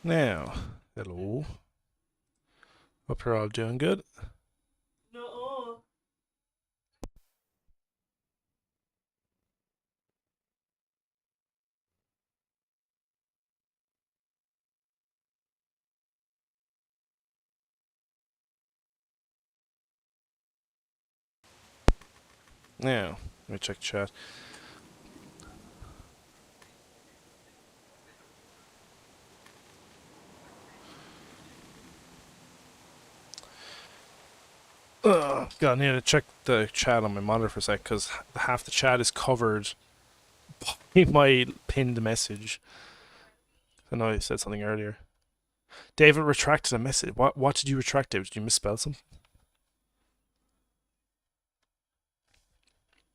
Now, hello. Hope you're all doing good. No. Now, let me check chat. God, I need to check the chat on my monitor for a sec because half the chat is covered by my pinned message. I know I said something earlier. David retracted a message. What did you retract, David? Did you misspell something?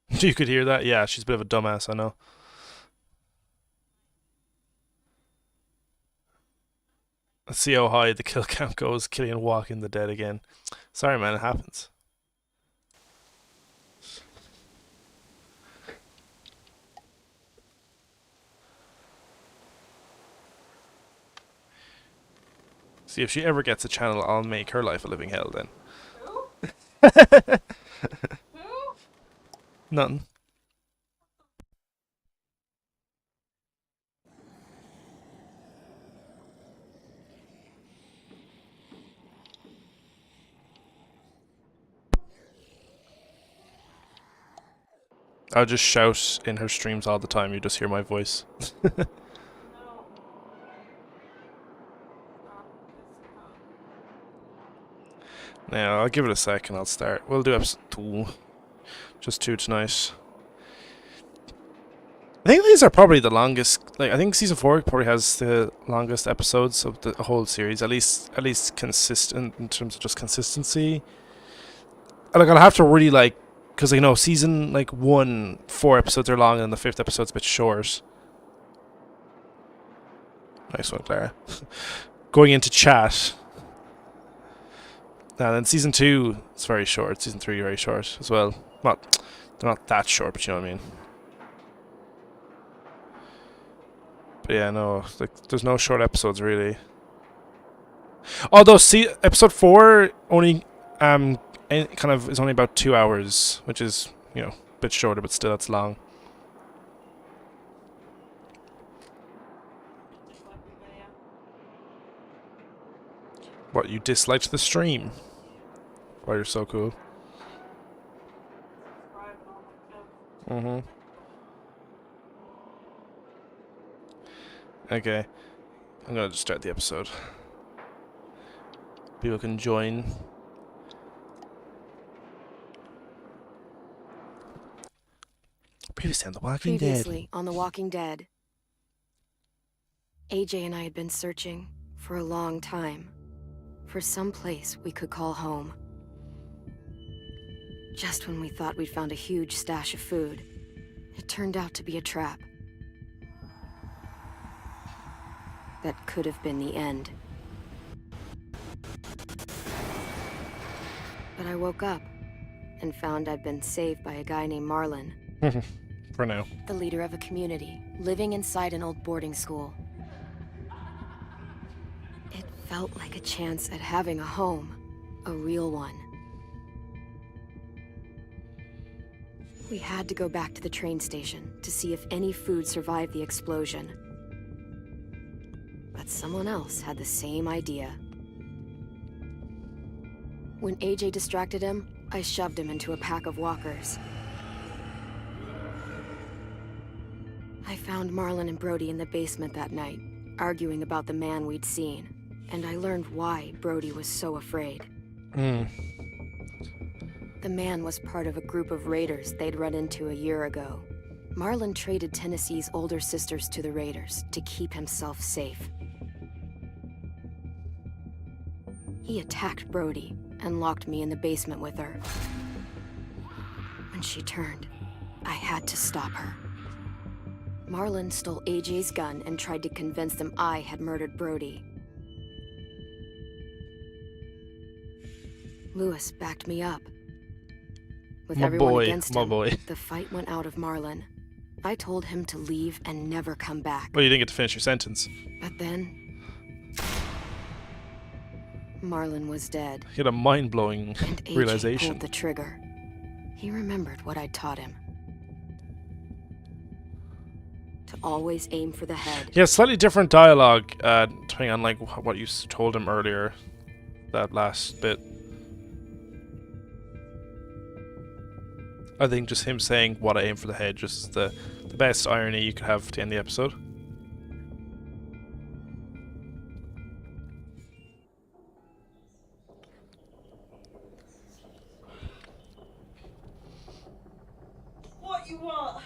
You could hear that? Yeah, she's a bit of a dumbass, I know. Let's see how high the kill count goes. Killian walking the dead again. Sorry, man, it happens. See, if she ever gets a channel, I'll make her life a living hell then. Who? Who? Nothing. I'll just shout in her streams all the time. You just hear my voice. No. Now, I'll give it a sec and I'll start. We'll do episode 2. Just 2 tonight. I think these are probably the longest. Like, I think season 4 probably has the longest episodes of the whole series. At least consistent in terms of just consistency. Like, I'll have to really like, because you know, season like 1, 4 episodes are long, and the 5th episode's a bit short. Nice one, Clara. Going into chat. Now then, season 2 is very short. Season 3 very short as well. Not, they're not that short, but you know what I mean. But yeah, no, like there's no short episodes really. Although, see, episode 4 only kind of is only about 2 hours, which is, you know, a bit shorter, but still that's long. What, you disliked the stream? Why, you're so cool. Mm-hmm. Okay. I'm gonna just start the episode. People can join. Previously on The Walking Dead. Previously on The Walking Dead. AJ and I had been searching for a long time for some place we could call home. Just when we thought we'd found a huge stash of food, it turned out to be a trap. That could have been the end. But I woke up and found I'd been saved by a guy named Marlon. For now. The leader of a community, living inside an old boarding school. It felt like a chance at having a home, a real one. We had to go back to the train station to see if any food survived the explosion. But someone else had the same idea. When AJ distracted him, I shoved him into a pack of walkers. I found Marlon and Brody in the basement that night, arguing about the man we'd seen, and I learned why Brody was so afraid. The man was part of a group of raiders they'd run into a year ago. Marlon traded Tennessee's older sisters to the raiders to keep himself safe. He attacked Brody and locked me in the basement with her. When she turned, I had to stop her. Marlon stole AJ's gun and tried to convince them I had murdered Brody. Lewis backed me up. With everyone against him, the fight went out of Marlon. I told him to leave and never come back. Well, you didn't get to finish your sentence. But then, Marlon was dead, He had a mind-blowing and AJ realization. pulled the trigger. He remembered what I'd taught him. To always aim for the head. Yeah, slightly different dialogue, depending on like what you told him earlier. That last bit. I think just him saying what I aim for the head just is the best irony you could have to end the episode. What you want?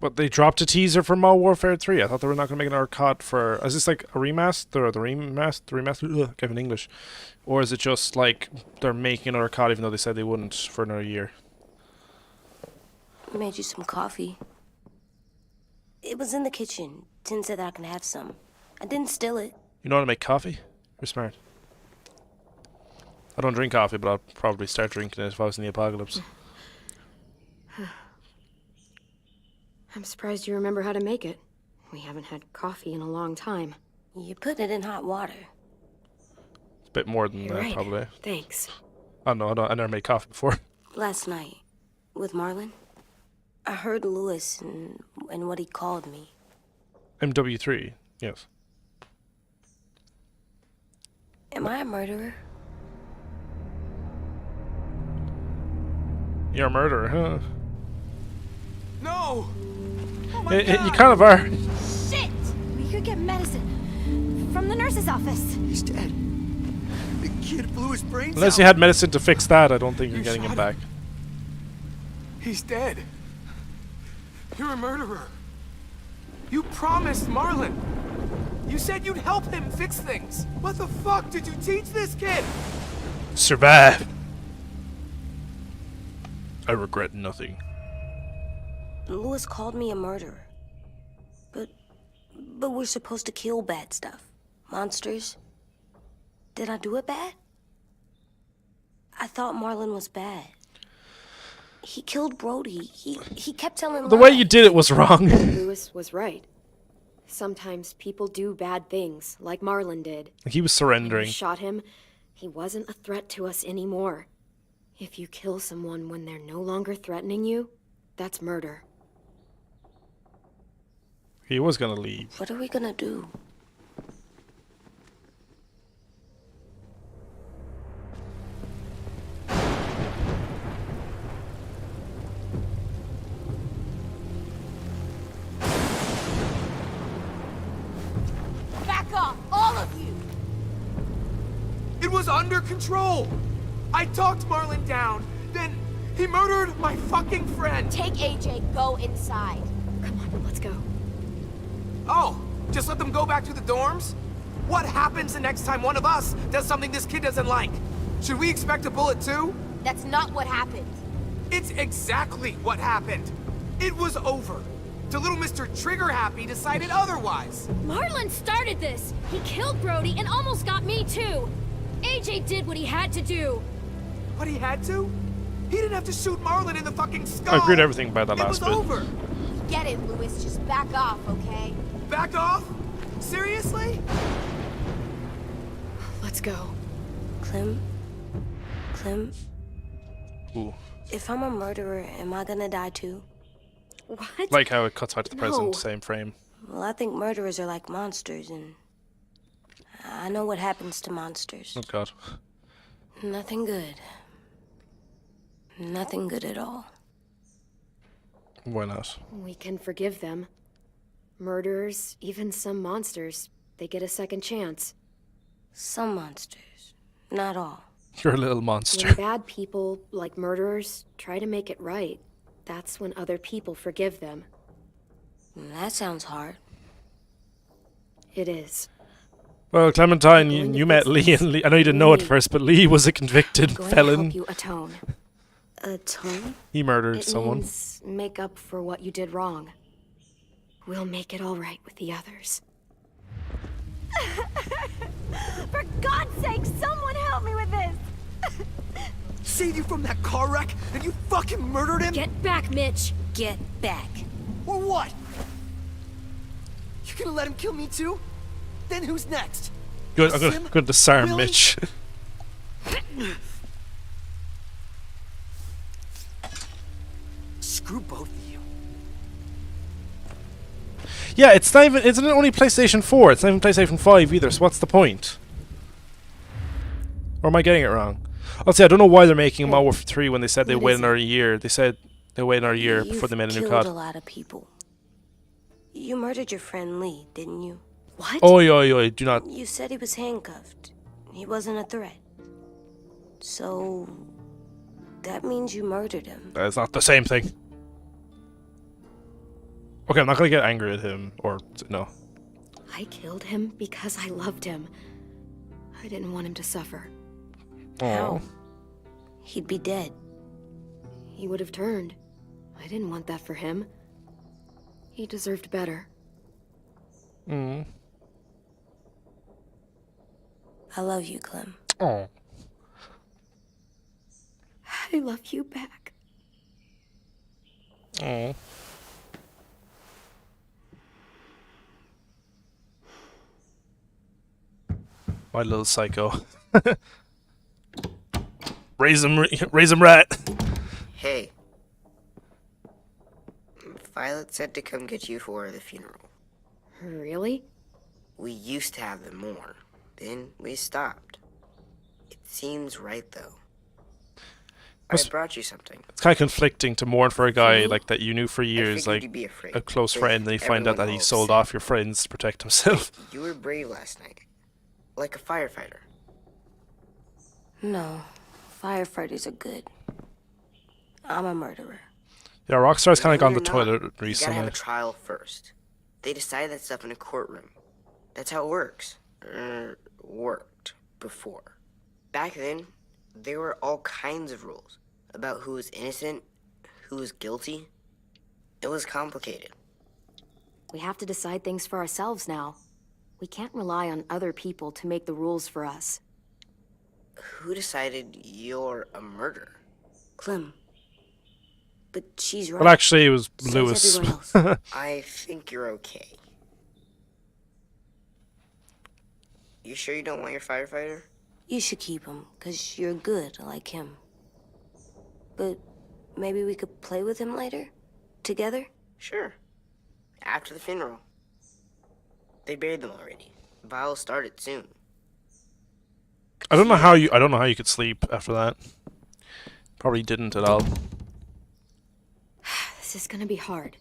But they dropped a teaser for Modern Warfare 3. I thought they were not going to make another COD for... Is this like a remaster? Or the remaster? Ugh, get in English. Or is it just like they're making another COD even though they said they wouldn't for another year? I made you some coffee. It was in the kitchen. Tin said that I can have some. I didn't steal it. You know how to make coffee? You're smart. I don't drink coffee, but I'll probably start drinking it if I was in the apocalypse. I'm surprised you remember how to make it. We haven't had coffee in a long time. You put it in hot water. It's a bit more than You're that, right. probably. Thanks. Oh no, I never made coffee before. Last night, with Marlon, I heard Lewis and what he called me. MW3, yes. Am I a murderer? You're a murderer, huh? No! Oh my You God! kind of are. Shit! We could get medicine from the nurse's office. He's dead. The kid blew his brains Unless out. you had medicine to fix that, I don't think you're You getting him shot back. He's dead. You're a murderer. You promised Marlon. You said you'd help him fix things. What the fuck did you teach this kid? Survive. I regret nothing. Lewis called me a murderer. But we're supposed to kill bad stuff. Monsters. Did I do it bad? I thought Marlon was bad. He killed Brody. He kept telling The way you did it was wrong. Lewis was right. Sometimes people do bad things, like Marlon did. He was When we surrendering. shot him, he wasn't a threat to us anymore. If you kill someone when they're no longer threatening you, that's murder. He was gonna leave. What are we gonna do? Back off, all of you! It was under control. I talked Marlon down. Then he murdered my fucking friend. Take AJ, go inside. Come on, let's go. Oh, just let them go back to the dorms? What happens the next time one of us does something this kid doesn't like? Should we expect a bullet too? That's not what happened. It's exactly what happened. It was over. The little Mr. Trigger Happy decided otherwise. Marlon started this! He killed Brody and almost got me too! AJ did what he had to do! But he had to? He didn't have to shoot Marlon in the fucking skull. I agreed with everything by that It last was bit. over. Get it, Lewis, just back off, okay? Back off? Seriously? Let's go. Clem, Ooh. if I'm a murderer, am I gonna die too? What? Like how it cuts out to the No. present, same frame. Well, I think murderers are like monsters, and I know what happens to monsters. Oh god. Nothing good. Nothing good at all. Why not? We can forgive them. Murderers, even some monsters, they get a second chance. Some monsters, not all. You're a little When monster. bad people, like murderers, try to make it right, that's when other people forgive them. That sounds hard. It is. Well, Clementine, Going to you met Lee, business. and Lee, I know you didn't know at Lee. first, but Lee was a convicted Going to felon. help you atone. Atone? He murdered It someone. means make up for what you did wrong. We'll make it all right with the others. For God's sake, someone help me with this! saved you from that car wreck, and you fucking murdered him? Get back, Mitch! Get back. Or what? You gonna let him kill me too? Then who's next? Good. I'm Sim? gonna disarm Really? Mitch. Screw both of you. Yeah, it's not even. Isn't it only PlayStation 4? It's not even PlayStation 5 either. So what's the point? Or am I getting it wrong? I'll say I don't know why they're making Modern Warfare 3 when they said they What wait is another year. They said they wait another year before they made a new You've COD. killed a lot of people. You murdered your friend Lee, didn't you? What? Oi, oi, oi! Do not. You said he was handcuffed. He wasn't a threat. So that means you murdered him. That's not the same thing. Okay, I'm not gonna get angry at him or no. I killed him because I loved him. I didn't want him to suffer. Oh. He'd be dead. He would have turned. I didn't want that for him. He deserved better. Mm. I love you, Clem. Oh. I love you back. Oh. My little psycho. raise him rat. Hey. Violet said to come get you for the funeral. Really? We used to have them more. Then we stopped. It seems right, though. I brought you something. It's kind of conflicting to mourn for a guy like that you knew for years, figured like you'd be afraid, a close with friend, and you find out that everyone he all sold upset. off your friends to protect himself. You were brave last night. Like a firefighter. No, firefighters are good. I'm a murderer. Yeah, Rockstar's kind of No, gone the you're not. toilet You gotta recently. have a trial first. They decide that stuff in a courtroom. That's how it works. Worked before. Back then, there were all kinds of rules about who was innocent, who was guilty. It was complicated. We have to decide things for ourselves now. We can't rely on other people to make the rules for us. Who decided you're a murderer? Clem. But she's right. Well, actually, it was So is Lewis. everyone else. I think you're okay. You sure you don't want your firefighter? You should keep him, 'cause you're good like him. But maybe we could play with him later? Together? Sure. After the funeral. They buried them already. Vile started soon. I don't know how you could sleep after that. Probably didn't at all. This is gonna be hard.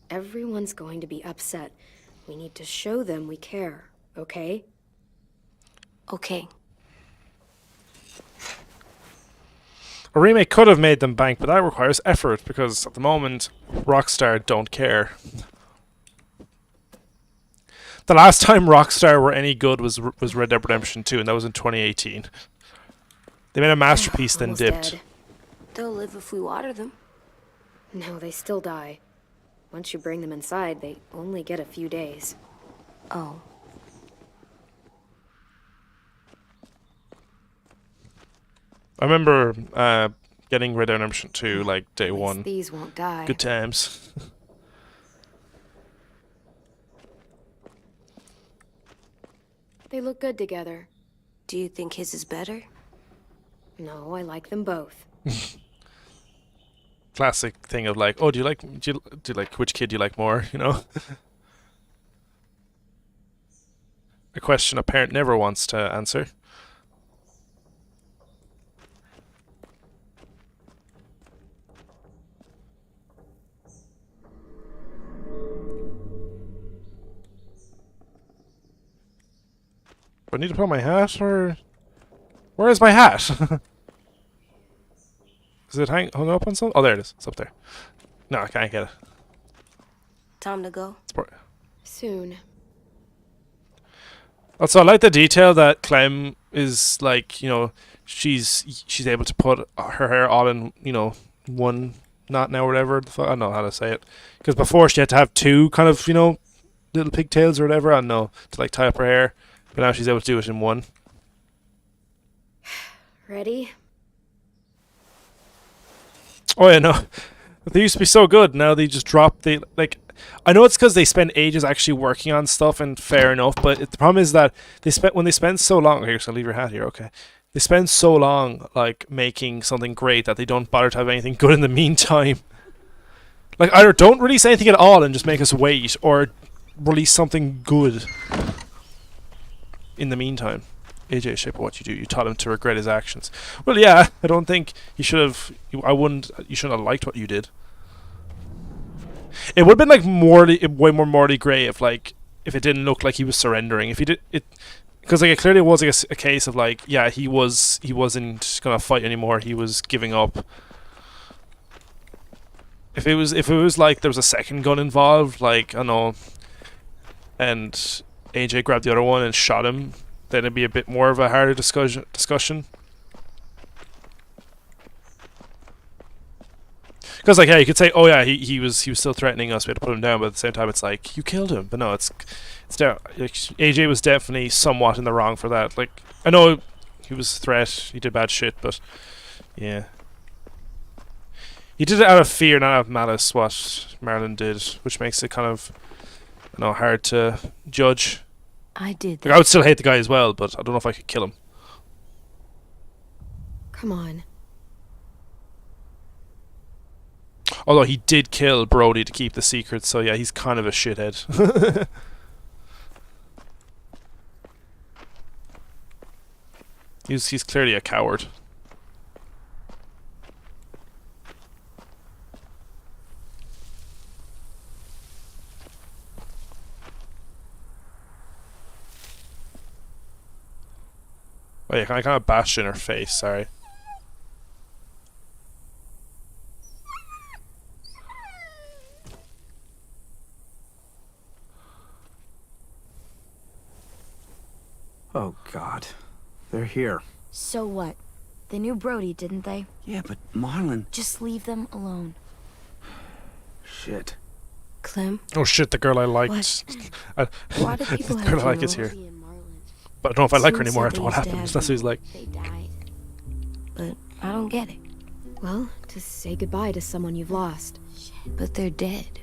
Everyone's going to be upset. We need to show them we care, okay? Okay. A remake could have made them bank, but that requires effort because at the moment, Rockstar don't care. The last time Rockstar were any good was Red Dead Redemption 2, and that was in 2018. They made a masterpiece, then Almost dipped. dead. They'll live if we water them. No, they still die. Once you bring them inside, they only get a few days. Oh. I remember getting Red Dead Redemption 2 like day At least one. these won't die. Good times. They look good together. Do you think his is better? No, I like them both. Classic thing of like, oh, do you like which kid do you like more? You know, a question a parent never wants to answer. Do I need to put on my hat, or where is my hat? Is it hung up on something? Oh, there it is. It's up there. No, I can't get it. Time to go? It's part. Soon. Also, I like the detail that Clem is like, you know, she's able to put her hair all in, you know, one knot now or whatever. I don't know how to say it. Because before she had to have two kind of, you know, little pigtails or whatever, I don't know, to like tie up her hair. But now she's able to do it in one. Ready? Oh yeah, no. They used to be so good. Now they just drop. They like. I know it's because they spend ages actually working on stuff, and fair enough. But the problem is that when they spend so long. Here, so leave your hat here, okay? They spend so long like making something great that they don't bother to have anything good in the meantime. Like either don't release anything at all and just make us wait, or release something good in the meantime. AJ shape of what you do. You taught him to regret his actions. Well, yeah, I don't think you should have. You shouldn't have liked what you did. It would have been like way more morally grey if it didn't look like he was surrendering. If he did it, because like it clearly was like a case of like, yeah, he wasn't gonna fight anymore. He was giving up. If it was like there was a second gun involved, like I don't know, and AJ grabbed the other one and shot him, then it'd be a bit more of a harder discussion. Because like, yeah, you could say, oh yeah, he was still threatening us. We had to put him down, but at the same time, it's like you killed him. But no, it's AJ was definitely somewhat in the wrong for that. Like, I know he was a threat, he did bad shit, but yeah, he did it out of fear, not out of malice. What Marlon did, which makes it kind of, you know, hard to judge. I did Like, I would still hate the guy as well, but I don't know if I could kill him. Come on. Although he did kill Brody to keep the secret, so yeah, he's kind of a shithead. He's clearly a coward. Oh yeah, I kind of bashed in her face, sorry. Oh, God. They're here. So what? They knew Brody, didn't they? Yeah, but Marlon... Just leave them alone. Shit. Clem, Oh shit, the girl I liked. why do people the have girl I like is funerals? here. But I don't know if I like her Someone anymore said after they what used to happened. have That's what he's like. They died. But I don't get it. Well, to say goodbye to someone you've lost. But they're dead.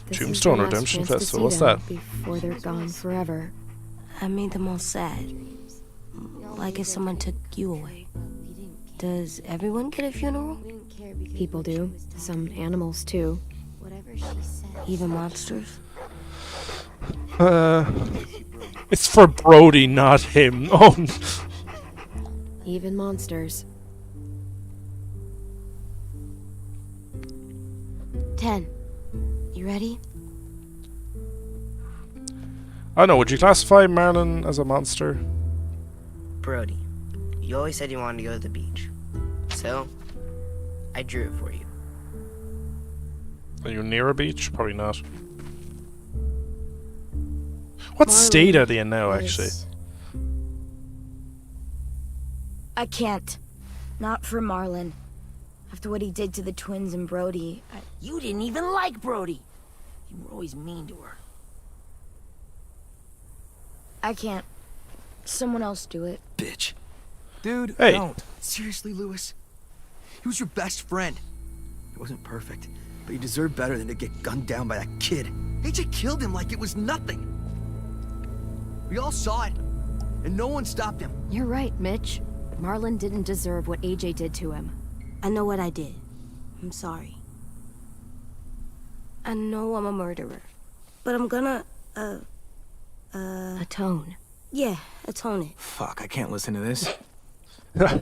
This Tombstone is their last Redemption chance to Festival, see what's them Before they're gone forever. I made them all sad. Like if someone took you away. Does everyone get a funeral? People do. Some animals, too. Even monsters? It's for Brody, not him. Oh, Even monsters. 10. You ready? I don't know. Would you classify Marlon as a monster? Brody, you always said you wanted to go to the beach. So, I drew it for you. Are you near a beach? Probably not. What Marlon state are they in now, actually? I can't. Not for Marlon. After what he did to the twins and Brody, You didn't even like Brody. You were always mean to her. I can't. Someone else do it. Bitch. Dude, Hey. don't. Seriously, Lewis? He was your best friend. He wasn't perfect, but he deserved better than to get gunned down by that kid. AJ killed him like it was nothing. We all saw it, and no one stopped him. You're right, Mitch. Marlon didn't deserve what AJ did to him. I know what I did. I'm sorry. I know I'm a murderer. But I'm gonna, Atone. yeah, atone it. Fuck, I can't listen to this. I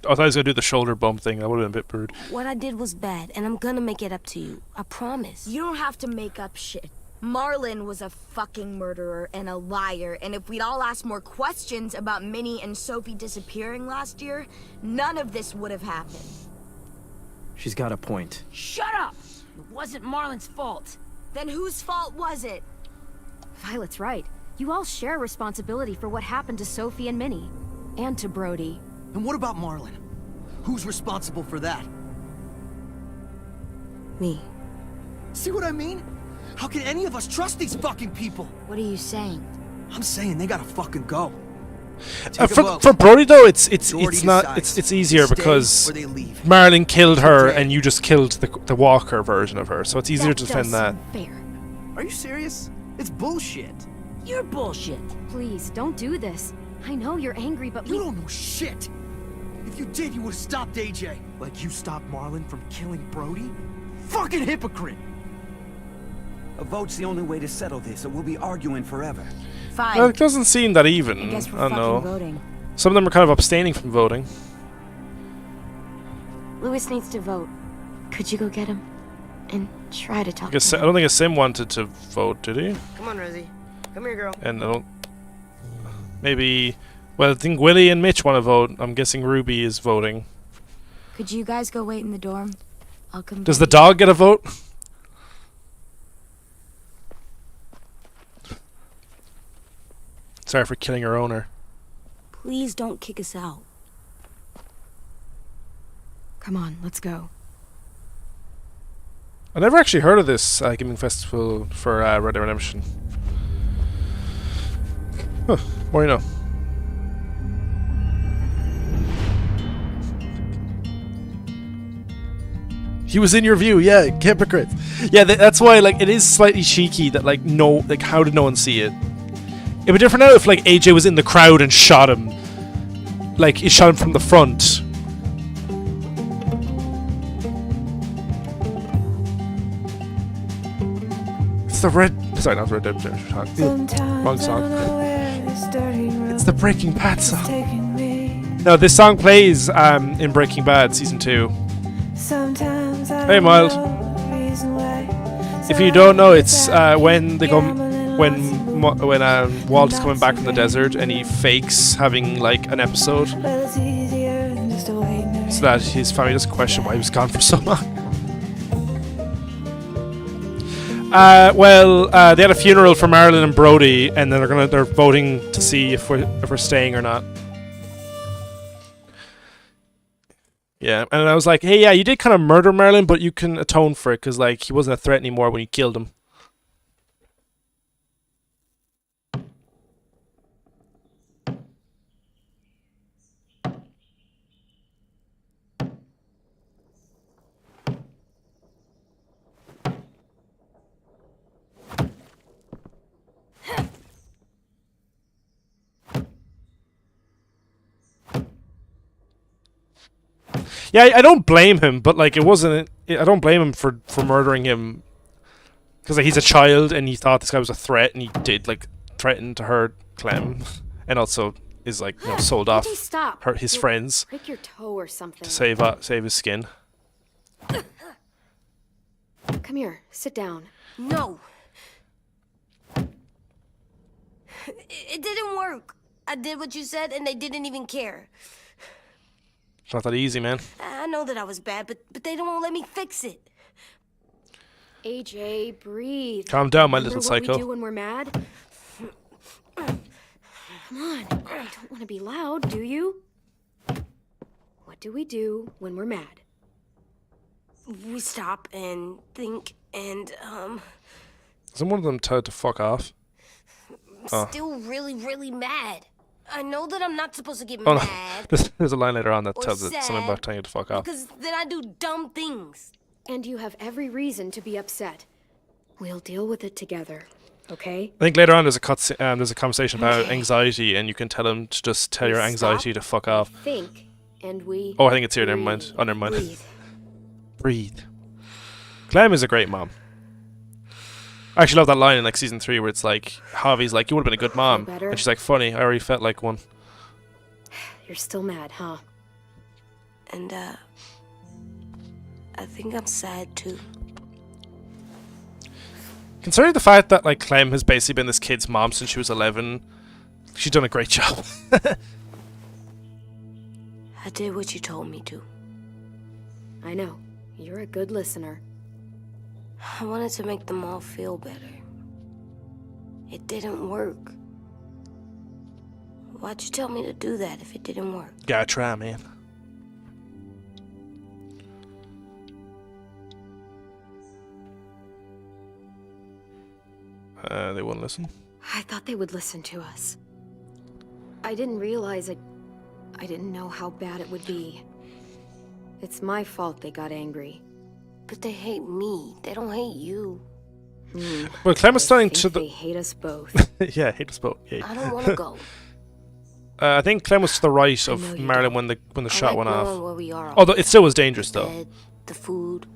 thought he was going to do the shoulder bump thing. That would have been a bit rude. What I did was bad, and I'm gonna make it up to you. I promise. You don't have to make up shit. Marlon was a fucking murderer and a liar, and if we'd all asked more questions about Minnie and Sophie disappearing last year, none of this would have happened. She's got a point. Shut up! It wasn't Marlon's fault. Then whose fault was it? Violet's right. You all share responsibility for what happened to Sophie and Minnie. And to Brody. And what about Marlon? Who's responsible for that? Me. See what I mean? How can any of us trust these fucking people? What are you saying? I'm saying they gotta fucking go. Take a vote. For Brody though, it's Majority not decides. it's easier Stay because or they leave. Marlon killed her Okay. and you just killed the Walker version of her, so it's easier That to does defend that. seem fair. Are you serious? It's bullshit. You're bullshit. Please, don't do this. I know you're angry, but You don't know shit. If you did, you would have stopped AJ. Like you stopped Marlon from killing Brody? Fucking hypocrite! A vote's the only way to settle this, or we'll be arguing forever. Fine. Well, it doesn't seem that even. I guess we're I don't fucking know. voting. Some of them are kind of abstaining from voting. Lewis needs to vote. Could you go get him? And try to talk I to him? don't think Sim wanted to vote, did he? Come on, Rosie. Come here, girl. And I don't. Maybe. Well, I think Willie and Mitch want to vote. I'm guessing Ruby is voting. Could you guys go wait in the dorm? I'll come. Does get the you. dog get a vote? Sorry for killing her owner. Please don't kick us out. Come on, let's go. I never actually heard of this gaming festival for Red Dead Redemption. Huh, more you know. He was in your view, yeah, hypocrite. Yeah, that's why like it is slightly cheeky that like how did no one see it? It'd be different now if like AJ was in the crowd and shot him. Like he shot him from the front. It's the sorry, not Red Dead Redemption song. Wrong song. It's the Breaking Bad song. No, this song plays in Breaking Bad season 2. Hey, Mild. If you don't know, it's when they go when Walt is coming back from the desert and he fakes having like an episode, so that his family doesn't question why he was gone for so long. They had a funeral for Marilyn and Brody, and then they're voting to see if we're staying or not. Yeah, and I was like, hey, yeah, you did kind of murder Marilyn, but you can atone for it because like he wasn't a threat anymore when you killed him. Yeah, I don't blame him, but like it wasn't. I don't blame him for murdering him because like, he's a child and he thought this guy was a threat, and he did like threaten to hurt Clem, and also is like sold off AJ, stop. his friends Break your toe or something. to save his skin. Come here, sit down. No. It didn't work. I did what you said, and they didn't even care. It's not that easy, man. I know that I was bad, but they don't want to let me fix it. AJ, breathe. Calm down, my Remember little what psycho. we do when we're mad? Come on, you don't want to be loud, do you? What do we do when we're mad? We stop and think and, Isn't one of them told to fuck off? Oh. still really, really mad. I know that I'm not supposed to get Oh, no. mad. There's a line later on that Or tells it something sad, about telling you to fuck off. Because then I do dumb things. And you have every reason to be upset. We'll deal with it together, okay? I think later on there's a conversation about anxiety, and you can tell him to just tell your We anxiety stop, to fuck off. Think, and we. Oh, I think it's here. Never mind. Oh, never mind. Breathe. Breathe. Clem is a great mom. I actually love that line in like season 3 where it's like Javi's like, "You would have been a good mom," better? and she's like, "Funny, I already felt like one." You're still mad, huh? And, I think I'm sad too. Considering the fact that like Clem has basically been this kid's mom since she was 11, she's done a great job. I did what you told me to. I know. You're a good listener. I wanted to make them all feel better. It didn't work. Why'd you tell me to do that if it didn't work? Gotta try, man. They wouldn't listen. I thought they would listen to us. I didn't realize it. I didn't know how bad it would be. It's my fault they got angry. But they hate me. They don't hate you. Well, Clem was starting to They hate us both. yeah, hate us both. Yeah. I don't want to go. I think Clem was to the right I of know you Marilyn don't. when the I shot like went knowing off. where we are all Although the it still was dangerous though. bed, the food.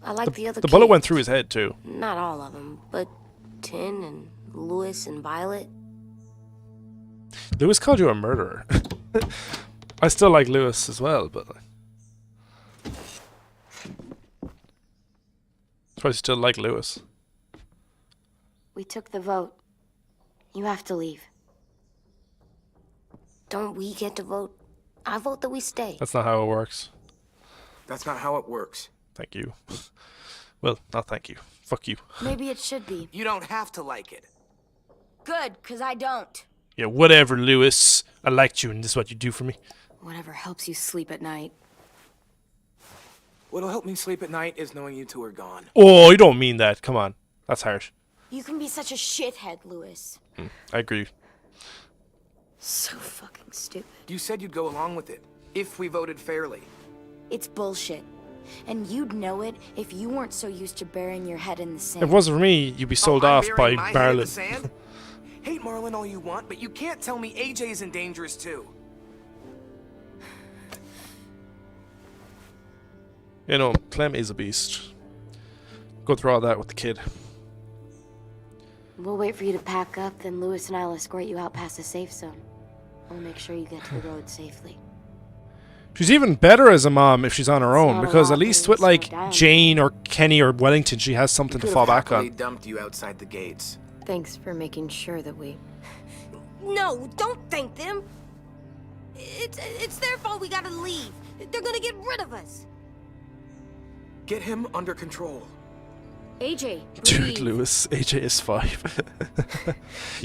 I like the other The bullet kids. went through his head too. Not all of them, but Tin and Louis and Violet. Lewis called you a murderer. I still like Lewis as well, but I still like Lewis. We took the vote. You have to leave. Don't we get to vote? I vote that we stay. That's not how it works. That's not how it works. Thank you. Well, not thank you. Fuck you. Maybe it should be. You don't have to like it. Good, 'cause I don't. Yeah, whatever, Lewis. I liked you, and this is what you do for me. Whatever helps you sleep at night. What'll help me sleep at night is knowing you two are gone. Oh, you don't mean that. Come on. That's harsh. You can be such a shithead, Lewis. I agree. So fucking stupid. You said you'd go along with it, if we voted fairly. It's bullshit. And you'd know it if you weren't so used to burying your head in the sand. If it wasn't for me, you'd be sold I'm off by burying my head in the Marlon. sand? Hate Marlon all you want, but you can't tell me AJ's in dangerous too. You know, Clem is a beast. Go through all that with the kid. We'll wait for you to pack up, then Louis and I'll escort you out past the safe zone. I'll make sure you get to the road safely. She's even better as a mom if she's on her own, not a because lot, at least but with it's like slowed down. Jane or Kenny or Wellington, she has something to Could've fall back happily on. dumped you outside the gates. Thanks for making sure that we... No, don't thank them. It's their fault we gotta leave. They're gonna get rid of us. Get him under control. AJ, Dude, breathe. Lewis, AJ is 5.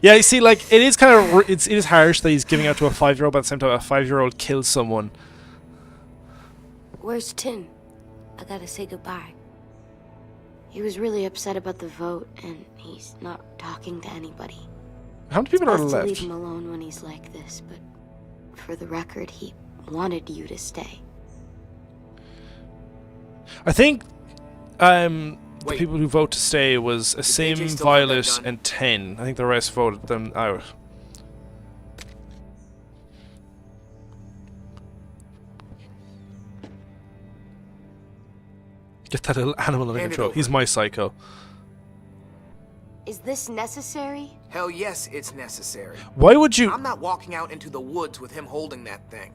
Yeah, you see, like it is kind of it is harsh that he's giving out to a 5-year-old, but at the same time, a 5-year-old kills someone. Where's Tin? I gotta say goodbye. He was really upset about the vote, and he's not talking to anybody. How many people are Best to leave left? him alone when he's like this, but for the record, he wanted you to stay. I think the Wait. people who vote to stay was Asim, AJ still have that Violet, gun? and 10. I think the rest voted them out. Get that little animal under Hand it control. over. He's my psycho. Is this necessary? Hell yes, it's necessary. Why would you? I'm not walking out into the woods with him holding that thing.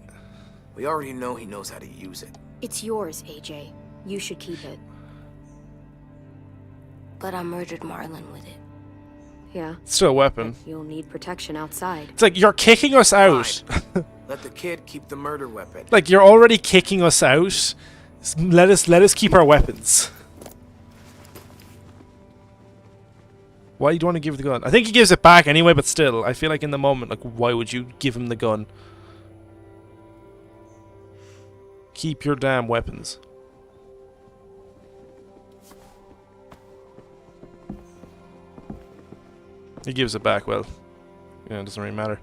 We already know he knows how to use it. It's yours, AJ. You should keep it. But I murdered Marlon with it. Yeah. It's still a weapon. You'll need protection outside. It's like you're kicking us out. Fine. Let the kid keep the murder weapon. Like you're already kicking us out. Let us keep our weapons. Why do you want to give the gun? I think he gives it back anyway, but still, I feel like in the moment, like, why would you give him the gun? Keep your damn weapons. He gives it back, well, it doesn't really matter.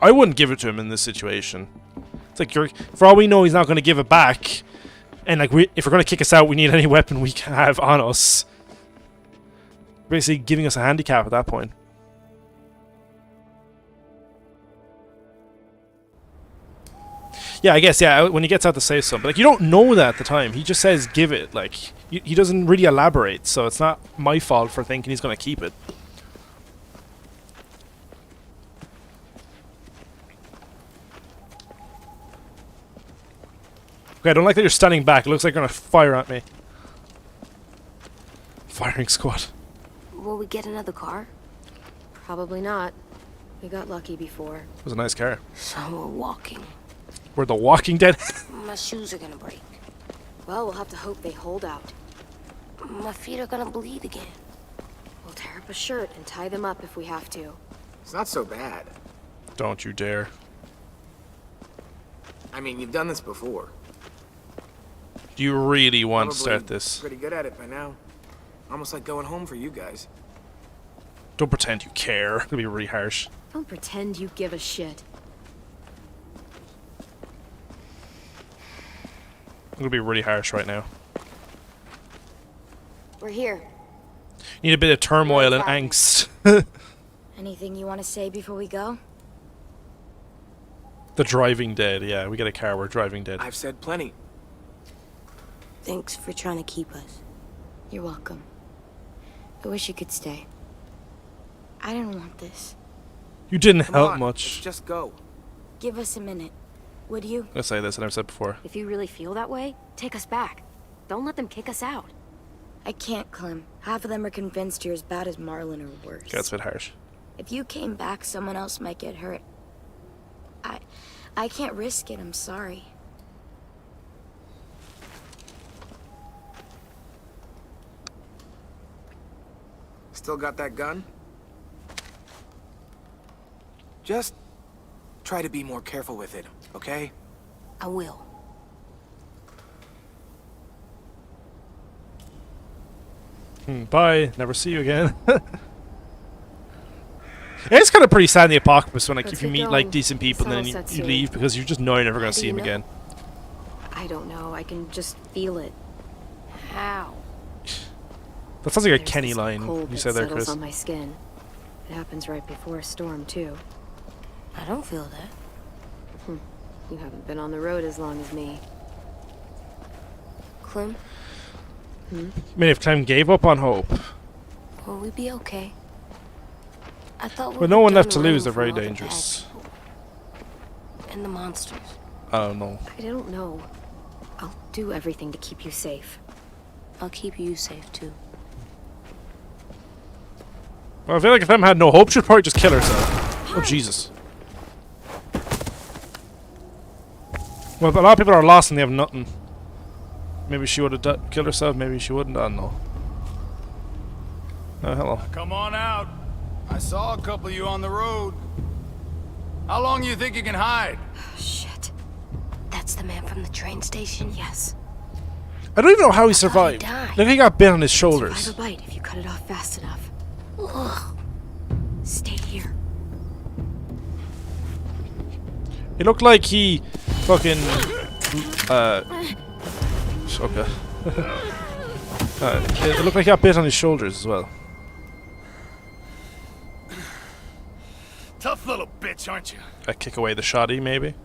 I wouldn't give it to him in this situation. It's like, for all we know, he's not going to give it back. And like, if we're going to kick us out, we need any weapon we can have on us. Basically giving us a handicap at that point. Yeah, I guess, yeah, when he gets out to say something. But like, you don't know that at the time. He just says, give it. Like, he doesn't really elaborate, so it's not my fault for thinking he's going to keep it. Okay, I don't like that you're standing back. It looks like you're going to fire at me. Firing squad. Will we get another car? Probably not. We got lucky before. It was a nice car. So we're walking. We're the Walking Dead. My shoes are gonna break. Well, we'll have to hope they hold out. My feet are gonna bleed again. We'll tear up a shirt and tie them up if we have to. It's not so bad. Don't you dare. I mean, you've done this before. Do you really want to Probably start this? pretty good at it by now. Almost like going home for you guys. Don't pretend you care. It'll be really harsh. Don't pretend you give a shit. It'll be really harsh right now. We're here. You need a bit of turmoil and happening? angst. Anything you want to say before we go? The driving dead. Yeah, we get a car. We're driving dead. I've said plenty. Thanks for trying to keep us. You're welcome. I wish you could stay. I didn't want this. You didn't Come help on, much. let's just go. Give us a minute. Would you? I say this, I never said before. If you really feel that way, take us back. Don't let them kick us out. I can't, Clem. Half of them are convinced you're as bad as Marlin or worse. Okay, that's a bit harsh. If you came back, someone else might get hurt. I can't risk it, I'm sorry. Still got that gun? Just try to be more careful with it, okay? I will. Bye. Never see you again. It's kind of pretty sad in the apocalypse when like if you meet like decent people and then you leave because you just know you're never going to see them again. I don't know. I can just feel it. How? That sounds like a There's Kenny this line cold you that said there, settles Chris. on my skin. It happens right before a storm too. I don't feel that. You haven't been on the road as long as me. Clem, I mean, if Clem gave up on hope, will we be okay? I thought we with no were one left done to lose, running they're very from all the bad dangerous. people. And the monsters. I don't know. I don't know. I'll do everything to keep you safe. I'll keep you safe too. Well, I feel like if Clem had no hope, she'd probably just kill herself. Oh, Jesus. Well, a lot of people are lost and they have nothing. Maybe she would have killed herself, maybe she wouldn't, I don't know. Oh, hello. Come on out. I saw a couple of you on the road. How long do you think you can hide? Shit. That's the man from the train station? Yes. I don't even know how he survived. died. Look, he got bit on his Survive shoulders. a bite if you cut it off fast enough. Ugh. Stay here. It looked like he fucking okay. It looked like he got bit on his shoulders as well. Tough little bitch, aren't you? I kick away the shoddy, maybe.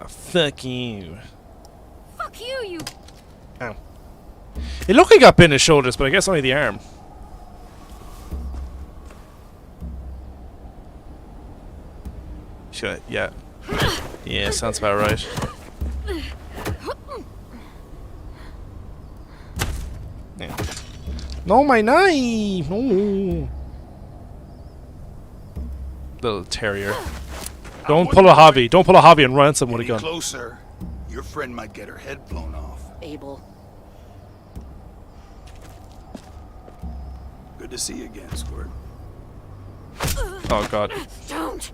Fuck you. Fuck you, you. Ow. It looked like he got bit in his shoulders, but I guess only the arm. Should I, yeah. Yeah, sounds about right. Yeah. No, my knife! No. Little terrier. Don't pull a hobby. Don't pull a hobby and ransom with a Any gun. closer, your friend might get her head blown off. Abel. Good to see you again, Squirt. Oh god. Don't.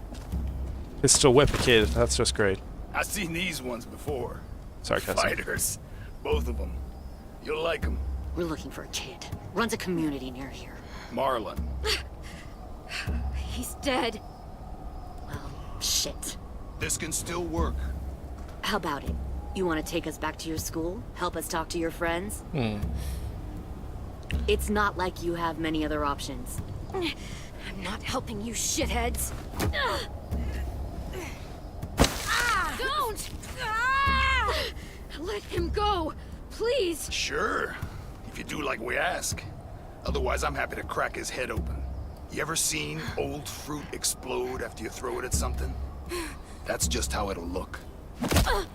It's still whip a kid. That's just great. I've seen these ones before. Sarcasm. Fighters. Both of them. You'll like them. We're looking for a kid. Runs a community near here. Marlin. He's dead. Well, shit. This can still work. How about it? You want to take us back to your school? Help us talk to your friends? It's not like you have many other options. I'm not helping you shitheads. Don't! Let him go, please. Sure. If you do like we ask. Otherwise, I'm happy to crack his head open. You ever seen old fruit explode after you throw it at something? That's just how it'll look.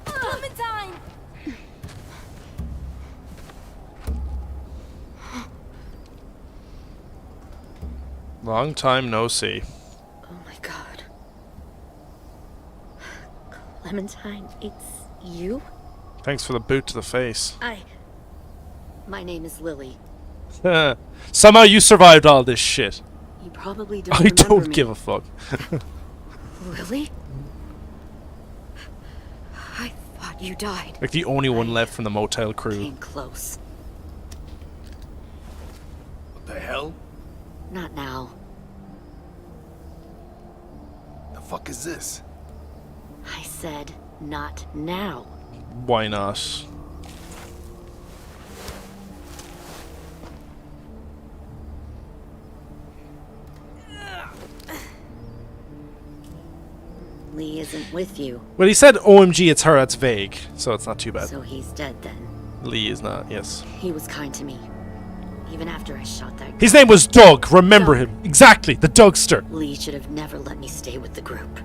Clementine! Long time no see. Oh my god. Clementine, it's you? Thanks for the boot to the face. My name is Lily. Somehow you survived all this shit. You probably don't I remember don't me. give a fuck. Lily? I thought you died. Like the only one left from the motel crew. Came close. The hell? Not now. The fuck is this? I said, not now. Why not? Lee isn't with you, Well, he said OMG, it's her. That's vague, so it's not too bad. so he's dead then. Lee is not. Yes. He was kind to me. Even after I shot that His name was Doug. Remember him exactly. The Dougster. Lee should have never let me stay with the group.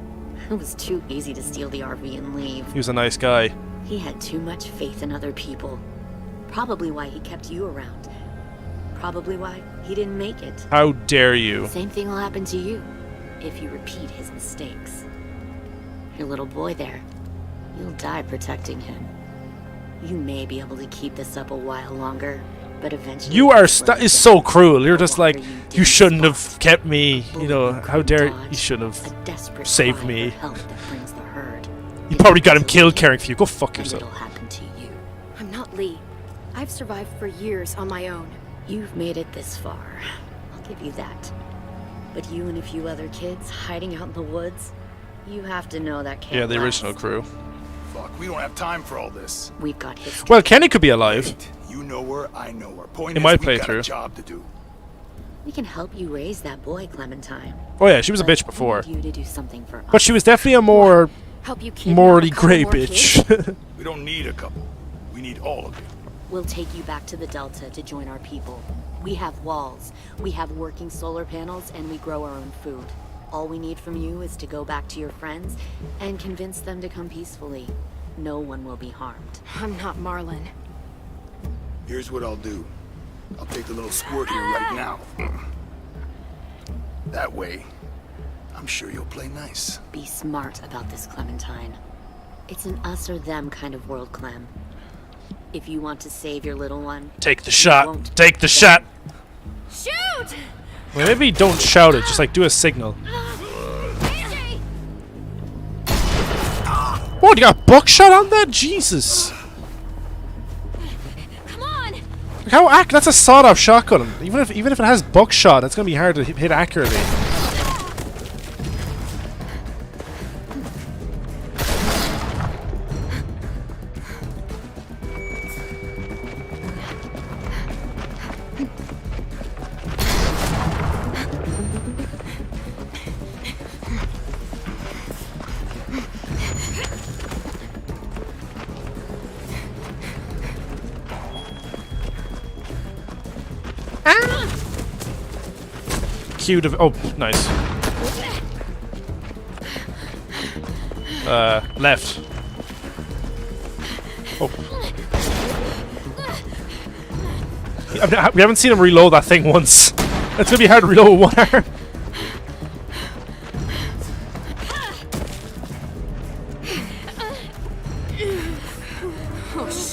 It was too easy to steal the RV and leave. He was a nice guy. He had too much faith in other people. Probably why he kept you around. Probably why he didn't make it. How dare you? Same thing will happen to you if you repeat his mistakes. Your little boy there, you'll die protecting him. You may be able to keep this up a while longer, but eventually... You are. That is so cruel. You're just like, you shouldn't have kept me. You know, how dare you shouldn't have saved me. Help that brings the herd. You probably got him killed caring for you. Go fuck And yourself. it'll happen to you. I'm not Lee. I've survived for years on my own. You've made it this far. I'll give you that. But you and a few other kids hiding out in the woods, you have to know that can't Yeah, the last. original crew. Fuck, we don't have time for all this. We've got history. Well, Kenny could be alive. You know her, I know her. Point In is, my we got playthrough. a job to do. We can help you raise that boy, Clementine. Oh yeah, she was a But bitch before, we need you to do something for us. but she was definitely a more Help you kidnap morally a couple grey more kids? bitch. We don't need a couple. We need all of you. We'll take you back to the Delta to join our people. We have walls, we have working solar panels, and we grow our own food. All we need from you is to go back to your friends and convince them to come peacefully. No one will be harmed. I'm not Marlon. Here's what I'll do. I'll take the little squirt here right now. That way, I'm sure you'll play nice. Be smart about this, Clementine. It's an us or them kind of world, Clem. If you want to save your little one, Take the you shot. won't Take the do shot. Shoot! Well, maybe don't shout it. Just like do a signal. AJ! What? You got buckshot on that? Jesus. Come on! How that's a sawed-off shotgun. Even if it has buckshot, it's gonna be hard to hit accurately. Cute of nice. Left. Oh. We haven't seen him reload that thing once. It's gonna be hard to reload with one arm.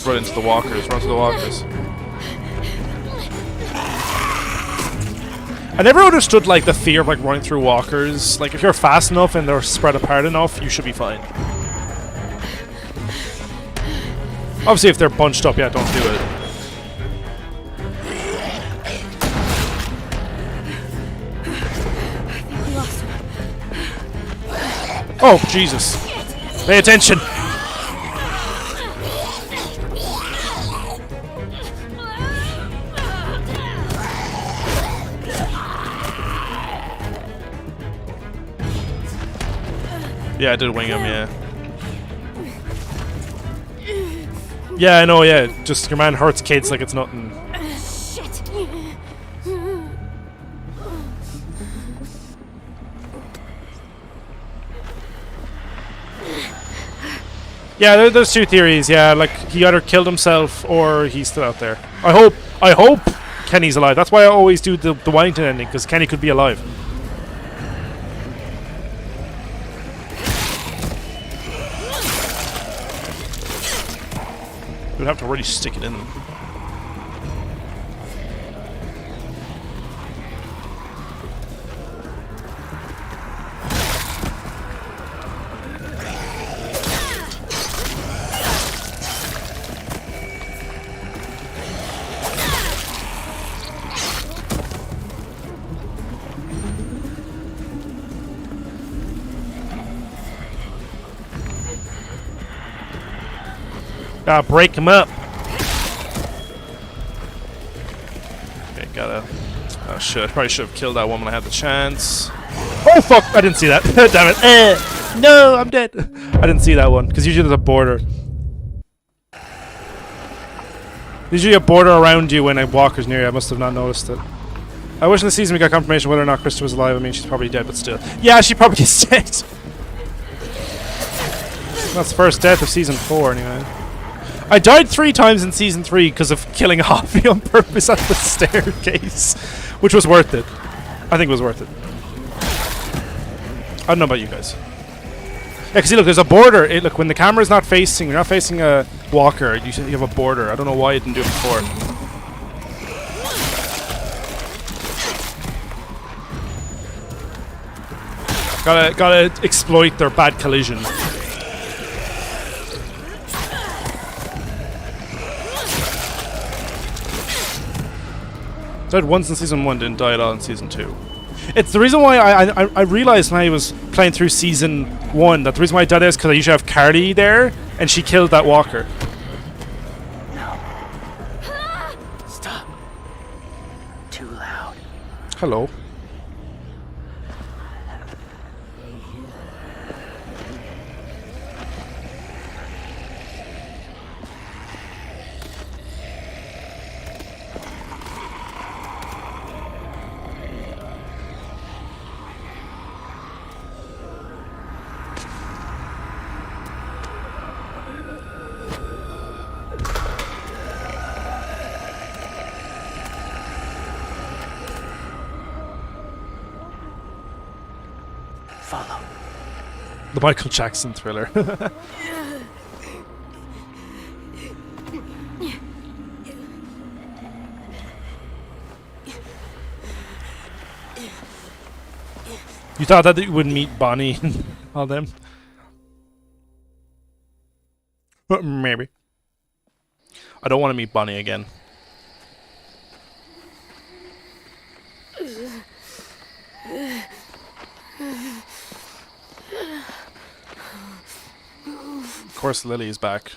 Run into the walkers. Run to the walkers. I never understood like the fear of like running through walkers. Like if you're fast enough and they're spread apart enough, you should be fine. Obviously, if they're bunched up, yeah, don't do it. We lost him. Oh Jesus! Pay attention. Yeah, I did wing him, yeah. Yeah, I know, yeah. Just your man hurts kids like it's nothing. Shit! Yeah, there's two theories, yeah. Like, he either killed himself or he's still out there. I hope Kenny's alive. That's why I always do the Wellington ending, because Kenny could be alive. We'd have to really stick it in them. Gotta break him up. Okay, gotta... Oh shit, I probably should have killed that one when I had the chance. Oh fuck! I didn't see that. Damn it. No, I'm dead. I didn't see that one, because usually there's a border. Usually a border around you when a walker's near you. I must have not noticed it. I wish in the season we got confirmation whether or not Krista was alive. I mean, she's probably dead, but still. Yeah, she probably is dead. That's the first death of season 4, anyway. I died 3 times in season 3 because of killing Hoffy on purpose at the staircase, which was worth it. I think it was worth it. I don't know about you guys. Yeah, because see, look, there's a border. Look, when the camera's not facing, you're not facing a walker, you have a border. I don't know why you didn't do it before. Gotta exploit their bad collision. Died once in season 1, didn't die at all in season 2. It's the reason why I realized when I was playing through season 1 that the reason why I died is because I usually have Carly there and she killed that walker. No. Stop. Too loud. Hello. Follow. The Michael Jackson thriller. You thought that you would meet Bonnie and all them? Maybe. I don't want to meet Bonnie again. Of course, Lily is back.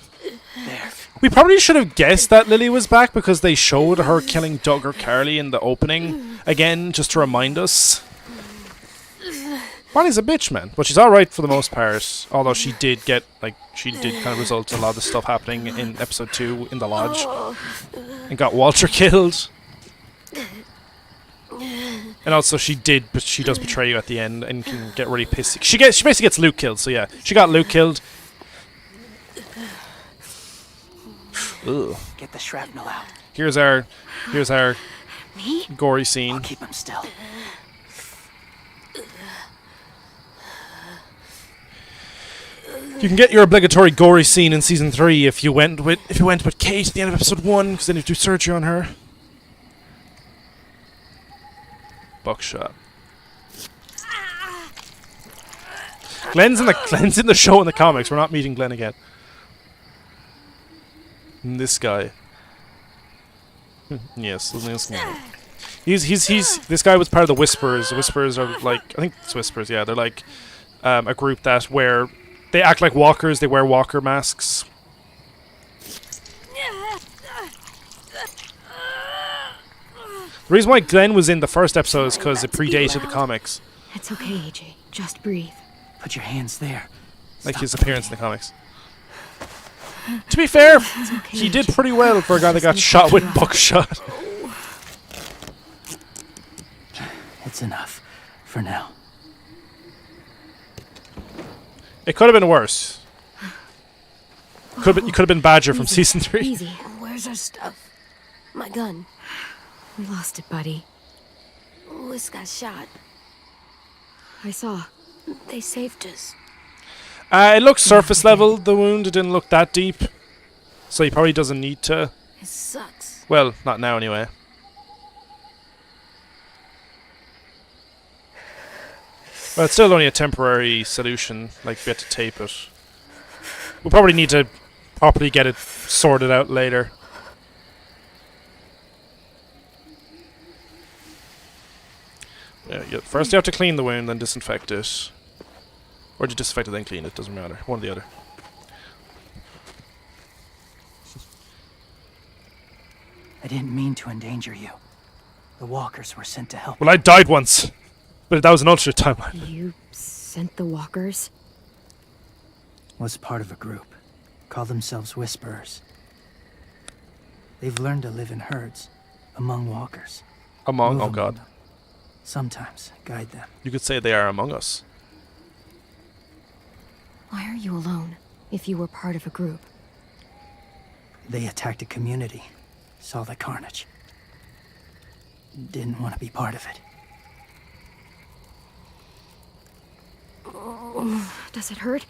There. We probably should have guessed that Lily was back because they showed her killing Doug or Carly in the opening again, just to remind us. Bonnie's a bitch, man, but she's all right for the most part. Although she did get, like, she did kind of result in a lot of the stuff happening in episode 2 in the lodge, and got Walter killed. And also she does betray you at the end and can get really pissy. She basically gets Luke killed, so yeah. She got Luke killed. Ugh. Get the shrapnel out. Here's our gory scene. I'll keep him still. You can get your obligatory gory scene in season 3 if you went with Kate at the end of episode 1, because then you do surgery on her. Buckshot. Glenn's in the show in the comics. We're not meeting Glenn again. And this guy. Yes, this guy. This guy was part of the Whisperers. The Whisperers are like, I think it's Whisperers. Yeah, they're like a group that where they act like walkers. They wear walker masks. The reason why Glenn was in the first episode is because it predated the comics. It's okay, AJ. Just breathe. Put your hands there. Like his appearance in the comics. To be fair, okay, he did pretty well for a guy that got shot with buckshot. It's enough. For now. It could have been worse. You could have been Badger from season 3. Easy. Where's our stuff? My gun. We lost it, buddy. Louis got shot. I saw. They saved us. It looked surface level, the wound. It didn't look that deep. So he probably doesn't need to. It sucks. Well, not now anyway. Well, it's still only a temporary solution. Like, we had to tape it. We'll probably need to properly get it sorted out later. Yeah, first you have to clean the wound, then disinfect it. Or you disinfect it, then clean it. Doesn't matter. One or the other. I didn't mean to endanger you. The walkers were sent to help. Well, I died once, but that was an alternate timeline. You sent the walkers? Was part of a group. Call themselves Whisperers. They've learned to live in herds, among walkers. Among, Move oh god. them. Sometimes guide them. You could say they are among us. Why are you alone, if you were part of a group? They attacked a community. Saw the carnage. Didn't want to be part of it. Oh, does it hurt?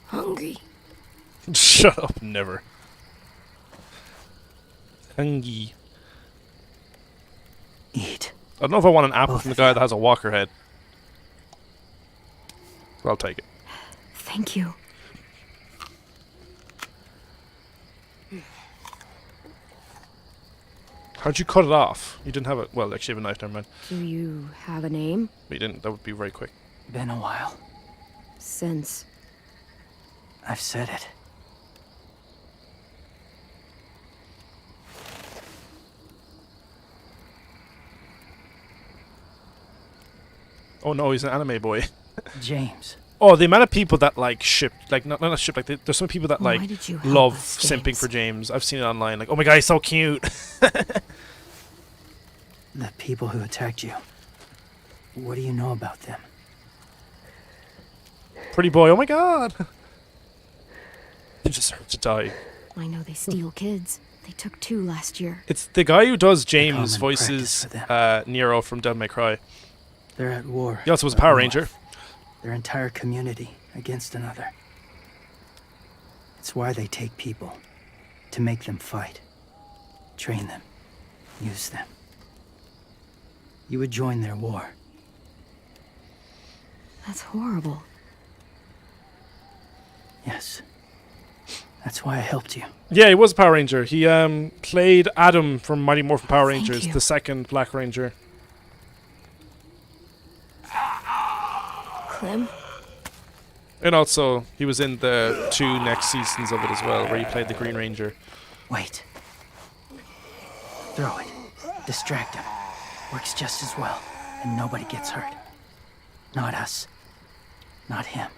Hungry. Shut up, never. Hungry. Eat. I don't know if I want an apple Both from the of guy you. that has a walker head. But I'll take it. Thank you. How'd you cut it off? You didn't have it. Well, actually, you have a knife, never mind. Do you have a name? But you didn't. That would be very quick. Been a while. Since. I've said it. Oh no, he's an anime boy. James. Oh, the amount of people that like ship, like not ship, like there's some people that Why like did you help love us, simping James? for James. I've seen it online. Like, oh my god, he's so cute. The people who attacked you. What do you know about them? Pretty boy. Oh my god. He deserves to die. I know they steal kids. They took 2 last year. It's the guy who does James common practice voices for them. Nero from Devil May Cry. They're at war. He also was a up Power north. Ranger. Their entire community against another. It's why they take people. To make them fight. Train them. Use them. You would join their war. That's horrible. Yes. That's why I helped you. Yeah, he was a Power Ranger. He played Adam from Mighty Morphin Power Thank Rangers, you. the second Black Ranger. Clem? And also, he was in the 2 next seasons of it as well, where he played the Green Ranger. Wait. Throw it. Distract him. Works just as well. And nobody gets hurt. Not us. Not him.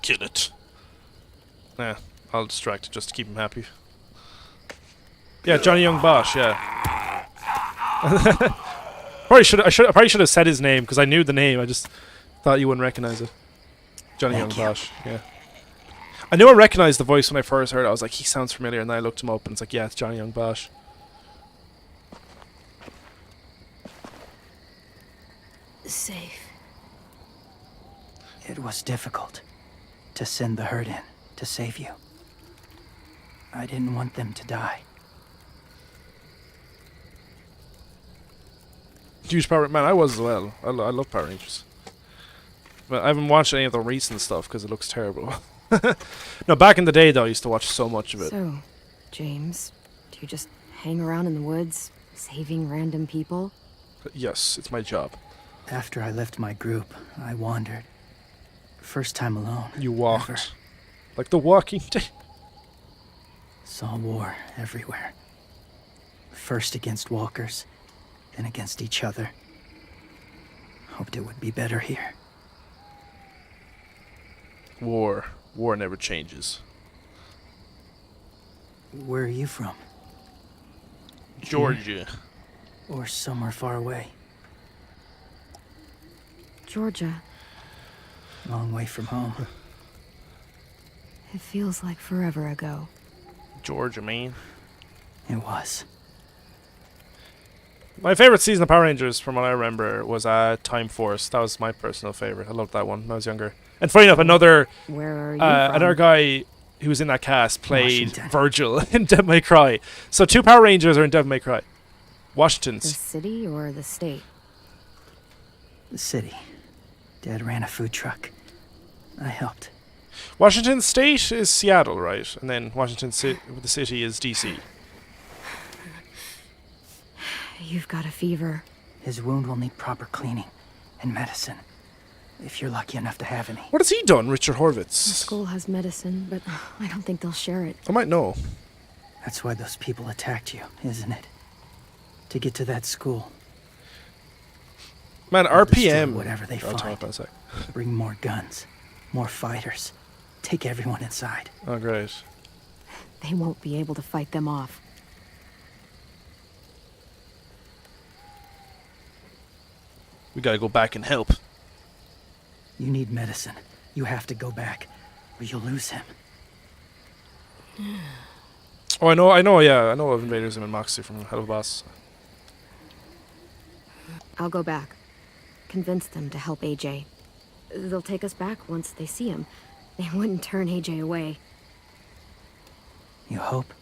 Kill it. Yeah, I'll distract it just to keep him happy. Yeah, Johnny Young Bosch, yeah. I probably should have said his name, because I knew the name, I just thought you wouldn't recognize it. Johnny Thank Young you. Bosch, yeah. I knew I recognized the voice when I first heard it. I was like, he sounds familiar, and then I looked him up, and it's like, yeah, it's Johnny Young Bosch. Safe. It was difficult to send the herd in to save you. I didn't want them to die. Huge Power Man, I was as well. I love Power Rangers. But I haven't watched any of the recent stuff because it looks terrible. No, back in the day though, I used to watch so much of it. So, James, do you just hang around in the woods, saving random people? Yes, it's my job. After I left my group, I wandered. First time alone. You walked. ever. Like the Walking Dead. Saw war everywhere. First against walkers, then against each other. Hoped it would be better here. War. War never changes. Where are you from? Georgia. Or somewhere far away? Georgia. Long way from home. It feels like forever ago. Georgia, man. It was. My favorite season of Power Rangers, from what I remember, was Time Force. That was my personal favorite. I loved that one when I was younger. And funny enough, another Where are you another from? guy who was in that cast played Washington. Virgil in Devil May Cry. So 2 Power Rangers are in Devil May Cry. The Washington's. city or the state? The city. Dad ran a food truck. I helped. Washington State is Seattle, right? And then the city is DC. You've got a fever. His wound will need proper cleaning and medicine. If you're lucky enough to have any. What has he done, Richard The Horvitz? school has medicine, but I don't think they'll share it. I might know. That's why those people attacked you, isn't it? To get to that school. Man, They'll destroy RPM. whatever they Oh, find. for a sec. Bring more guns, more fighters. Take everyone inside. Oh, great. They won't be able to fight them off. We gotta go back and help. You need medicine. You have to go back, or you'll lose him. Oh, I know, yeah. I know of Invaders and Moxie from Hello Boss. I'll go back. Convince them to help AJ. They'll take us back once they see him. They wouldn't turn AJ away. You hope?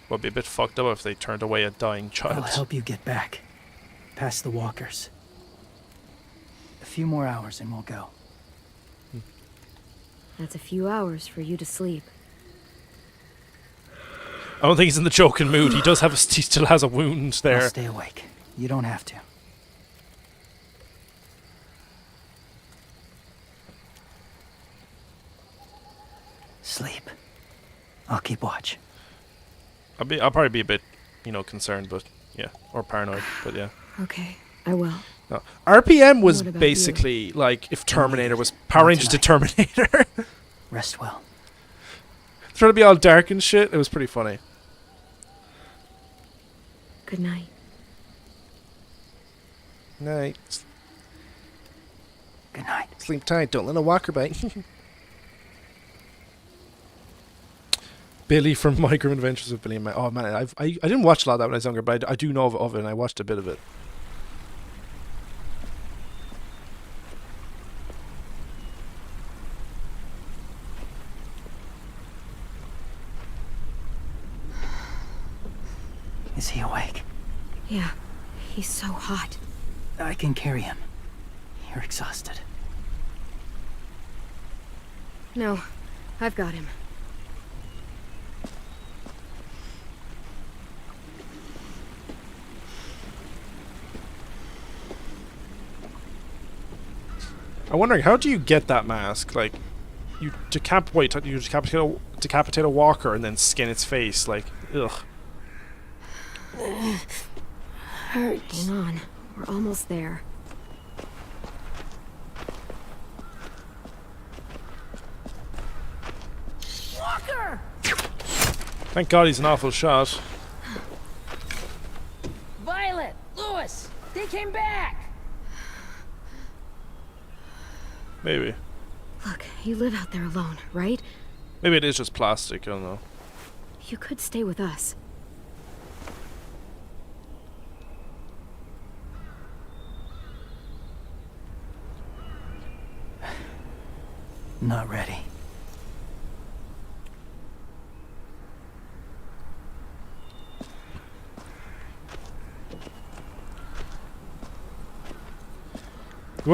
Would be a bit fucked up if they turned away a dying child. I'll help you get back. Past the walkers. A few more hours and we'll go. That's a few hours for you to sleep. I don't think he's in the joking mood. He does have he still has a wound there. I'll stay awake. You don't have to. Sleep. I'll keep watch. I'll probably be a bit, concerned, but yeah, or paranoid, but yeah. Okay, I will. No. RPM was What about basically like if Terminator was Power Rangers to Terminator. Rest well. Trying to be all dark and shit. It was pretty funny. Good night. Night. Good night. Sleep tight. Don't let a walker bite. Billy from Micro Adventures of Billy and Mike. Oh man, I didn't watch a lot of that when I was younger, but I do know of it, and I watched a bit of it. Is he awake? Yeah, he's so hot. I can carry him. You're exhausted. No, I've got him. I'm wondering, how do you get that mask? Like, you decapitate a walker and then skin its face. Like, ugh. Hurts. Hang on, we're almost there. Walker! Thank God he's an awful shot. Violet! Lewis! They came back! Maybe. Look, you live out there alone, right? Maybe it is just plastic, I don't know. You could stay with us. Not ready. It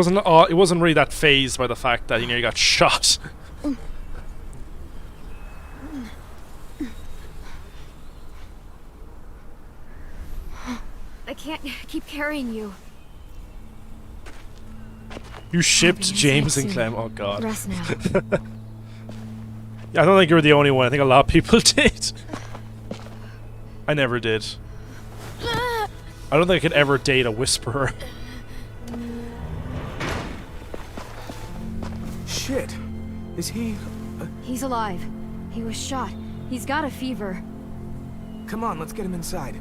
wasn't really that phased by the fact that he nearly got shot. I can't keep carrying you. You shipped I'll be James inside and soon. Clem. Oh God. Rest now. Yeah, I don't think you were the only one. I think a lot of people did. I never did. I don't think I could ever date a whisperer. Shit. Is he... He's alive. He was shot. He's got a fever. Come on, let's get him inside.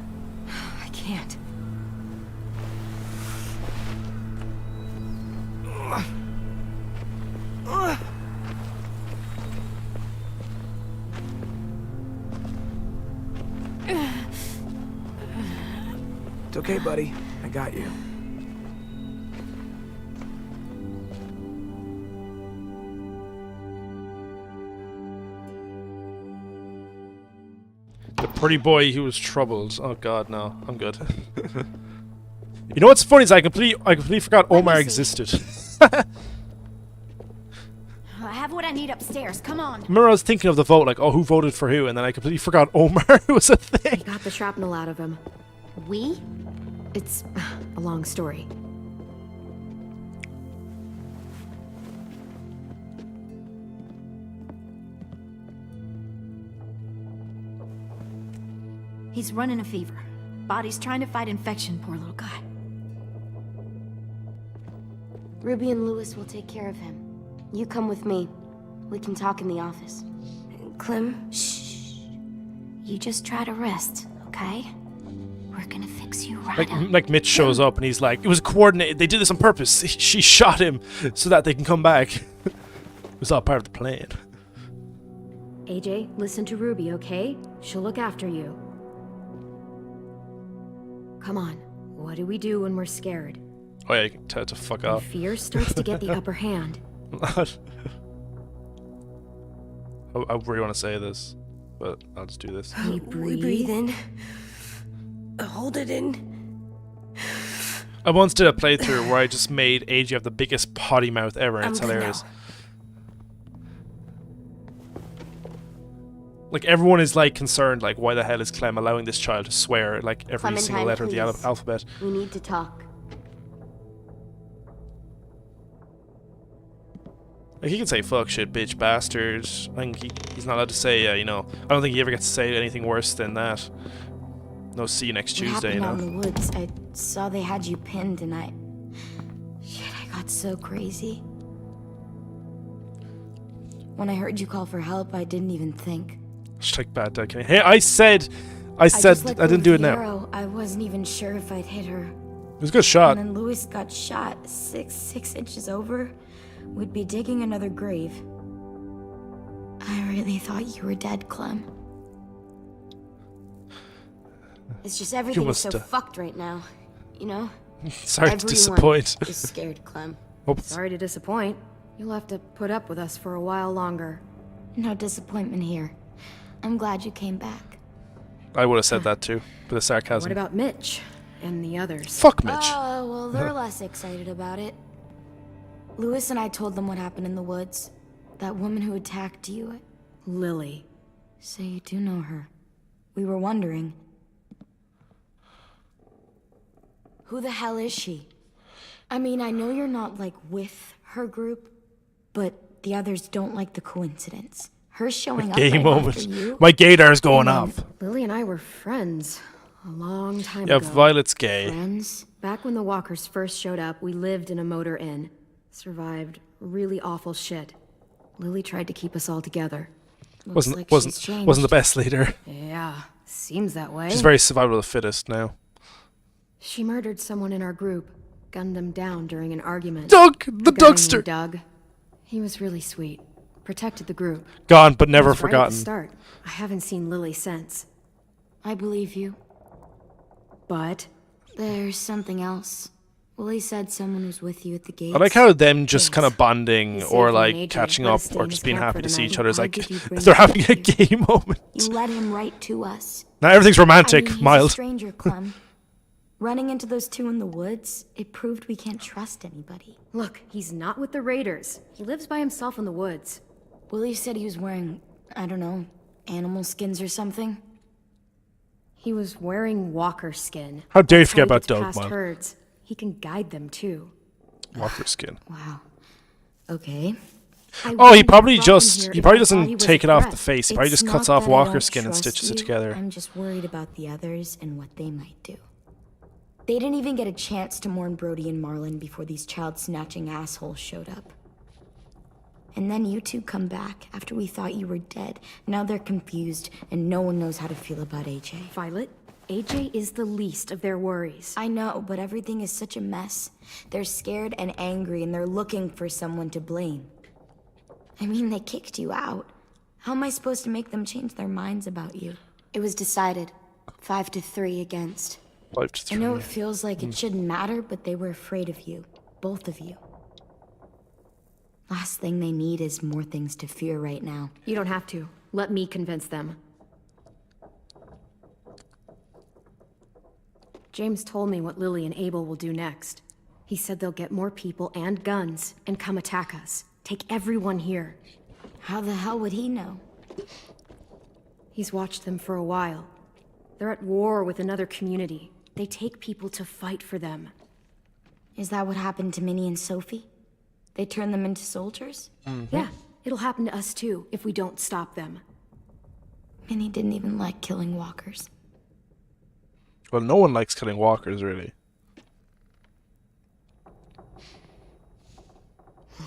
I can't. It's okay, buddy. I got you. The pretty boy who was troubled. Oh God, no. I'm good. You know what's funny is I completely forgot Omar existed. I have what I need upstairs. Come on. Remember I was thinking of the vote, like, oh, who voted for who, and then I completely forgot Omar was a thing. We got the shrapnel out of him. We? It's a long story. He's running a fever. Body's trying to fight infection, poor little guy. Ruby and Lewis will take care of him. You come with me. We can talk in the office. Clem, Shh. You just try to rest, okay? We're gonna fix you right Like, up. like Mitch shows up and he's like, it was coordinated. They did this on purpose. She shot him so that they can come back. It was all part of the plan. AJ, listen to Ruby, okay? She'll look after you. Come on. What do we do when we're scared? Oh yeah, you can tell it to fuck When off. fear starts to get the upper hand. I really want to say this, but I'll just do this. We we breathe in. Hold it in. I once did a playthrough where I just made AJ have the biggest potty mouth ever, and it's good hilarious. now. Like, everyone is, like, concerned, like, why the hell is Clem allowing this child to swear, like, every single Clementine, letter of the please. alphabet? We need to talk. Like, he can say fuck, shit, bitch, bastard. I think he's not allowed to say, you know, I don't think he ever gets to say anything worse than that. No, see you next What Tuesday, you happened know? out in the woods? I saw they had you pinned and I got so crazy. When I heard you call for help, I didn't even think. Hashtag bad dad. Hey, I said I just let didn't go do of it the now. arrow. I wasn't even sure if I'd hit her. It was a good shot. And then Lewis got shot 6 inches over. We'd be digging another grave. I really thought you were dead, Clem. It's just everything is must, so fucked right now. You know? Sorry to Everyone disappoint. is scared, Clem. Oops. Sorry to disappoint. You'll have to put up with us for a while longer. No disappointment here. I'm glad you came back. I would have said that too, with a sarcasm. What about Mitch and the others? Fuck Mitch. Oh, well, they're less excited about it. Lewis and I told them what happened in the woods. That woman who attacked you. Lily. So you do know her. We were wondering. Who the hell is she? I mean, I know you're not, like, with her group, but the others don't like the coincidence. Her showing up Gay right moment. after you. My gaydar's going off. Lily and I were friends a long time Yeah, ago. Violet's gay. Friends? Back when the Walkers first showed up, we lived in a motor inn. Survived really awful shit. Lily tried to keep us all together. Looks Wasn't like wasn't she's changed. wasn't the best leader. Yeah, seems that way. She's very survival of the fittest now. She murdered someone in our group, gunned them down during an argument. Doug, the guy named Dougster. Doug. He was really sweet. Protected the group. Gone but never He was right at the forgotten. start. I haven't seen Lily since. I believe you. But There's something else. Willie said someone was with you at the gate. I like how them just kind of bonding He or saved like me and AJ, catching let up us stay or in just his being camp happy for to the see night. each other is Why like did you bring they're him having a with you? gay moment. You led him right to us. Now everything's romantic, I mean, he's mild. a stranger, Clem. Running into those two in the woods, it proved we can't trust anybody. look, he's not with the Raiders. He lives by himself in the woods. Willie said he was wearing, I don't know, animal skins or something. He was wearing walker skin. How dare you That's forget how he about gets Doug, past Mom. herds. He can guide them too. Walker skin. Wow. Okay. I Oh, he wouldn't probably have brought him just here he if probably I thought he doesn't was a take it off the threat. face. He probably It's just cuts not off that I Walker don't skin and trust stitches it you. together. I'm just worried about the others and what they might do. They didn't even get a chance to mourn Brody and Marlon before these child-snatching assholes showed up. And then you two come back after we thought you were dead. Now they're confused, and no one knows how to feel about AJ. Violet, AJ is the least of their worries. I know, but everything is such a mess. They're scared and angry, and they're looking for someone to blame. I mean, they kicked you out. How am I supposed to make them change their minds about you? It was decided. 5-3 against. 5-3. I know it feels like it shouldn't matter, but they were afraid of you. Both of you. Last thing they need is more things to fear right now. You don't have to. Let me convince them. James told me what Lily and Abel will do next. He said they'll get more people and guns and come attack us. Take everyone here. How the hell would he know? He's watched them for a while. They're at war with another community. They take people to fight for them. Is that what happened to Minnie and Sophie? They turned them into soldiers? Yeah, it'll happen to us too if we don't stop them. Minnie didn't even like killing walkers. Well, no one likes killing walkers, really.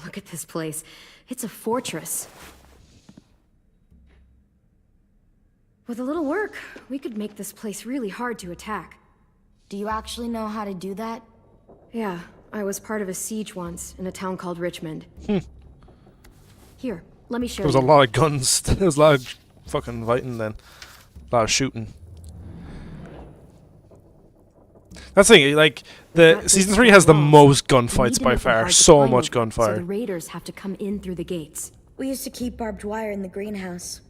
Look at this place. It's a fortress. With a little work, we could make this place really hard to attack. Do you actually know how to do that? Yeah, I was part of a siege once in a town called Richmond. Here, let me show There was you. a lot of guns. There was a lot of fucking fighting then. A lot of shooting. That's the thing, like, the season 3 has the most gunfights by far. So much So gunfire. the raiders have to come in through the gates. We used to keep barbed wire in the greenhouse.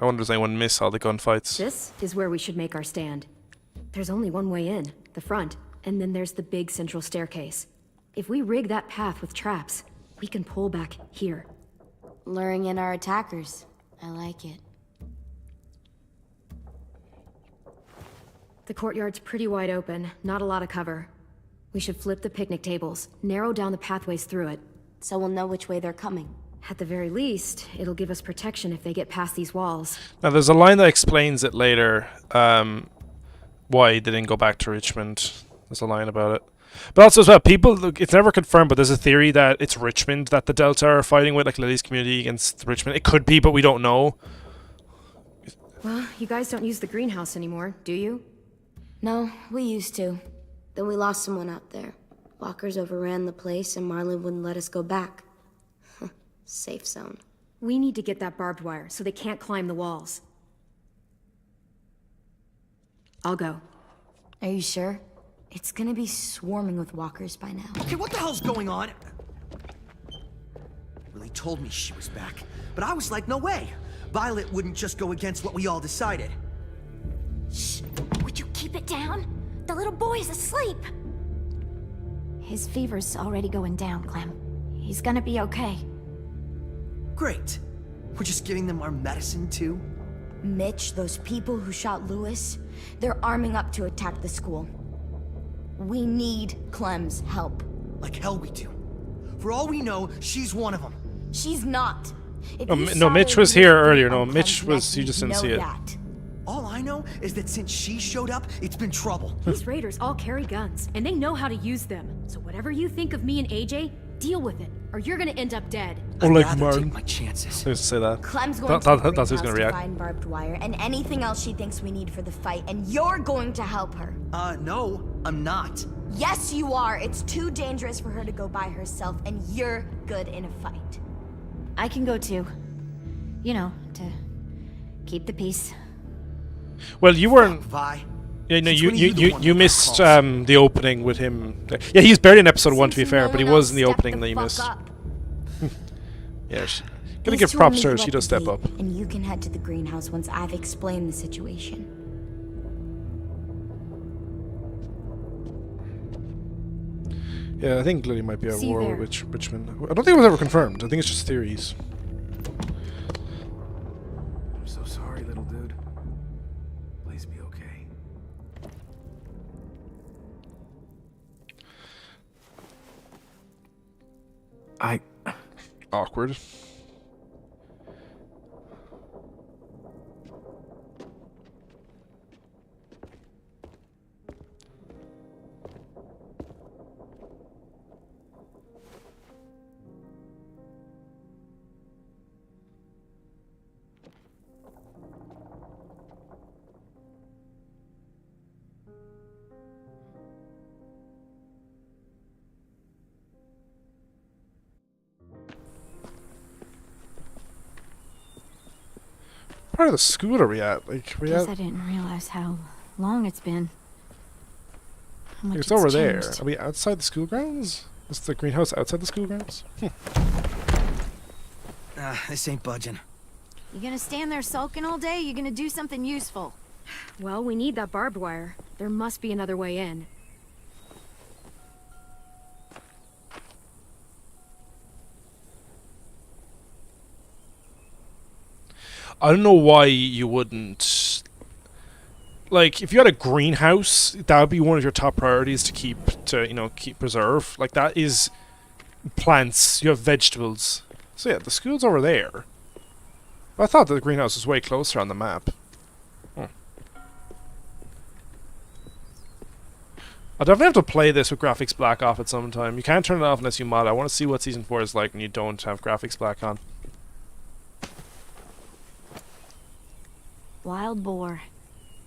I wonder does anyone miss all the gunfights? This is where we should make our stand. There's only one way in, the front, and then there's the big central staircase. If we rig that path with traps, we can pull back here. Luring in our attackers. I like it. The courtyard's pretty wide open, not a lot of cover. We should flip the picnic tables, narrow down the pathways through it. So we'll know which way they're coming. At the very least, it'll give us protection if they get past these walls. Now, there's a line that explains it later, why they didn't go back to Richmond. There's a line about it. But also as well, people, look, it's never confirmed, but there's a theory that it's Richmond that the Delta are fighting with, like Lily's community against Richmond. It could be, but we don't know. Well, you guys don't use the greenhouse anymore, do you? No, we used to. Then we lost someone out there. Walkers overran the place and Marlon wouldn't let us go back. Safe zone. We need to get that barbed wire so they can't climb the walls. I'll go. Are you sure? It's gonna be swarming with walkers by now. Okay, what the hell's going on? Lily told me she was back, but I was like, no way. Violet wouldn't just go against what we all decided. Shh! Would you keep it down? The little boy's asleep! His fever's already going down, Clem. He's gonna be okay. Great. We're just giving them our medicine, too? Mitch, those people who shot Lewis, they're arming up to attack the school. We need Clem's help. Like hell we do. For all we know, she's one of them. She's not. If Oh, you no, saw Mitch her was here with earlier. on No, Clem's Mitch neck, was. You just didn't know see it. that. All I know is that since she showed up, it's been trouble. These raiders all carry guns, and they know how to use them. So whatever you think of me and AJ, deal with it, or you're gonna end up dead. Or like I'd rather Martin. take my chances. I was to say that. Clem's going to the That's who's greenhouse gonna to react. find barbed wire and anything else she thinks we need for the fight, and you're going to help her. No, I'm not. Yes, you are. It's too dangerous for her to go by herself, and you're good in a fight. I can go too. You know, to keep the peace. Well, you weren't. Vi. Yeah, no, Since you when are you the you one you that missed calls? the opening with him. Yeah, he's barely in episode 1 to be Since fair, no but he one was else in the stepped opening that you fuck missed. up. Yeah, gonna These give two props will to her. meet you She at does the step gate, up. And you can head to the greenhouse once I've explained the situation. Yeah, I think Lily might be at See you war there. with Richmond. I don't think it was ever confirmed. I think it's just theories. I'm so sorry, little dude. Please be okay. Awkward. Part of the school are we at? Like, we Guess at? I didn't realize how long it's been. How much It's over there. changed. Are we outside the school grounds? Is the greenhouse outside the school grounds? This ain't budging. You gonna stand there sulking all day? You gonna do something useful? Well, we need that barbed wire. There must be another way in. I don't know why you wouldn't. Like, if you had a greenhouse, that would be one of your top priorities to keep preserve. Like, that is plants. You have vegetables. So yeah, the school's over there. I thought the greenhouse was way closer on the map. I'll definitely have to play this with graphics black off at some time. You can't turn it off unless you mod. I want to see what Season 4 is like when you don't have graphics black on. Wild boar.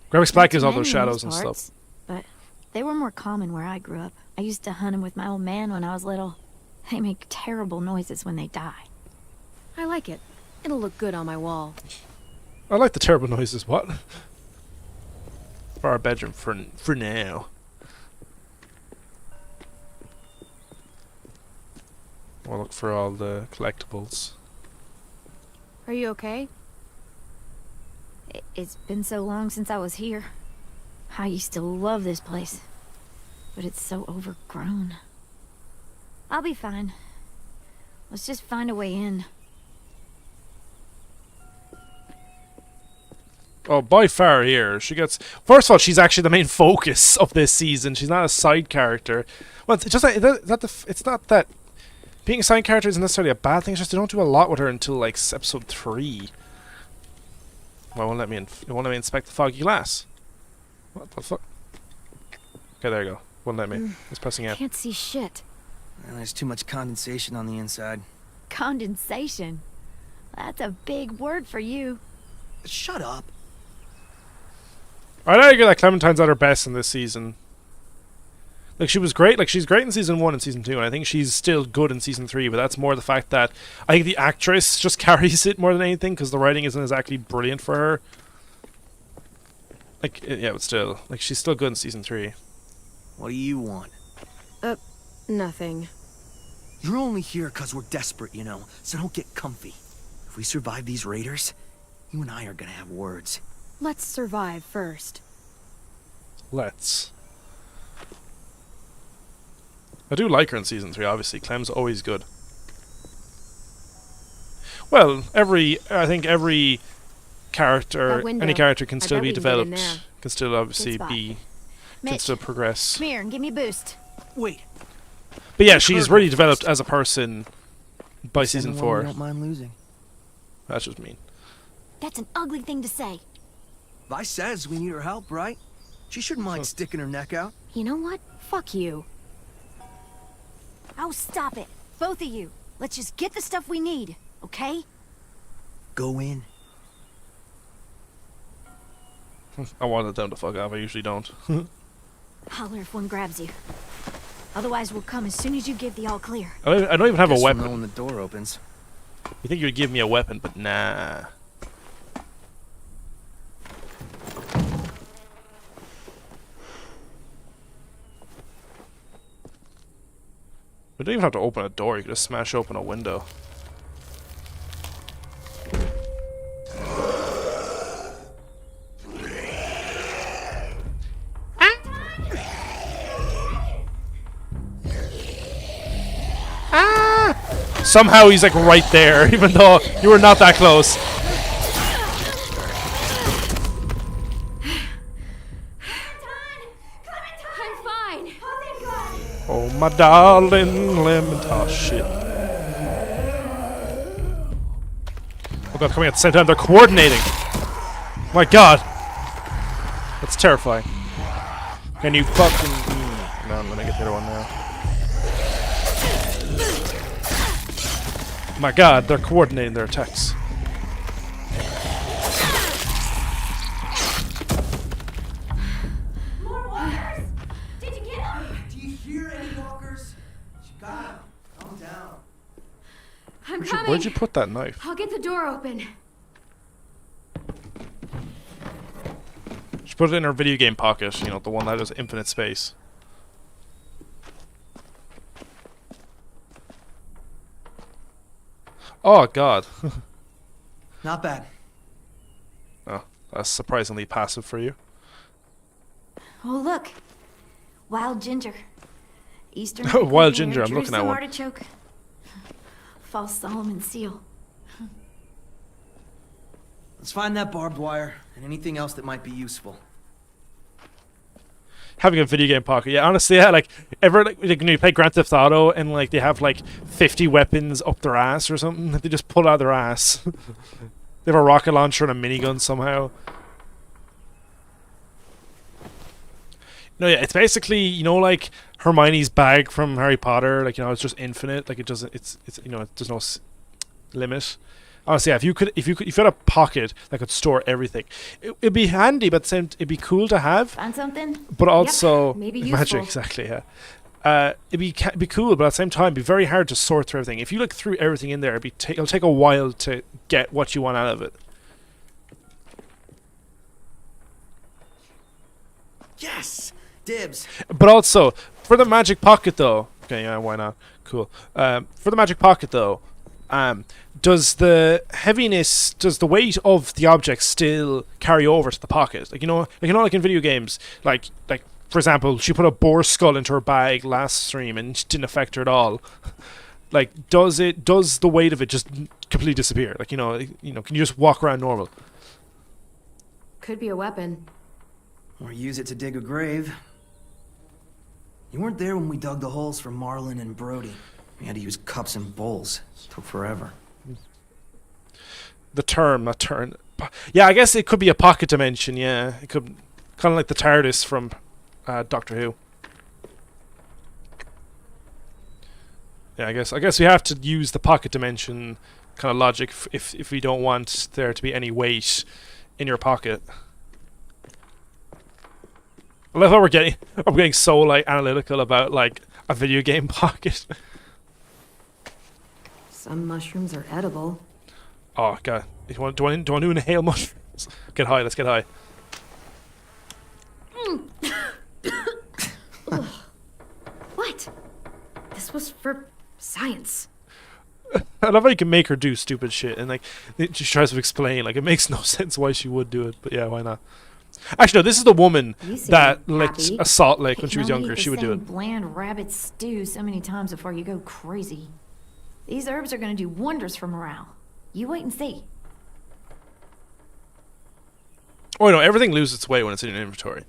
Graphics black gives all Many those in shadows these and parts, stuff. But they were more common where I grew up. I used to hunt them with my old man when I was little. They make terrible noises when they die. I like it. It'll look good on my wall. I like the terrible noises. What? For our bedroom for now. We'll look for all the collectibles. Are you okay? It's been so long since I was here. I used to love this place. But it's so overgrown. I'll be fine. Let's just find a way in. Oh, by far here, she gets... First of all, she's actually the main focus of this season. She's not a side character. Well, it's just like, it's not that... Being a side character isn't necessarily a bad thing, it's just they don't do a lot with her until, like, episode 3. Well, it won't let me inspect the foggy glass. What the fuck? Okay, there you go. Won't let me. It's pressing out. Can't see shit. And there's too much condensation on the inside. Condensation? That's a big word for you. Shut up. I'd argue that Clementine's at her best in this season. Like, she was great. Like, she's great in Season 1 and Season 2, and I think she's still good in Season 3, but that's more the fact that I think the actress just carries it more than anything, because the writing isn't exactly brilliant for her. Like, yeah, but still. Like, she's still good in Season 3. What do you want? Nothing. You're only here because we're desperate, you know, so don't get comfy. If we survive these raiders, you and I are gonna have words. Let's survive first. Let's. I do like her in Season 3, obviously. Clem's always good. Well, I think every character, any character can still be developed, can still obviously be, can still progress. Come here and give me a boost. Wait. But yeah, she's really developed as a person by Season 4. I don't mind losing. That's just mean. That's an ugly thing to say. Vi says we need her help, right? She shouldn't mind sticking her neck out. You know what? Fuck you. Oh, stop it. Both of you. Let's just get the stuff we need, okay? Go in. I wanted them to fuck off, I usually don't. Holler if one grabs you. Otherwise, we'll come as soon as you give the all clear. I don't even have a Guess we'll know weapon. when the door opens. You think you'd give me a weapon, but nah. We don't even have to open a door, you could just smash open a window. Somehow he's like right there, even though you were not that close. I'm fine. Oh my darling lemon. Oh shit. Oh god, coming at the same time, they're coordinating. My god. That's terrifying. Can you fucking... No, I'm gonna get the other one now. My god, they're coordinating their attacks. More walkers! Did you get them? Do you hear any walkers? She got him. Calm down. I'm coming. Where'd you put that knife? I'll get the door open. She put it in her video game pocket, you know, the one that has infinite space. Oh god. Not bad. Oh, that's surprisingly passive for you. Oh, look. Wild ginger. Eastern Wild ginger, I'm looking at Jerusalem one. artichoke. False Solomon seal. Let's find that barbed wire and anything else that might be useful. Having a video game pocket, yeah. Honestly, yeah. Like when you play Grand Theft Auto and like they have like 50 weapons up their ass or something, they just pull out their ass. They have a rocket launcher and a minigun somehow. No, yeah, it's basically, you know, like Hermione's bag from Harry Potter. Like, you know, it's just infinite. Like, it doesn't. It's you know, there's no limit. Honestly, yeah, if you had a pocket that could store everything, it'd be handy, but it'd be cool to have. Find something? But also maybe magic, useful. exactly. Yeah. It'd be cool, but at the same time, it'd be very hard to sort through everything. If you look through everything in there, it'll take a while to get what you want out of it. Yes! Dibs. But also, for the magic pocket, though. Okay, yeah, why not? Cool. For the magic pocket, though, does the heaviness, does the weight of the object still carry over to the pocket? Like, like in video games, like for example, she put a boar skull into her bag last stream and it didn't affect her at all. Like, does the weight of it just completely disappear? Like, can you just walk around normal? Could be a weapon. Or use it to dig a grave. You weren't there when we dug the holes for Marlin and Brody. We had to use cups and bowls. Took forever. The term, not turn. Yeah, I guess it could be a pocket dimension. Yeah, it could, kind of like the TARDIS from Doctor Who. Yeah, I guess we have to use the pocket dimension kind of logic if we don't want there to be any weight in your pocket. I love how I'm getting so like analytical about like a video game pocket. Some mushrooms are edible. Oh god, do I want to inhale mushrooms? Get high, let's get high. What? This was for science. I love how you can make her do stupid shit and like she tries to explain, like it makes no sense why she would do it, but yeah, why not? Actually, no, this is the woman that licked a salt lick when she was younger. She would do it. Bland rabbit stew so many times before you go crazy. These herbs are going to do wonders for morale. You wait and see. Oh no, everything loses its weight when it's in your inventory.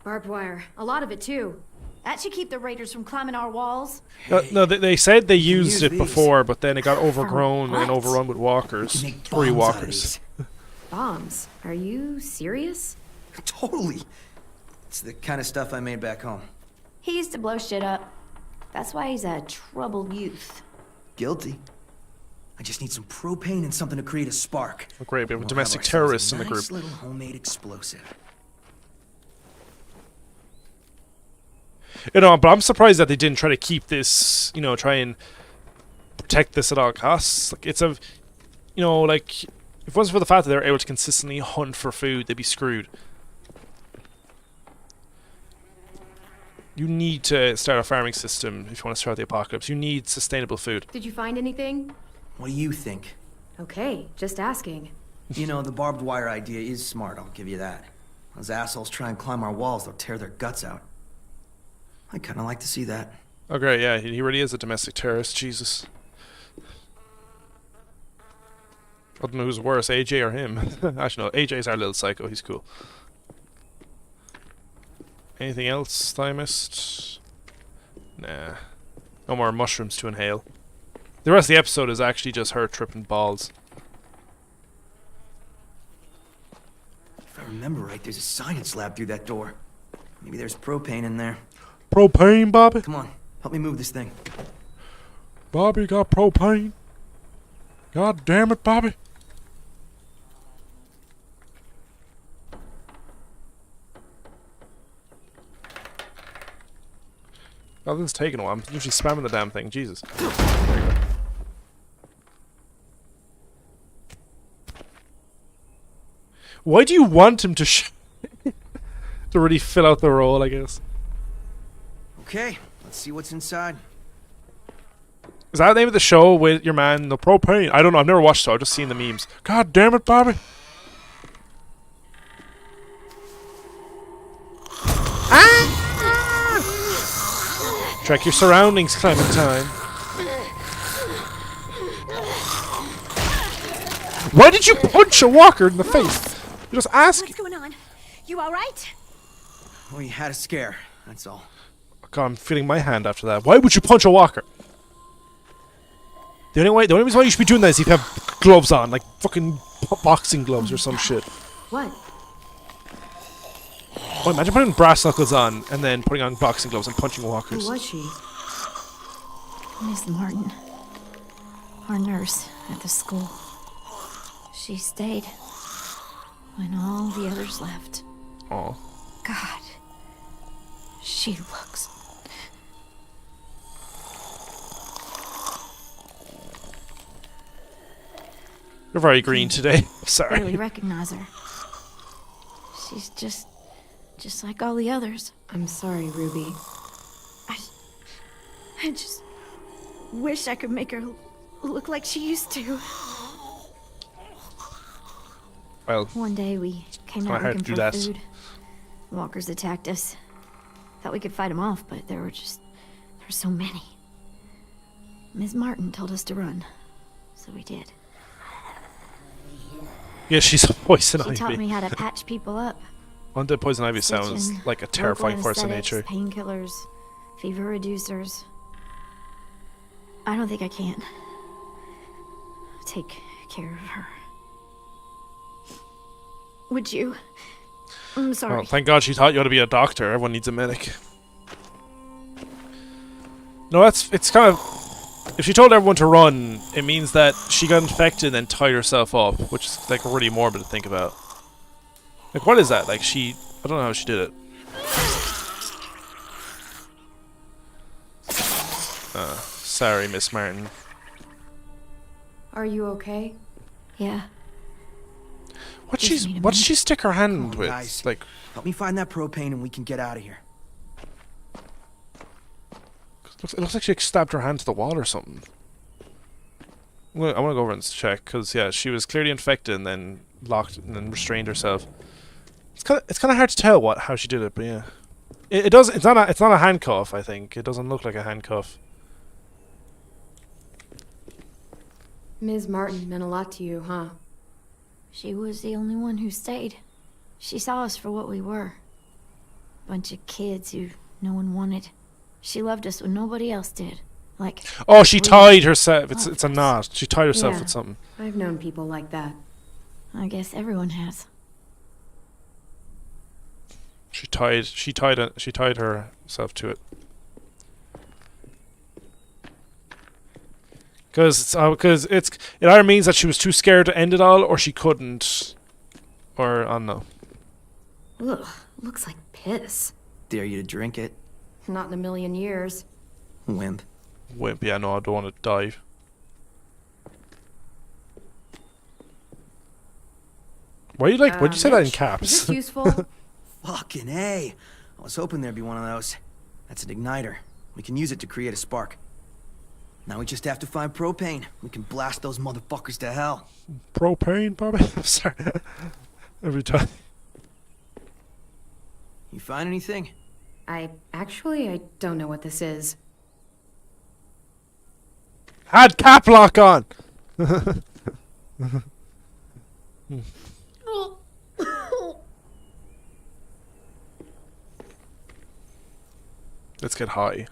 Barbed wire. A lot of it, too. That should keep the raiders from climbing our walls. No, they said they used use it these. before, but then it got overgrown and what? overrun with walkers. Make Three bombs out of walkers. these. Bombs. Are you serious? Totally. It's the kind of stuff I made back home. He used to blow shit up. That's why he's a troubled youth. Guilty. I just need some propane and something to create a spark. Oh, great, we have We'll domestic ourselves terrorists a in the nice group. little homemade explosive. But I'm surprised that they didn't try to keep this, try and protect this at all costs. Like, it's if it wasn't for the fact that they're able to consistently hunt for food, they'd be screwed. You need to start a farming system if you want to start the apocalypse. You need sustainable food. Did you find anything? What do you think? Okay, just asking. The barbed wire idea is smart, I'll give you that. Those assholes try and climb our walls, they'll tear their guts out. I kinda like to see that. Oh great, yeah, he really is a domestic terrorist, Jesus. I don't know who's worse, AJ or him. Actually no, AJ's our little psycho, he's cool. Anything else that I missed? Nah. No more mushrooms to inhale. The rest of the episode is actually just her tripping balls. If I remember right, there's a science lab through that door. Maybe there's propane in there. Propane, Bobby? Come on, help me move this thing. Bobby got propane. God damn it, Bobby. Oh, this is taking a while. I'm usually spamming the damn thing. Jesus. There you go. Why do you want him to to really fill out the role, I guess? Okay, let's see what's inside. Is that the name of the show with your man, the propane? I don't know. I've never watched it. I've just seen the memes. God damn it, Bobby. Check your surroundings, Clementine. Why did you punch a walker in the face? You just ask. What's going on? You all right? Well, you had a scare, that's all. God, I'm feeling my hand after that. Why would you punch a walker? The only reason why you should be doing that is if you have gloves on, like fucking boxing gloves or some shit. What? Oh, imagine putting brass knuckles on and then putting on boxing gloves and punching walkers. Who was she? Miss Martin. Our nurse at the school. She stayed when all the others left. Oh. God. She looks... You're very green today. Sorry. Barely recognize her. She's just like all the others. I'm sorry, Ruby. I just wish I could make her look like she used to. Well, One day we came kinda out hard looking to do for that. food. Walkers attacked us. Thought we could fight them off, but there were so many. Ms. Martin told us to run, so we did. yeah, she's a poison She taught ivy. me how to patch people up. Undead poison ivy sounds Stitching, like a local terrifying force of anesthetics, nature. Painkillers, fever reducers. I don't think I can take care of her. Would you? I'm sorry. Well, thank God she taught you how to be a doctor. Everyone needs a medic. No, it's kind of... If she told everyone to run, it means that she got infected and then tied herself up, which is like really morbid to think about. Like, what is that? Like, I don't know how she did it. Sorry, Miss Martin. Are you okay? Yeah. What Just need a what did minute. she stick her hand Come on, with? guys. Like, Help me find that propane and we can get out of here. it looks like she stabbed her hand to the wall or something. I want to go over and check, because, yeah, she was clearly infected and then locked and then restrained herself. It's kind of hard to tell how she did it, but yeah. It's not a handcuff, I think. It doesn't look like a handcuff. Ms. Martin meant a lot to you, huh? She was the only one who stayed. She saw us for what we were. Bunch of kids who no one wanted. She loved us when nobody else did. Like... Oh, she we tied herself. It's loved a us. knot. She tied herself Yeah. with something. I've known people like that. I guess everyone has. She tied herself to it. Because it either means that she was too scared to end it all, or she couldn't, or I don't know. Ugh, looks like piss. Dare you to drink it, Not in a million years. wimp. Wimp, yeah, no, I don't want to dive. Why you why'd you say that in Mitch, caps? Is this useful? Fucking A. I was hoping there'd be one of those. That's an igniter. We can use it to create a spark. Now we just have to find propane. We can blast those motherfuckers to hell. Propane, Bobby? I'm sorry. Every time. You find anything? I don't know what this is. Had cap lock on! Let's get high.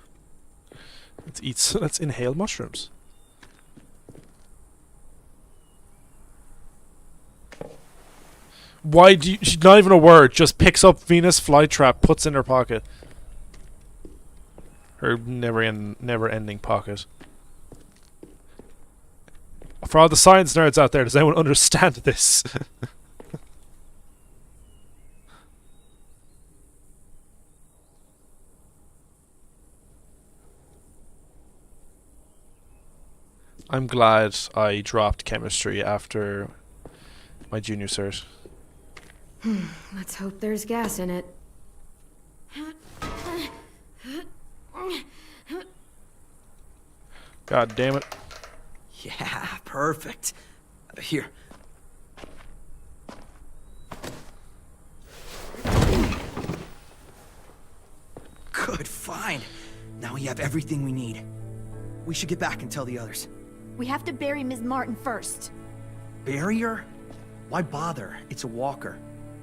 Let's inhale mushrooms. Why do you... She's not even a word. Just picks up Venus flytrap, puts in her pocket. Her never-ending pocket. For all the science nerds out there, does anyone understand this? I'm glad I dropped chemistry after my junior cert. Let's hope there's gas in it. God damn it. Yeah, perfect. Here. Good find. Now we have everything we need. We should get back and tell the others. We have to bury Ms. Martin first. Bury her? Why bother? It's a walker.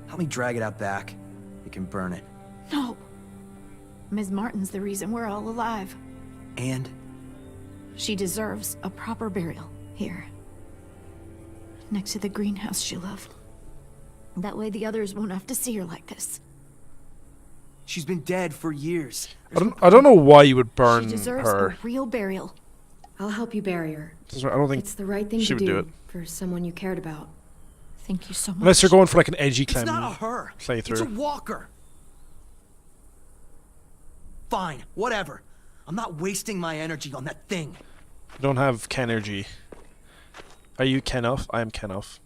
Help me drag it out back. You can burn it. No. Ms. Martin's the reason we're all alive. And? She deserves a proper burial here. Next to the greenhouse she loved. That way the others won't have to see her like this. She's been dead for years. I don't know why you would burn She deserves her. a real burial. I'll help you bury her. I don't think It's the right thing she to would do it. for someone you cared about. Thank you so much. Unless you're going for like an edgy It's not a her. playthrough. It's a walker. Fine, whatever. I'm not wasting my energy on that thing. You don't have Kenergy. Are you Kenoff? I am Kenoff.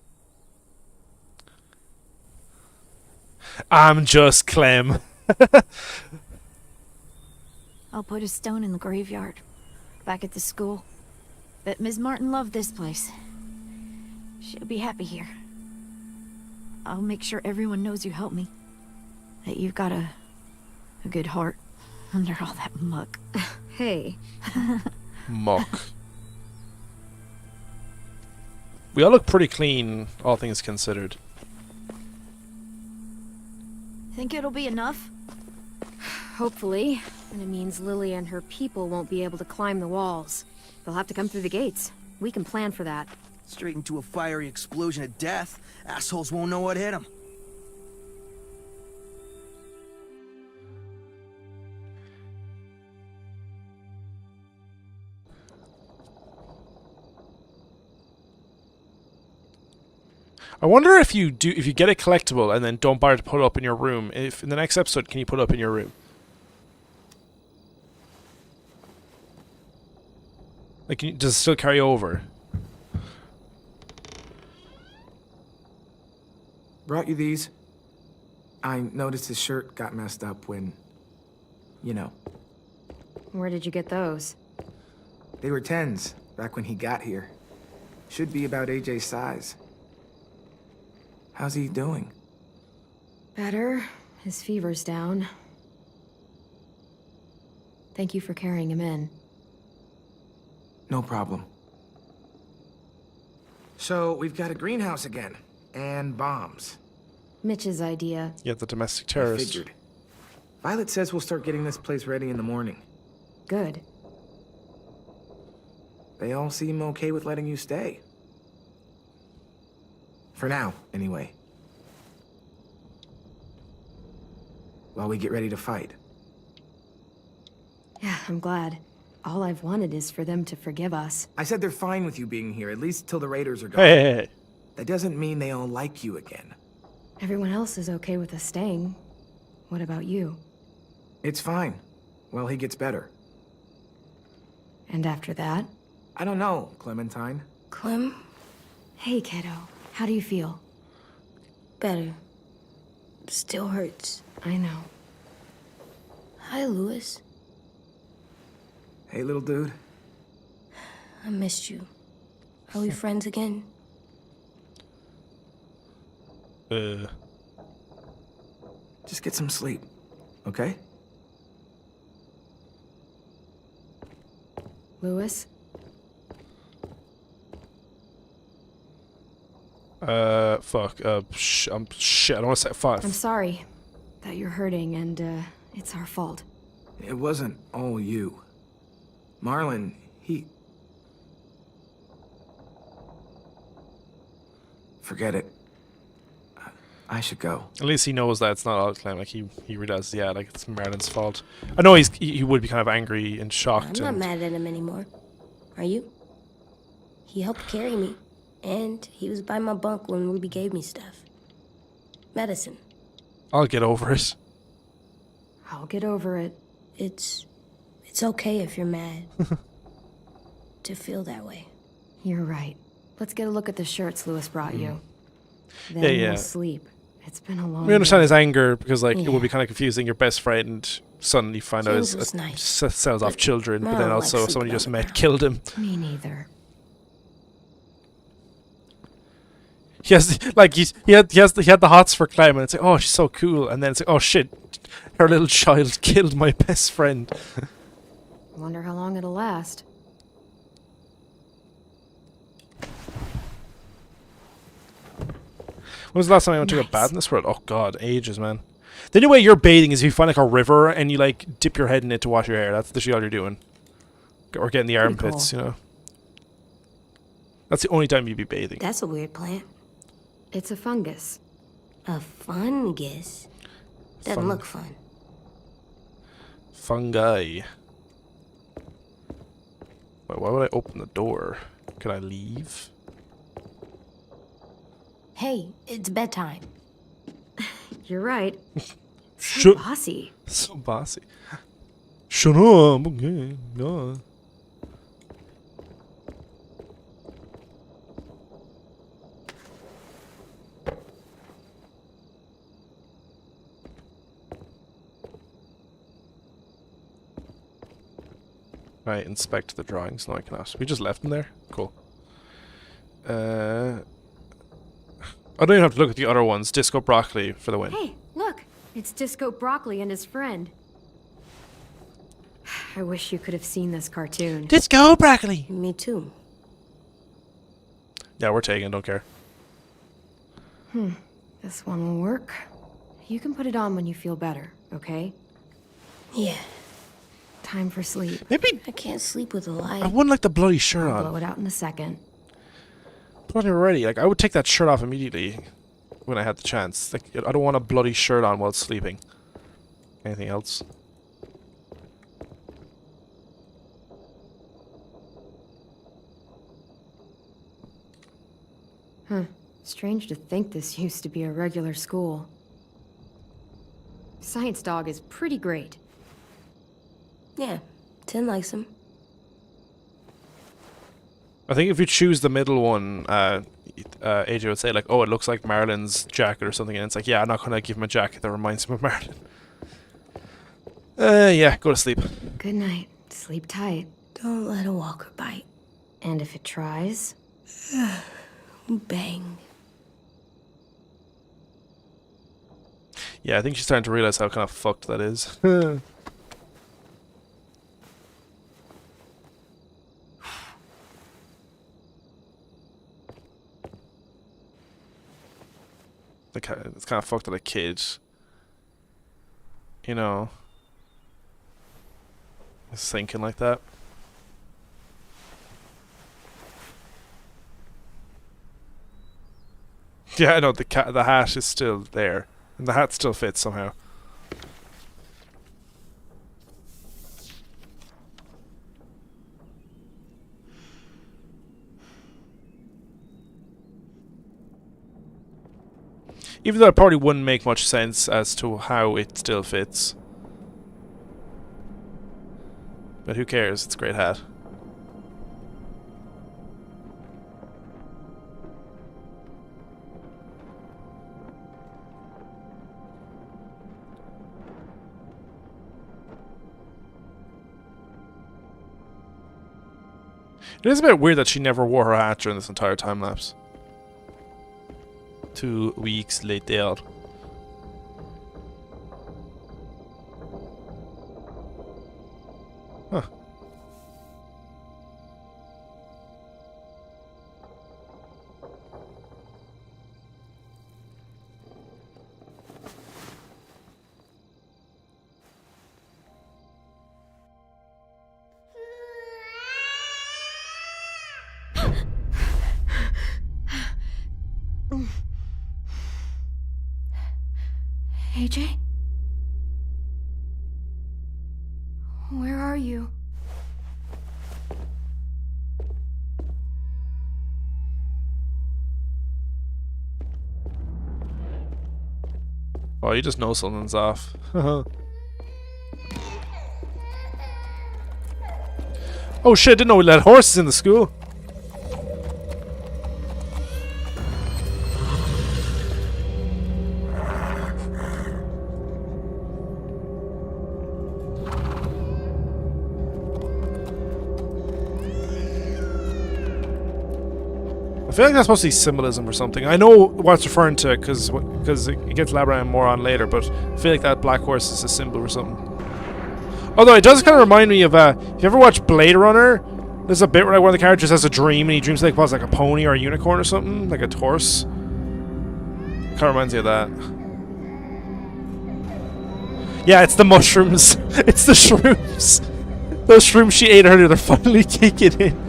I'm just Clem. I'll put a stone in the graveyard. Back at the school. Bet Ms. Martin loved this place. She'll be happy here. I'll make sure everyone knows you helped me. That you've got a good heart under all that muck. Hey. Muck. We all look pretty clean, all things considered. Think it'll be enough? Hopefully. And it means Lily and her people won't be able to climb the walls. They'll have to come through the gates. We can plan for that. Straight into a fiery explosion of death. Assholes won't know what hit them. I wonder if you get a collectible and then don't bother to put it up in your room. If in the next episode, can you put it up in your room? Like, does it still carry over? Brought you these. I noticed his shirt got messed up when, you know. Where did you get those? They were 10s, back when he got here. Should be about AJ's size. How's he doing? Better. His fever's down. Thank you for carrying him in. No problem. So, we've got a greenhouse again. And bombs. Mitch's idea. Yeah, the domestic I terrorist. figured. Violet says we'll start getting this place ready in the morning. Good. They all seem okay with letting you stay. For now, anyway. While we get ready to fight. Yeah, I'm glad. All I've wanted is for them to forgive us. I said they're fine with you being here, at least till the raiders are gone. Hey. That doesn't mean they all like you again. Everyone else is okay with us staying. What about you? It's fine. Well, he gets better. And after that? I don't know, Clementine. Clem? Hey, kiddo. How do you feel? Better. Still hurts. I know. Hi, Louis. Hey, little dude. I missed you. Are we friends again? Just get some sleep, okay? Louis? Fuck. Shit. I don't want to say fuck. I'm sorry that you're hurting, and it's our fault. It wasn't all you. Marlon, Forget it. I should go. At least he knows that it's not all Clem. Like he realizes, yeah, like it's Marlon's fault. I know he would be kind of angry and shocked. I'm not and mad at him anymore. Are you? He helped carry me, and he was by my bunk when Ruby gave me stuff. Medicine. I'll get over it. I'll get over it. It's okay if you're mad. To feel that way. You're right. Let's get a look at the shirts Louis brought you. Then Yeah. we'll sleep. It's been a long We understand day. his anger because, like, it Yeah. would be kind of confusing. Your best friend suddenly find out James is was nice, sells off but children, but Marlon then likes also sleeping someone you on just the met ground. killed him. Me neither. He has like he had the hots for Clem, and it's like, oh, she's so cool, and then it's like, oh shit, her little child killed my best friend. Wonder how long it'll last. was the last time I went to a bath in this world? Oh god, ages, man. The only way you're bathing is if you find like a river and you like dip your head in it to wash your hair. That's literally all you're doing. Or getting the armpits, you know. That's the only time you'd be bathing. That's a weird plant. It's a fungus. A fungus? Doesn't look fun. Fungi. Wait, why would I open the door? Can I leave? Hey, it's bedtime. You're right. So Bossy. So bossy. Shut up. Okay. No. Right, inspect the drawings. No, I cannot. We just left them there? Cool. I don't even have to look at the other ones. Disco Broccoli for the win. Hey, look. It's Disco Broccoli and his friend. I wish you could have seen this cartoon. Disco Broccoli! Me too. Yeah, we're taking. Don't care. This one will work. You can put it on when you feel better, okay? Yeah. Time for sleep. Maybe I can't sleep with a light. I wouldn't like the bloody shirt I'll on. blow it out in a second. Put it already. Like, I would take that shirt off immediately when I had the chance. Like, I don't want a bloody shirt on while sleeping. Anything else? Strange to think this used to be a regular school. Science Dog is pretty great. Yeah, Tin likes him. I think if you choose the middle one, AJ would say, like, oh, it looks like Marlin's jacket or something. And it's like, yeah, I'm not going to give him a jacket that reminds him of Marlin. Yeah, go to sleep. Good night. Sleep tight. Don't let a walker bite. And if it tries... Bang. Yeah, I think she's starting to realize how kind of fucked that is. Like, it's kind of fucked that a kid, you know, is thinking like that. Yeah, I know, the hat is still there. And the hat still fits somehow. Even though it probably wouldn't make much sense as to how it still fits. But who cares? It's a great hat. It is a bit weird that she never wore her hat during this entire time lapse. 2 weeks later. Huh. AJ? Where are you? Oh, you just know something's off. Oh shit, didn't know we let horses in the school. I feel like that's supposed to be symbolism or something. I know what it's referring to because it gets elaborated more on later, but I feel like that black horse is a symbol or something. Although it does kind of remind me of, if you ever watch Blade Runner, there's a bit where like, one of the characters has a dream and he dreams like, what, like a pony or a unicorn or something? Like a horse? Kind of reminds me of that. Yeah, it's the mushrooms. It's the shrooms. Those shrooms she ate earlier, they're finally kicking in.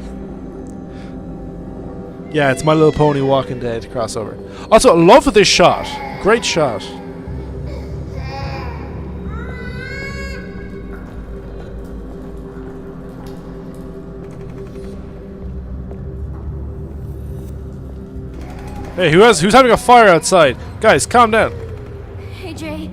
Yeah, it's My Little Pony Walking Dead crossover. Also, I love this shot. Great shot. Hey, who's having a fire outside? Guys, calm down. Hey, Jay.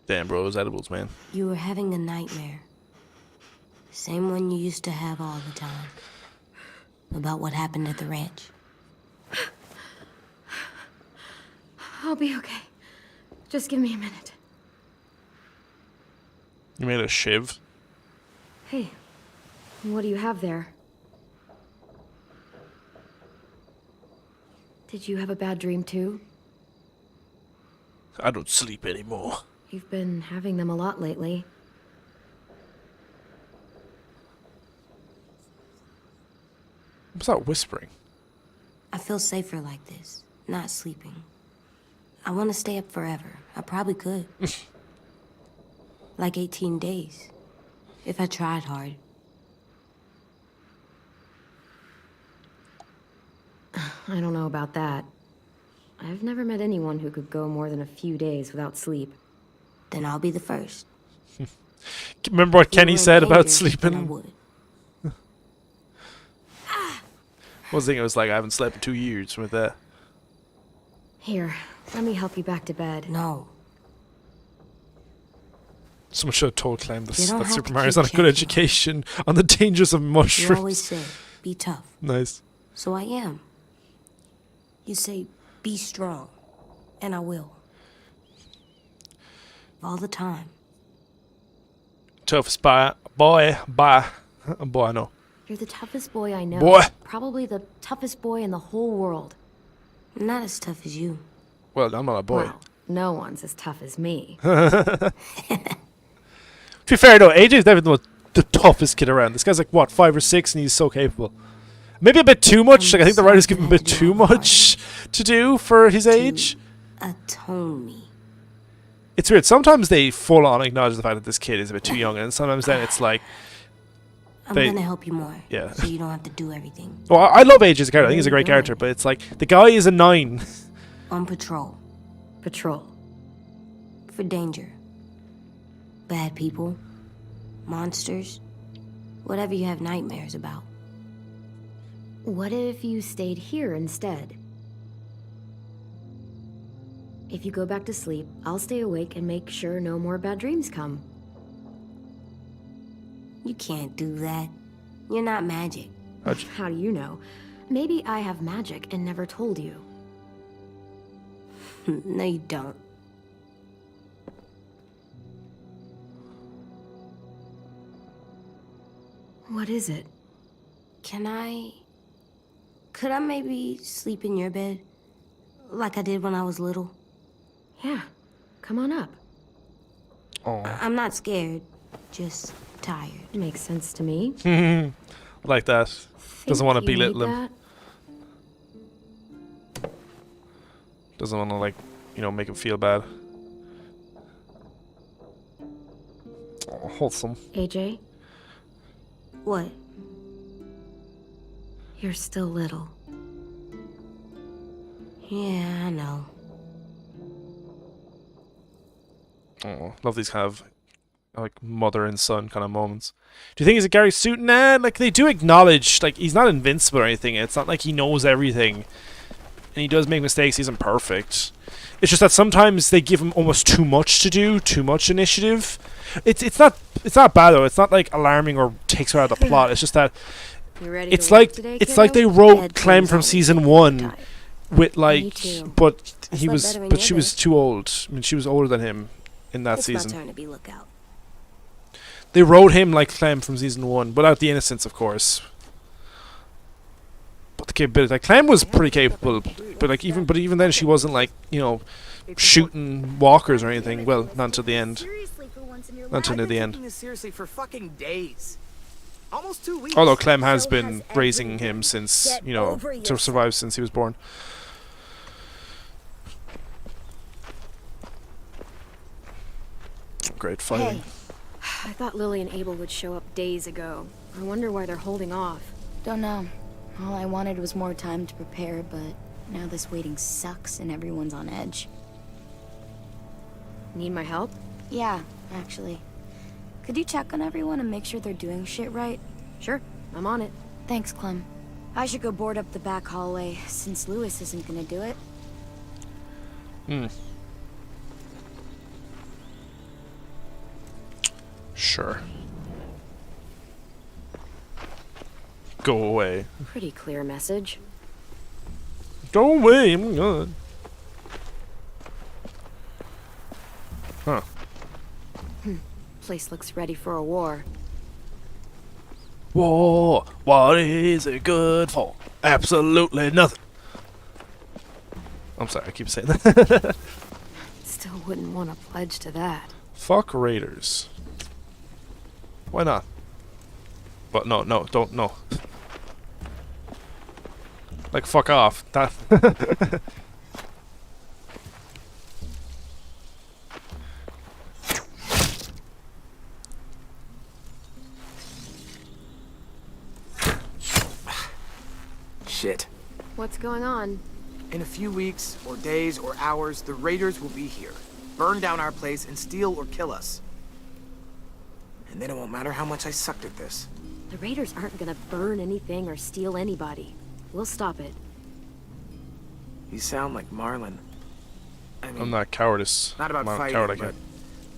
Damn, bro, those edibles, man. You were having a nightmare. Same one you used to have all the time. About what happened at the ranch. I'll be okay. Just give me a minute. You made a shiv? Hey, what do you have there? Did you have a bad dream too? I don't sleep anymore. You've been having them a lot lately. What's that whispering? I feel safer like this, not sleeping. I want to stay up forever. I probably could. Like 18 days. If I tried hard. I don't know about that. I've never met anyone who could go more than a few days without sleep. Then I'll be the first. Remember what Kenny said about I sleeping? would. I was thinking it was like I haven't slept in 2 years with that. Here, let me help you back to bed. No. Someone should have told Clem You this, don't that have Super to Mario's keep not a good checking. education on the dangers of You mushrooms. always say, be tough. Nice. So I am. You say, be strong. And I will. All the time. Toughest boy, boy, I know. You're the toughest boy I know. Boy. Probably the toughest boy in the whole world. I'm not as tough as you. Well, I'm not a boy. Well, no one's as tough as me. To be fair though, AJ's definitely the toughest kid around. This guy's like, what, 5 or 6 and he's so capable. Maybe a bit too much. Like, I think the writers give him a bit too much to do for his age. Atone me. It's weird. Sometimes they full on acknowledge the fact that this kid is a bit too young, and sometimes then it's like, I'm They- gonna help you more. Yeah. So you don't have to do everything. well, I love AJ as a character. I think he's a great character, but it's like the guy is a 9. On patrol. Patrol. For danger. Bad people. Monsters. Whatever you have nightmares about. What if you stayed here instead? If you go back to sleep, I'll stay awake and make sure no more bad dreams come. You can't do that. You're not magic. How do you know? Maybe I have magic and never told you. No, you don't. What is it? Could I maybe sleep in your bed? Like I did when I was little? Yeah, come on up. Oh, I'm not scared. Just tired. Makes sense to me. like that. Doesn't want to Think you belittle need him. that? Doesn't want to, like, make him feel bad. Oh, wholesome. AJ, What? you're still little. Yeah, I know. Oh, love these kind of like mother and son kind of moments. Do you think he's a Gary Suit? Nah, like they do acknowledge like he's not invincible or anything. It's not like he knows everything, and he does make mistakes. He isn't perfect. It's just that sometimes they give him almost too much to do, too much initiative. It's not bad though. It's not like alarming or takes her out of the plot. It's just that You ready it's to work like today, it's like they kiddo? wrote Bed Clem dreams from always season make me 1 tired. with Me like, too. but I he slept was, better in but your she was bed. too old. I mean, she was older than him in that It's season. my turn to be lookout. They wrote him like Clem from season 1, without the innocence, of course. But the capability, like Clem was pretty capable, but like even then she wasn't like, you know, shooting walkers or anything. Well, not until the end. Not until near the end. Taking this seriously for fucking days. Almost 2 weeks. Although Clem has been raising him since, you know, to survive since he was born. Great fighting. I thought Lily and Abel would show up days ago. I wonder why they're holding off. Don't know. All I wanted was more time to prepare, but now this waiting sucks and everyone's on edge. Need my help? Yeah, actually. Could you check on everyone and make sure they're doing shit right? Sure, I'm on it. Thanks, Clem. I should go board up the back hallway, since Lewis isn't gonna do it. Sure. Go away. Pretty clear message. Go away, I'm good. Huh. Place looks ready for a war. War, what is it good for? Absolutely nothing. I'm sorry, I keep saying that. Still wouldn't want to pledge to that. Fuck Raiders. Why not? But no, don't, no. Like, fuck off. That. Shit. What's going on? In a few weeks, or days, or hours, the Raiders will be here. Burn down our place and steal or kill us. And then it won't matter how much I sucked at this. The Raiders aren't gonna burn anything or steal anybody. We'll stop it. You sound like Marlon. I mean, I'm not cowardice. not about I'm not fighting, coward, but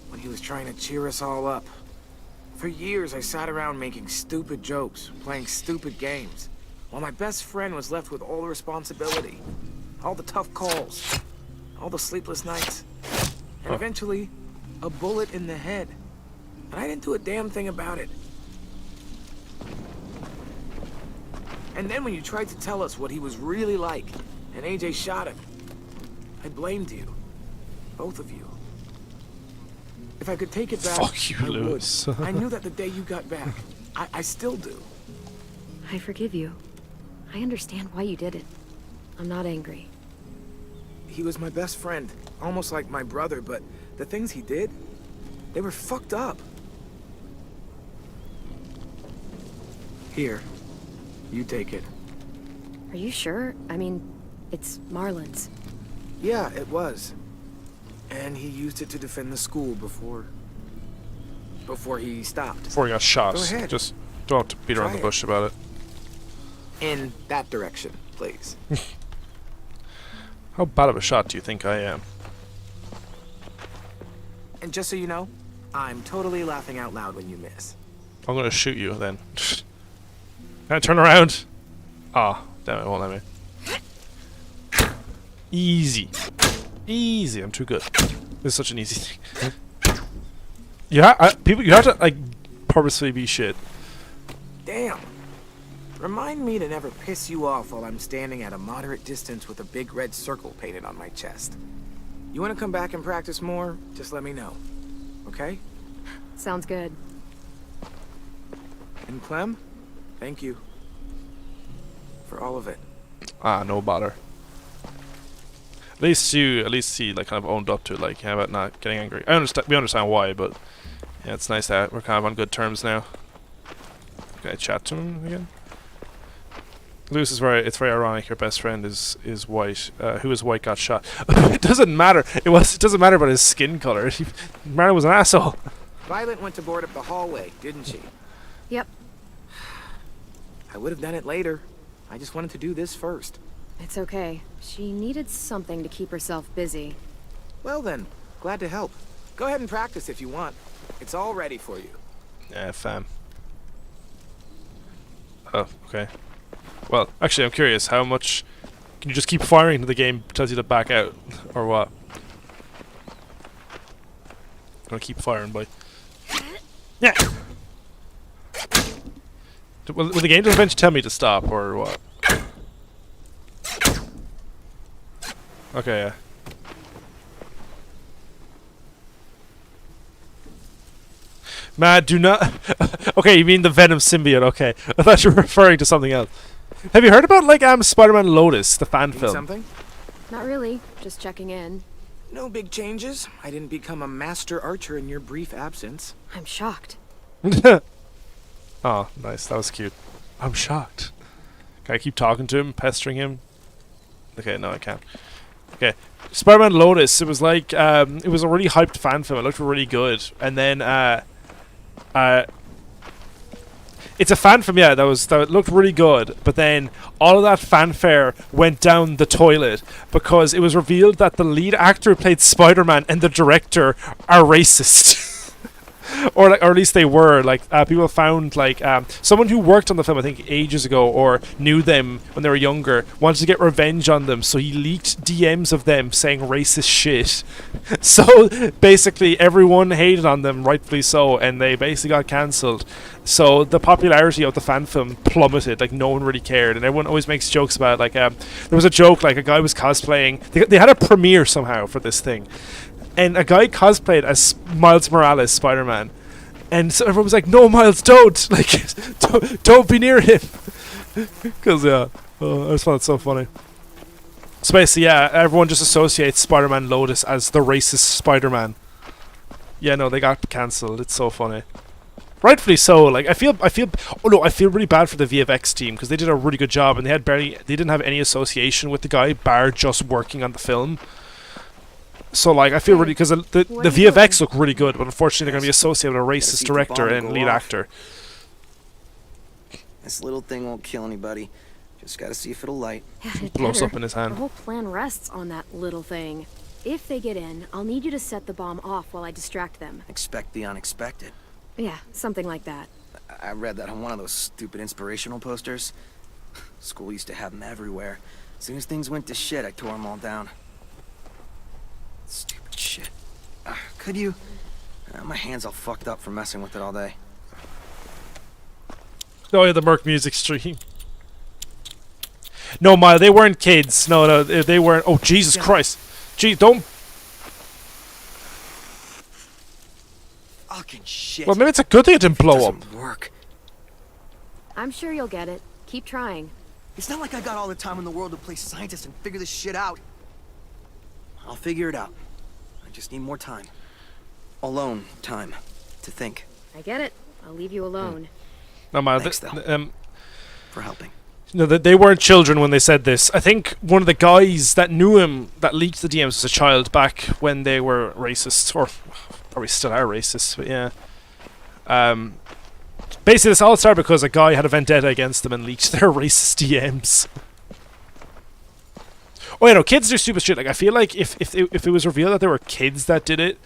when he was trying to cheer us all up. For years, I sat around making stupid jokes, playing stupid games, while my best friend was left with all the responsibility, all the tough calls, all the sleepless nights, and eventually, a bullet in the head. And I didn't do a damn thing about it. And then when you tried to tell us what he was really like, and AJ shot him, I blamed you. Both of you. If I could take it back, Fuck you, I would. Lewis. I knew that the day you got back. I still do. I forgive you. I understand why you did it. I'm not angry. He was my best friend, almost like my brother, but the things he did, they were fucked up. Here, you take it. Are you sure? I mean, it's Marlon's. Yeah, it was. And he used it to defend the school before he stopped. Before he got shot. Go ahead. Just don't have to beat around Try the bush about it. In that direction, please. How bad of a shot do you think I am? And just so you know, I'm totally laughing out loud when you miss. I'm gonna shoot you then. Can I turn around? Ah, damn it, it won't let me. Easy. Easy, I'm too good. This is such an easy thing. Yeah, people, you have to, like, purposely be shit. Damn. Remind me to never piss you off while I'm standing at a moderate distance with a big red circle painted on my chest. You want to come back and practice more? Just let me know. Okay? Sounds good. And Clem, thank you. For all of it. Ah, no bother. At least he like kind of owned up to it, like, yeah, about not getting angry. We understand why, but yeah, it's nice that we're kind of on good terms now. Can I chat to him again? Lewis is it's very ironic. Your best friend is white. Who is white got shot. It doesn't matter. It doesn't matter about his skin color. Marlon was an asshole. Violet went to board up the hallway, didn't she? Yep. I would have done it later. I just wanted to do this first. It's okay. She needed something to keep herself busy. Well then, glad to help. Go ahead and practice if you want. It's all ready for you. Yeah, fam. Oh, okay. Well, actually, I'm curious. How much can you just keep firing until the game tells you to back out, or what? I'm gonna keep firing, boy. Yeah. Will the game just eventually tell me to stop, or what? Okay, yeah. Matt, do not... Okay, you mean the Venom symbiote, okay. I thought you were referring to something else. Have you heard about, like, Spider-Man Lotus, the fan Need film? something? Not really. Just checking in. No big changes. I didn't become a master archer in your brief absence. I'm shocked. Oh, nice. That was cute. I'm shocked. Can I keep talking to him, pestering him? Okay, no, I can't. Okay. Spider-Man Lotus, it was like, it was a really hyped fan film. It looked really good. And then, it's a fan film, yeah, that looked really good, but then all of that fanfare went down the toilet because it was revealed that the lead actor who played Spider-Man and the director are racist. Or at least they were. Like, people found, like, someone who worked on the film, I think, ages ago, or knew them when they were younger, wanted to get revenge on them, so he leaked DMs of them saying racist shit. So, basically, everyone hated on them, rightfully so, and they basically got cancelled. So, the popularity of the fan film plummeted, like, no one really cared, and everyone always makes jokes about it. Like, there was a joke, like, a guy was cosplaying, they had a premiere somehow for this thing, and a guy cosplayed as Miles Morales, Spider-Man. And so everyone was like, no, Miles, don't! Like, don't be near him! Because, yeah, I just found it so funny. So basically, yeah, everyone just associates Spider-Man Lotus as the racist Spider-Man. Yeah, no, they got cancelled. It's so funny. Rightfully so. Like, I feel really bad for the VFX team because they did a really good job and they didn't have any association with the guy, bar just working on the film. So, like, I feel really... Because the VFX look really good, but unfortunately they're going to be associated with a racist director and lead actor. This little thing won't kill anybody. Just gotta see if it'll light. Yeah, it Blows better. up in his hand. The whole plan rests on that little thing. If they get in, I'll need you to set the bomb off while I distract them. Expect the unexpected. Yeah, something like that. I read that on one of those stupid inspirational posters. School used to have them everywhere. As soon as things went to shit, I tore them all down. Stupid shit. Could you? My hand's all fucked up from messing with it all day. Oh yeah, the Merc music stream. No, Maya, they weren't kids. No, they weren't. Oh, Jesus Christ. Gee, don't... Fucking shit. Well, maybe it's a good thing it didn't blow up. Work. I'm sure you'll get it. Keep trying. It's not like I got all the time in the world to play scientist and figure this shit out. I'll figure it out. I just need more time. Alone time to think. I get it. I'll leave you alone. No, Maya, Thanks, though, for helping. No, they weren't children when they said this. I think one of the guys that knew him, that leaked the DMs, was a child back when they were racist, or probably still are racist, but yeah. Basically, this all started because a guy had a vendetta against them and leaked their racist DMs. Oh, you know, kids do stupid shit. Like, I feel like if it was revealed that there were kids that did it,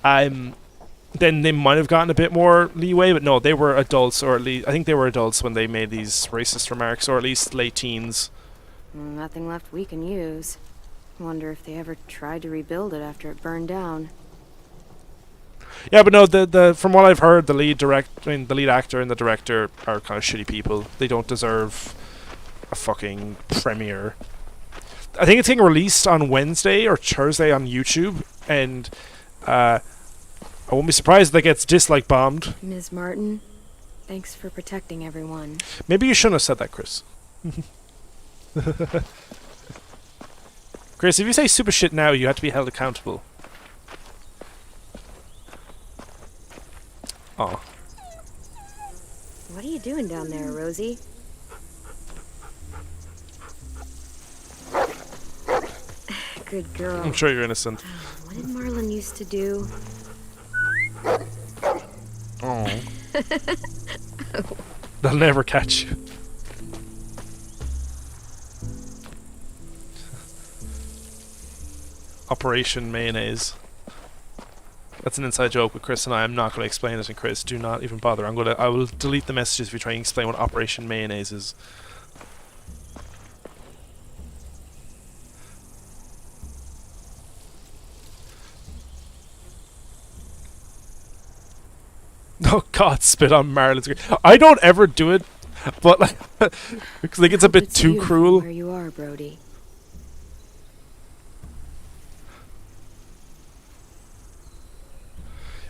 then they might have gotten a bit more leeway. But no, they were adults, or at least I think they were adults when they made these racist remarks, or at least late teens. Nothing left we can use. Wonder if they ever tried to rebuild it after it burned down. Yeah, but no, the from what I've heard, the lead actor and the director are kind of shitty people. They don't deserve a fucking premiere. I think it's getting released on Wednesday or Thursday on YouTube, and I won't be surprised if it gets dislike bombed. Ms. Martin, thanks for protecting everyone. Maybe you shouldn't have said that, Chris. Chris, if you say super shit now, you have to be held accountable. Oh. What are you doing down there, Rosie? Good girl. I'm sure you're innocent. What did Marlon used to do? Oh. They'll never catch you. Operation Mayonnaise. That's an inside joke with Chris and I. I'm not going to explain it, and Chris, do not even bother. I will delete the messages if you try and explain what Operation Mayonnaise is. Oh God, spit on Marlon's grave. I don't ever do it. But like, because like it's a bit It's too beautiful cruel. where you are, Brody.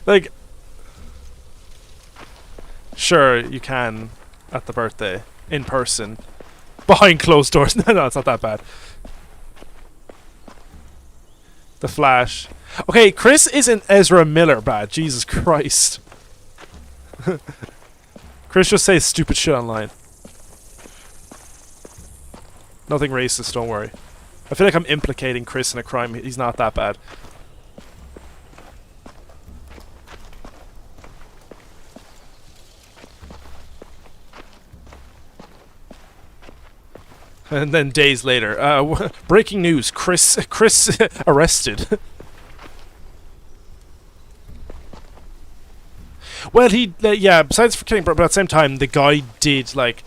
Like, sure, you can at the birthday in person, behind closed doors. No, it's not that bad. The Flash. Okay, Chris isn't Ezra Miller bad. Jesus Christ. Chris just says stupid shit online. Nothing racist, don't worry. I feel like I'm implicating Chris in a crime. He's not that bad. And then days later, breaking news: Chris arrested. Well, he yeah. Besides for killing, but at the same time, the guy did like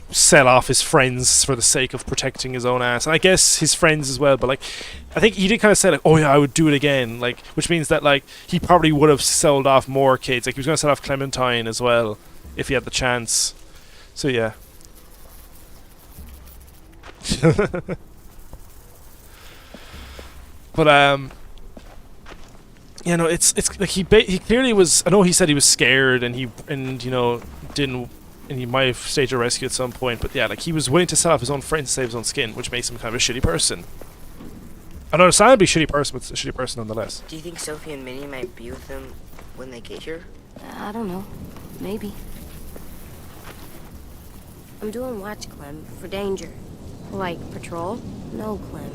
sell off his friends for the sake of protecting his own ass, and I guess his friends as well. But like, I think he did kind of say like, "Oh yeah, I would do it again," like, which means that like he probably would have sold off more kids. Like he was going to sell off Clementine as well if he had the chance. So yeah. But you know, it's like he clearly was. I know he said he was scared and he didn't, and he might have staged a rescue at some point. But yeah, like he was willing to sell off his own friends to save his own skin, which makes him kind of a shitty person. An understandably shitty person, but a shitty person nonetheless. Do you think Sophie and Minnie might be with them when they get here? I don't know. Maybe. I'm doing watch, Clem, for danger. Like patrol? No, Clem.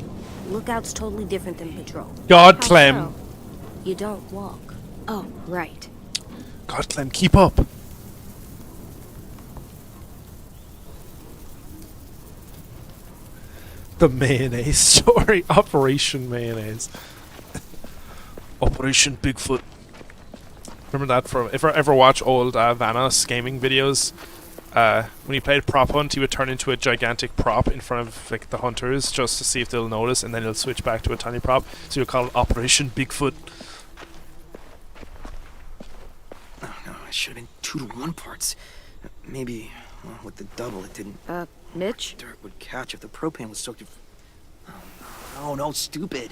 Lookout's totally different than patrol. God, How Clem. so? You don't walk. Oh, right. God, Clem, keep up. The mayonnaise story. Operation Mayonnaise. Operation Bigfoot. Remember that from... If I ever watch old Vanos gaming videos, when he played prop hunt, he would turn into a gigantic prop in front of like the hunters just to see if they'll notice, and then he'll switch back to a tiny prop. So you'll call it Operation Bigfoot. Oh, no, I shouldn't. 2-to-1 parts. Maybe with the double, it didn't. Mitch? Dirt would catch if the propane was soaked. Oh no, stupid.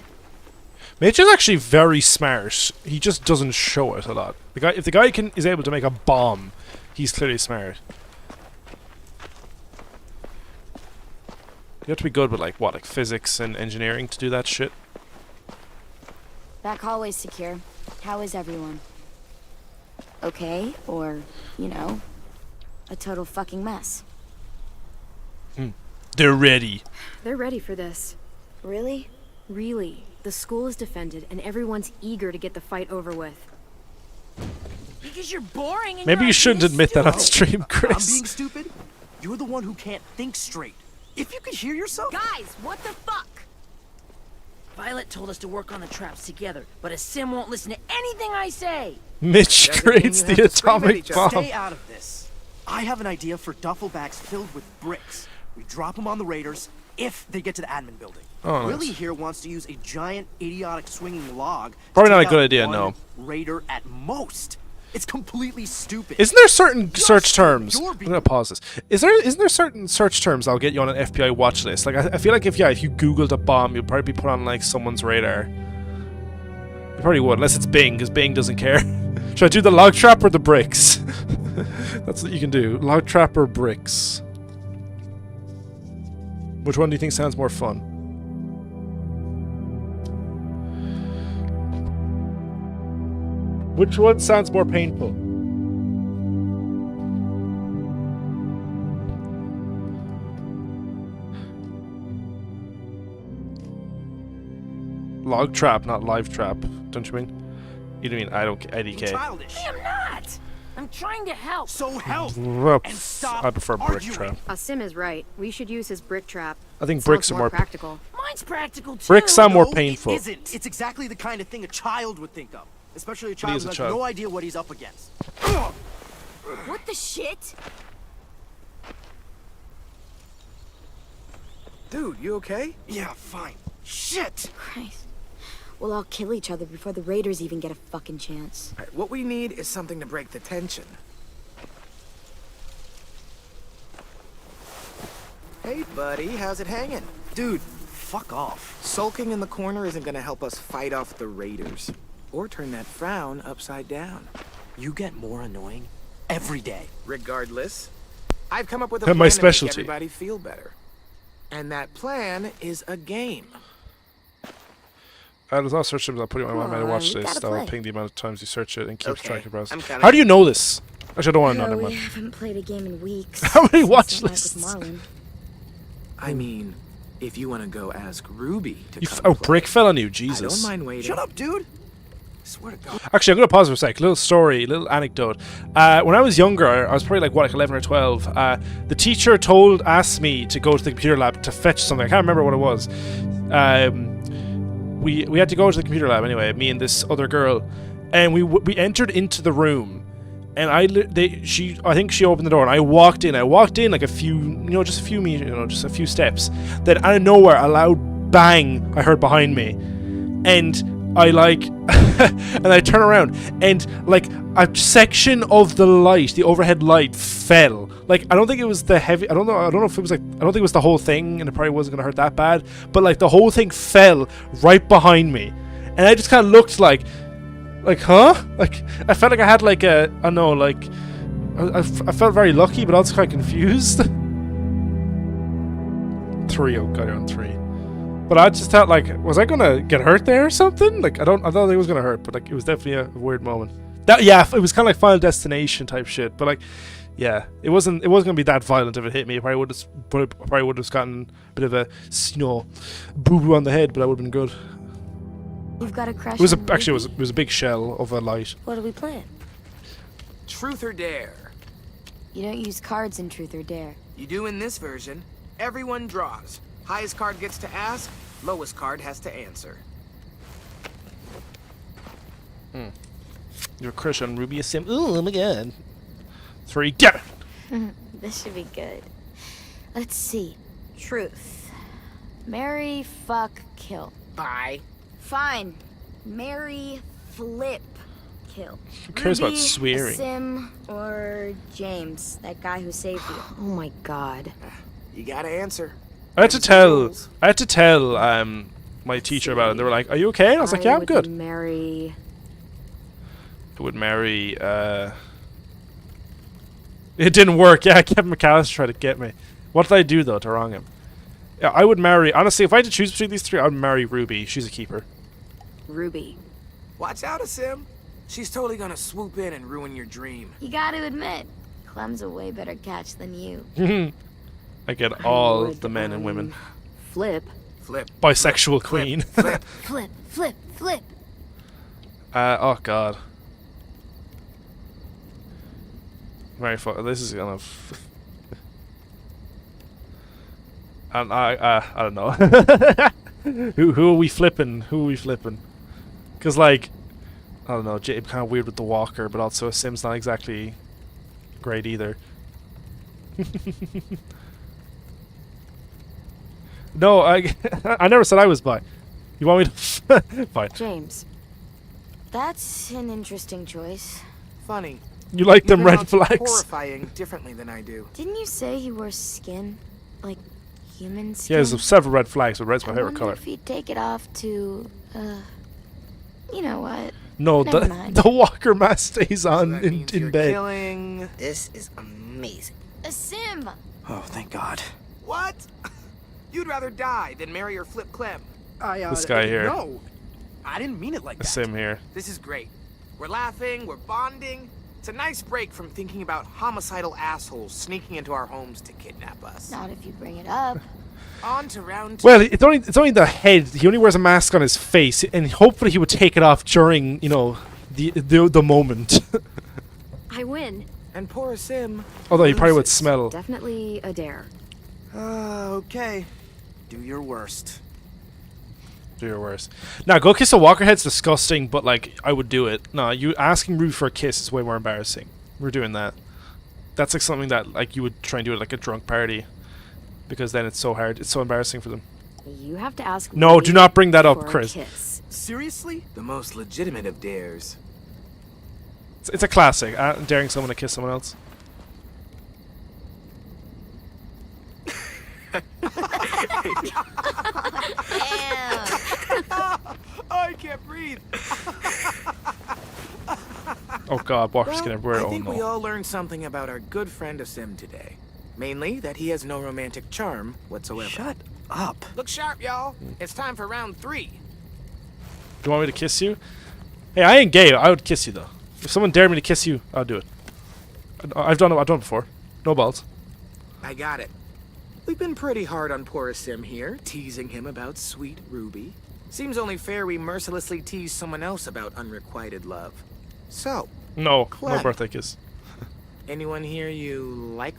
Mitch is actually very smart. He just doesn't show it a lot. The guy, if the guy is able to make a bomb, he's clearly smart. You have to be good with like physics and engineering to do that shit. Back hallway's secure. How is everyone? Okay, or, you know, a total fucking mess. They're ready. They're ready for this. Really? Really. The school is defended, and everyone's eager to get the fight over with. Because you're boring and Maybe you shouldn't admit that on stream, I'm Chris. being stupid? You're the one who can't think straight. If you could hear yourself... Guys, what the fuck? Violet told us to work on the traps together, but a sim won't listen to anything I say. Mitch creates the atomic bomb. Stay out of this. I have an idea for duffel bags filled with bricks. We drop them on the raiders if they get to the admin building. Oh, nice. Willie here wants to use a giant, idiotic swinging log. to Probably not take a good out idea, one no. Raider at most. It's completely stupid. Isn't there certain search terms? you're I'm gonna pause this. Isn't there certain search terms that'll get you on an FBI watch list? Like I feel like if you googled a bomb, you'd probably be put on like someone's radar. You probably would, unless it's Bing, because Bing doesn't care. Should I do the log trap or the bricks? That's what you can do. Log trap or bricks. Which one do you think sounds more fun? Which one sounds more painful? Log trap, not live trap. Don't you mean? You don't mean IDK. Childish. I'm not. I'm trying to help. So help. Well, And stop I prefer brick arguing. trap. Sim is right. We should use his brick trap. I think It bricks sounds are more practical. Mine's practical too. Bricks sound more No, painful. It isn't. It's exactly the kind of thing a child would think of. Especially a he child is who a has child. no idea what he's up against. What the shit? Dude, you okay? Yeah, fine. Shit! Christ. We'll all kill each other before the raiders even get a fucking chance. All right, what we need is something to break the tension. Hey, buddy, how's it hanging? Dude, fuck off. Sulking in the corner isn't gonna help us fight off the raiders. Or turn that frown upside down. You get more annoying every day. Regardless, I've come up with a My plan to specialty. make everybody feel better. And that plan is a game. There's no search terms I'll put in my mind. I watch we this. gotta I'll play. ping the amount of times you search it and keeps Okay, track of browsers. I'm kinda- How do you know this? Actually, I don't want to know. Oh, Never we mind. haven't played a game in weeks. How many since watch the night with lists? Marlon. I mean, if you want to go ask Ruby to You come oh, play, brick fell on you, I Jesus. don't mind waiting. Shut up, dude. Swear to God. Actually, I'm going to pause for a sec. Little story, little anecdote. When I was younger, I was probably like 11 or 12. The teacher asked me to go to the computer lab to fetch something. I can't remember what it was. We had to go to the computer lab anyway. Me and this other girl, and we entered into the room, and I think she opened the door, and I walked in. I walked in like a few, just a few meters, just a few steps. Then out of nowhere, a loud bang I heard behind me, and I and I turn around, and like a section of the light, the overhead light, fell. Like I don't think it was the heavy. I don't know if it was like. I don't think it was the whole thing, and it probably wasn't gonna hurt that bad. But like the whole thing fell right behind me, and I just kind of looked like, huh? Like I felt like I had like a. I know, like I felt very lucky, but also kind of confused. 3. Oh god, you're on 3. But I just thought, like, was I gonna get hurt there or something? Like, I don't think it was gonna hurt, but like, it was definitely a weird moment. It was kind of like Final Destination type shit. But like, yeah, it wasn't gonna be that violent if it hit me. I probably would have gotten a bit of a, boo boo on the head, but I would have been good. You've got a crush. It was on actually Ruby? it was a big shell of a light. What are we playing? Truth or dare? You don't use cards in Truth or Dare. You do in this version. Everyone draws. Highest card gets to ask, lowest card has to answer. Your crush on Ruby is Sim. Oh my god. 3, get it! This should be good. Let's see. Truth. Marry, fuck, kill. Bye. Fine. Marry, flip, kill. Who cares about Ruby, swearing? Sim, or James, that guy who saved you. Oh my god. You gotta answer. I had to tell my teacher about it, and they were like, "Are you okay?" And I was like, "Yeah, I'm good." Marry. I would marry. It didn't work. Yeah, Kevin McAllister tried to get me. What did I do though to wrong him? Yeah, I would marry. Honestly, if I had to choose between these 3, I would marry Ruby. She's a keeper. Ruby. Watch out, Asim. She's totally gonna swoop in and ruin your dream. You gotta admit, Clem's a way better catch than you. I get all the men and women. Flip. Flip. Bisexual queen. Flip. Flip, flip, flip. Oh god. Very fun. This is gonna. And I don't know. who are we flipping? Who are we flipping? Cause like, I don't know. Kind of weird with the walker, but also Sim's not exactly great either. No, I never said I was bi. You want me to? Fine. James. That's an interesting choice. Funny. You like them You red pronounce flags? horrifying differently than I do. Didn't you say he wore skin? Like, human skin? Yeah, there's several red flags, but red's my I favorite wonder color. if he'd take it off to, you know what? No, Never mind. the walker mask stays on That in means you're bed. killing. This is amazing. A sim! Oh, thank God. What? You'd rather die than marry or flip Clem. This guy here. No, I didn't mean it like A that. sim here. This is great. We're laughing, we're bonding. It's a nice break from thinking about homicidal assholes sneaking into our homes to kidnap us. Not if you bring it up. On to round 2. Well, it's only the head. He only wears a mask on his face, and hopefully he would take it off during, the moment. I win. And poor Sim. Although he probably would loses. smell. Definitely a dare. Okay. Do your worst. Do your worst. Now, go kiss a walker head's disgusting, but like I would do it. No, you asking Ruby for a kiss is way more embarrassing. We're doing that. That's like something that like you would try and do at like a drunk party, because then it's so hard. It's so embarrassing for them. You have to ask. No, Ruby do not bring that up, for a Chris. kiss. Seriously? The most legitimate of dares. It's a classic. Daring someone to kiss someone else. I can't breathe. Oh god, Walker's getting everywhere. I Oh think we no. all learned something about our good friend Asim today. Mainly that he has no romantic charm whatsoever. Shut up. Look sharp, y'all. It's time for round 3. Do you want me to kiss you? Hey, I ain't gay. I would kiss you though. If someone dared me to kiss you, I'll do it. I've done it before. No balls. I got it. We've been pretty hard on poor Asim here, teasing him about sweet Ruby. Seems only fair we mercilessly tease someone else about unrequited love. So, No, Clem. no birthday kiss. anyone here you like?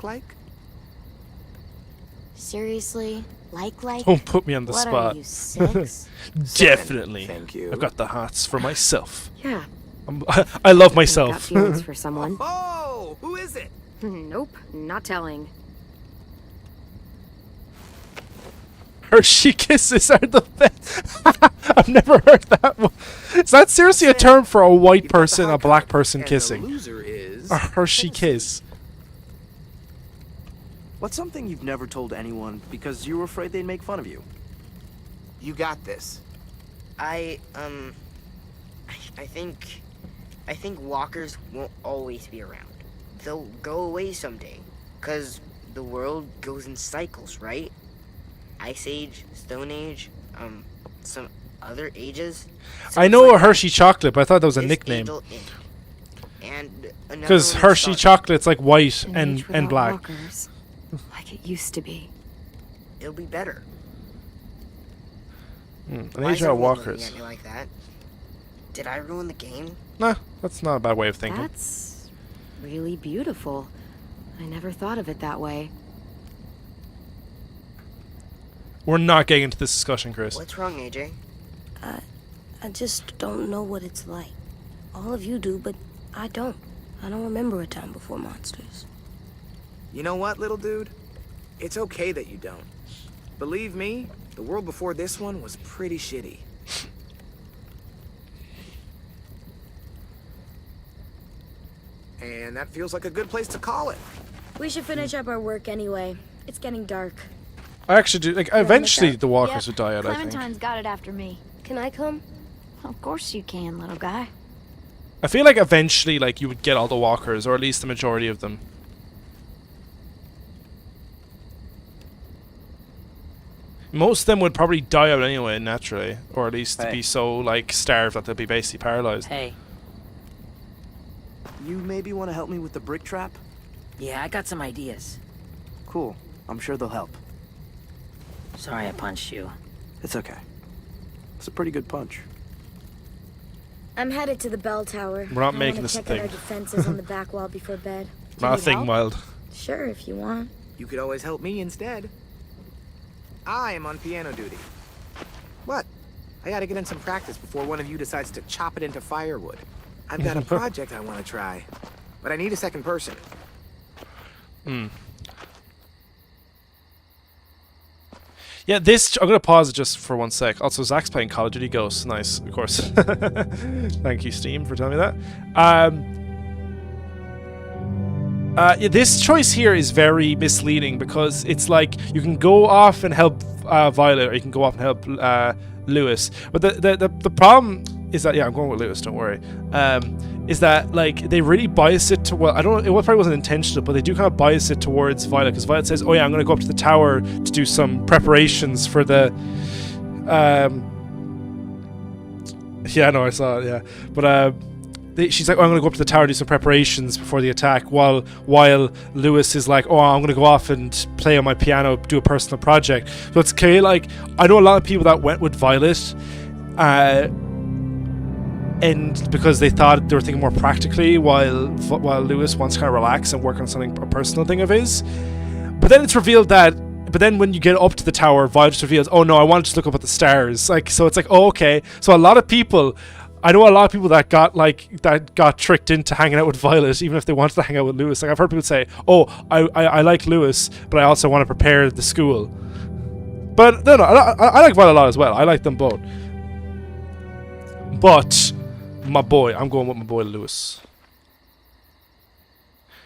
Seriously? Like? Don't put me on the What spot. are you, 6? Definitely. Thank you. I've got the hearts for myself. Yeah. I love Got myself. feelings for someone. Oh, who is it? Nope, not telling. Hershey kisses are the best. I've never heard that one. Is that seriously a term for a white person and a black person And kissing? the loser is... A Hershey kiss. What's something you've never told anyone because you were afraid they'd make fun of you? You got this. I think walkers won't always be around. They'll go away someday, 'cause the world goes in cycles, right? Ice Age, Stone Age, some other ages. So I it's know like a Hershey chocolate, but I thought that was a this nickname. age will end, and another Because one will Hershey start. chocolate's like white An and age without black. walkers, like it used to be. It'll be better. An Why age is of everyone looking walkers. at me like that? Did I ruin the game? Nah, that's not a bad way of thinking. That's really beautiful. I never thought of it that way. We're not getting into this discussion, Chris. What's wrong, AJ? I just don't know what it's like. All of you do, but I don't. I don't remember a time before monsters. You know what, little dude? It's okay that you don't. Believe me, the world before this one was pretty shitty. And that feels like a good place to call it. We should finish up our work anyway. It's getting dark. I actually do. Like, eventually the walkers Yep, would die out, I think. Clementine's got it after me. Can I come? Of course you can, little guy. I feel like eventually, like, you would get all the walkers, or at least the majority of them. Most of them would probably die out anyway, naturally. Or at least Hey. be so, like, starved that they'd be basically paralyzed. Hey, You maybe want to help me with the brick trap? yeah, I got some ideas. Cool. I'm sure they'll help. Sorry I punched you. It's okay. It's a pretty good punch. I'm headed to the bell tower. We're not I making wanna this a check out our thing. defenses on the back wall before bed. Nothing wild. Sure, if you want. You could always help me instead. I am on piano duty. What? I gotta get in some practice before one of you decides to chop it into firewood. I've got a project I want to try, but I need a second person. Yeah, I'm gonna pause it just for 1 sec. Also, Zach's playing Call of Duty Ghosts. Nice, of course. Thank you, Steam, for telling me that. Yeah, this choice here is very misleading because it's like you can go off and help Violet, or you can go off and help Lewis. But the problem is that, yeah, I'm going with Lewis. Don't worry. Is that like they really bias it to, well, I don't know, it probably wasn't intentional, but they do kind of bias it towards Violet because Violet says, "Oh yeah, I'm going to go up to the tower to do some preparations for the." Yeah, no, I saw it. Yeah, but she's like, "Oh, I'm going to go up to the tower to do some preparations before the attack," while Lewis is like, "Oh, I'm going to go off and play on my piano, do a personal project." So it's clear, like, I know a lot of people that went with Violet, and because they thought they were thinking more practically, while Lewis wants to kind of relax and work on something, a personal thing of his. But then it's revealed that. But then when you get up to the tower, Violet just reveals, "Oh no, I want to just look up at the stars." Like, so it's like, oh, okay. So a lot of people. I know a lot of people that got tricked into hanging out with Violet, even if they wanted to hang out with Lewis. Like, I've heard people say, "Oh, I like Lewis, but I also want to prepare the school." But no, I like Violet a lot as well. I like them both. But my boy, I'm going with my boy Lewis.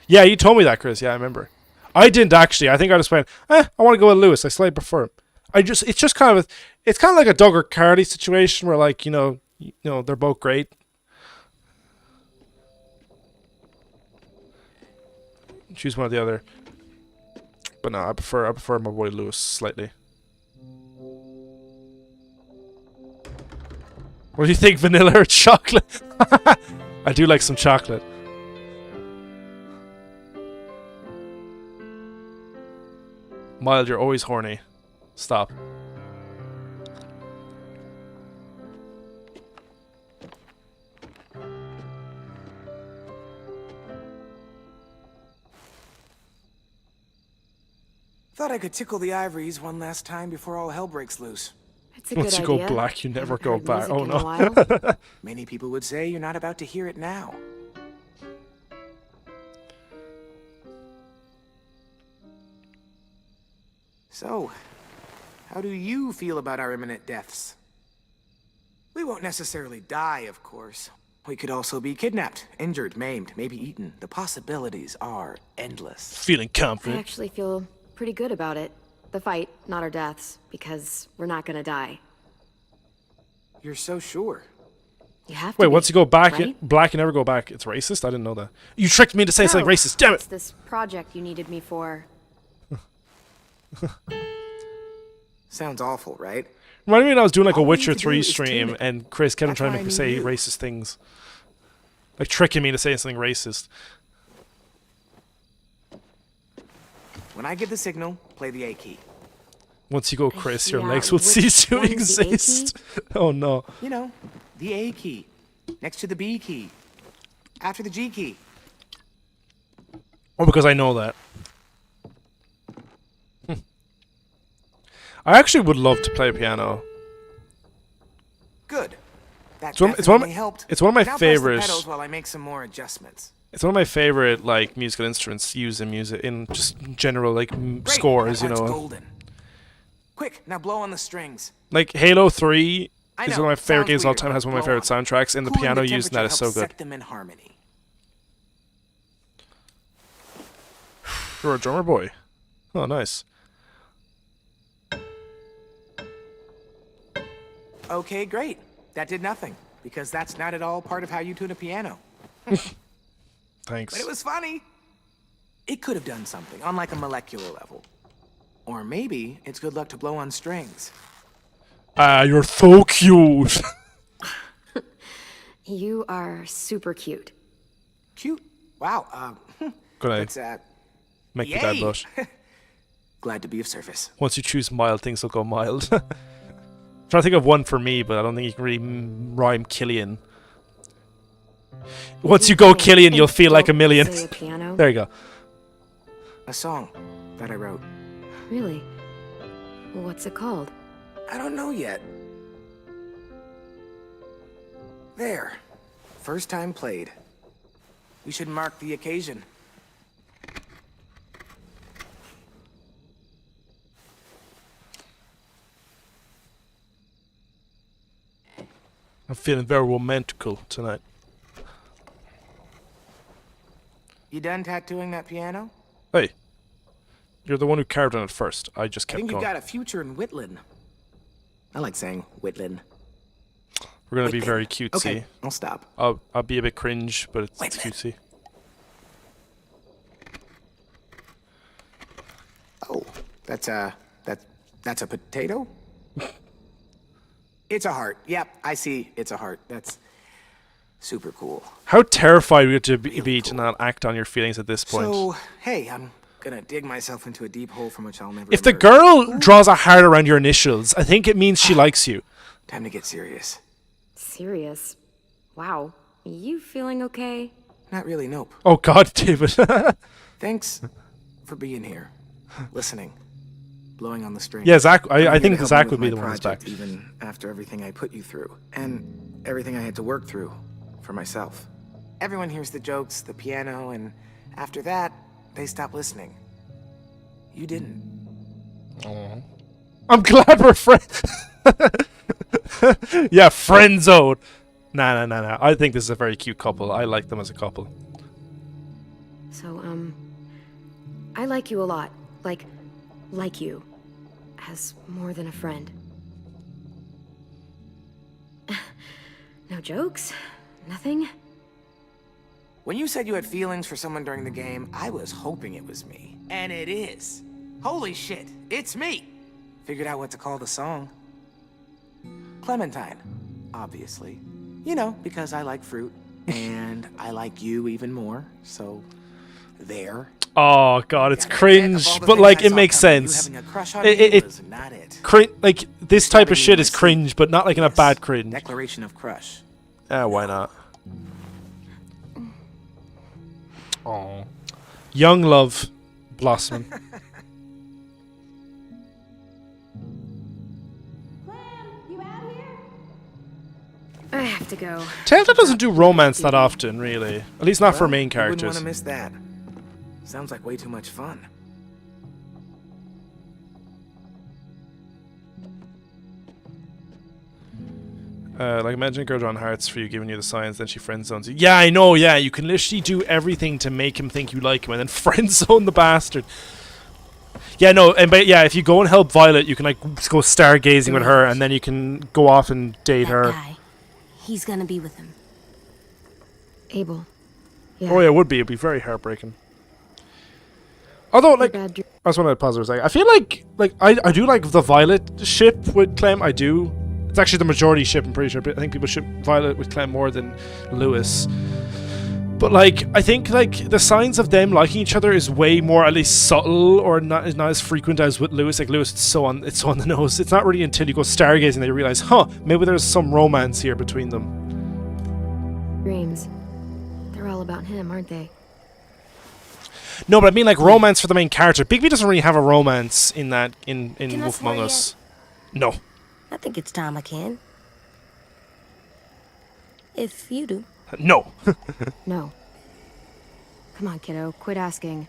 Yeah, you told me that, Chris. Yeah, I remember. I didn't actually. I think I just went, I want to go with Lewis. I slightly prefer him. It's just kind of, it's kind of like a Doug or Carly situation where, like, they're both great. Choose one or the other. But no, I prefer my boy Lewis slightly. What do you think, vanilla or chocolate? I do like some chocolate. Mild, you're always horny. Stop. Thought I could tickle the ivories one last time before all hell breaks loose. It's a Once good you idea. go black, you never Haven't go heard back. music Oh in a no. while. Many people would say you're not about to hear it now. So, how do you feel about our imminent deaths? We won't necessarily die, of course. We could also be kidnapped, injured, maimed, maybe eaten. The possibilities are endless. Feeling I confident. actually feel pretty good about it. The fight, not our deaths, because we're not gonna die. You're so sure. You have to Wait, be, once you go back, right? black, you never go back. It's racist? I didn't know that. You tricked me to say something No, racist. Damn it's it! this project you needed me for. Sounds awful, right? Reminded me when I was doing like a All we Witcher need to do 3 is stream tune it. and Chris kept That's trying why to I need say you. racist things. Like tricking me to say something racist. When I give the signal, play the A key. Once you go, Chris, your Yeah, legs will which cease to one's the A key? exist. Oh no. You know, the A key. Next to the B key. After the G key. Oh, because I know that. I actually would love to play piano. Good. That It's one of definitely my- helped. it's one of my Now press the favorite- pedals while I make some more adjustments. It's one of my favorite like musical instruments used in music in just general like Great, scores. that You part's know, golden. Quick, now blow on the strings. like Halo 3 I is know, one of my favorite sounds games of all weird, time. but Has one of my blow favorite soundtracks, and the Cooling piano used in that temperature is so helps good. set them in harmony. You're a drummer boy. Oh, nice. Okay, great. That did nothing, because that's not at all part of how you tune a piano. Thanks. But it was funny. It could have done something on like a molecular level. Or maybe it's good luck to blow on strings. Ah, you're so cute. You are super cute. Cute. Wow. Good That's Make your dad yay. blush. Glad to be of service. Once you choose mild, things will go mild. Trying to think of one for me, but I don't think you can really rhyme Killian. Once you go Killian, you'll feel like a million. Say a piano? There you go. A song that I wrote. Really? What's it called? I don't know yet. There. First time played. We should mark the occasion. I'm feeling very romantical tonight. You done tattooing that piano? Hey, you're the one who carved on it first. I just I kept think you've going. got a future in Whitland. I like saying Whitland. We're gonna be Whitland. very cutesy. Okay, I'll stop. I'll be a bit cringe, but it's Whitland. cutesy. Oh, that's a potato? It's a heart. Yep, I see. It's a heart. That's super cool. How terrified we have to be to not act on your feelings at this point. So, hey, I'm gonna dig myself into a deep hole from which I'll never If the emerge. girl draws a heart around your initials, I think it means she likes you. Time to get serious. Serious? Wow. You feeling okay? Not really, nope. Oh God, David. Thanks for being here. Listening. Blowing on the strings. Yeah, Zach. I'm here I to think help Zach you would with be my the one who's project, back. even after everything I put you through. And everything I had to work through for myself. Everyone hears the jokes, the piano, and after that, they stop listening. You didn't. I'm glad we're friends. Yeah, friend zone. Nah. I think this is a very cute couple. I like them as a couple. So, I like you a lot. Like you. As more than a friend. No jokes? Nothing? When you said you had feelings for someone during the game, I was hoping it was me. And it is. Holy shit, it's me! Figured out what to call the song. Clementine, obviously. You know, because I like fruit, and I like you even more, so there. Oh god, it's cringe, but like it makes sense. Like this type of shit is cringe, but not like in a bad cringe. Declaration of crush. Why not? Oh, young love blossoming. I have to go. Telltale doesn't do romance that often, really. At least not for main characters. You wouldn't want to miss that. Sounds like way too much fun. Like imagine a girl drawing hearts for you, giving you the signs, then she friend zones you. Yeah, I know. Yeah, you can literally do everything to make him think you like him, and then friend zone the bastard. Yeah, no, and but yeah, if you go and help Violet, you can like go stargazing with her, and then you can go off and date her. Guy, he's gonna be with him. Abel. Yeah. Oh yeah, it would be. It'd be very heartbreaking. Although, like, I just want to pause for a second. I feel like I do like the Violet ship with Clem. I do. It's actually the majority ship, I'm pretty sure. But I think people ship Violet with Clem more than Lewis. But like, I think like the signs of them liking each other is way more, at least subtle, or not as frequent as with Lewis. Like Lewis, it's so on the nose. It's not really until you go stargazing that you realize, huh, maybe there's some romance here between them. Dreams. They're all about him, aren't they? No, but I mean like romance for the main character. Bigby doesn't really have a romance in that in Wolf Among Us. No. I think it's time I can. If you do. No. No. Come on, kiddo. Quit asking.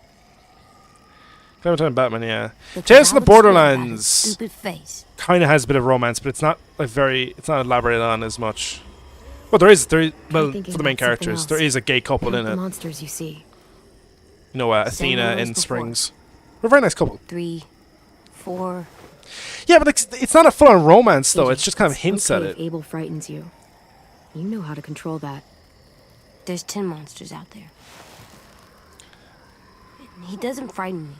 Clementine Batman, yeah. Tales of the Borderlands Stupid face. kind of has a bit of romance, but it's not like it's not elaborated on as much. Well, there is well for the main characters. There is a gay couple in it. Monsters you see. You know, Athena in Springs. They're a very nice couple. 3, 4. Yeah, but it's not a full-on romance though. It's just kind of hints at it. Abel frightens you. You know how to control that. There's 10 monsters out there. He doesn't frighten me.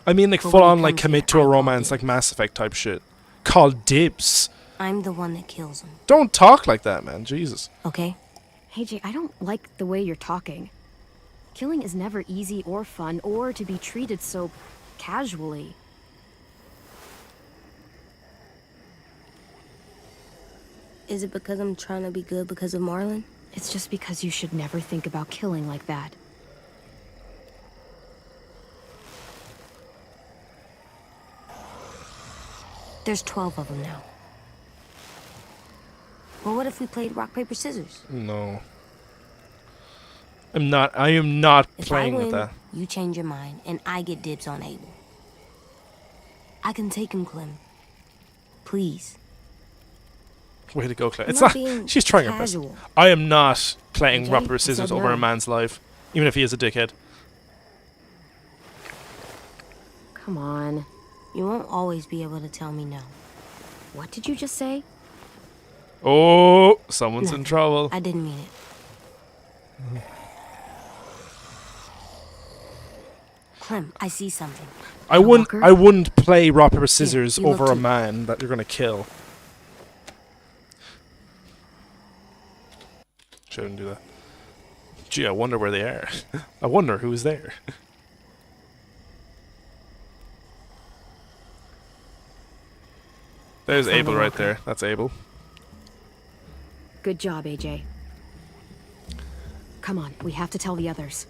I mean, like full-on, like commit to a romance, like Mass Effect type shit. Call dibs. I'm the one that kills him. Don't talk like that, man. Jesus. Okay. Hey Jay, I don't like the way you're talking. Killing is never easy or fun, or to be treated so casually. Is it because I'm trying to be good because of Marlon? It's just because you should never think about killing like that. There's 12 of them now. Well, what if we played rock, paper, scissors? No. I am not If playing I win, with that. you change your mind, and I get dibs on Abel. I can take him, Clem. Please. Way to go, Claire. I'm It's not not. being She's trying her best. casual. I am not playing Okay, rock paper I scissors said over no. a man's life, even if he is a dickhead. Come on. You won't always be able to tell me no. What did you just say? Oh, someone's in Nothing. trouble. I didn't mean it. Clem, I see something. I wouldn't. Walker? I wouldn't play rock paper scissors you look over a too. man that you're gonna kill. Shouldn't do that. Gee, I wonder where they are. I wonder who's there. There's Abel right there. That's Abel. Good job, AJ. Come on, we have to tell the others.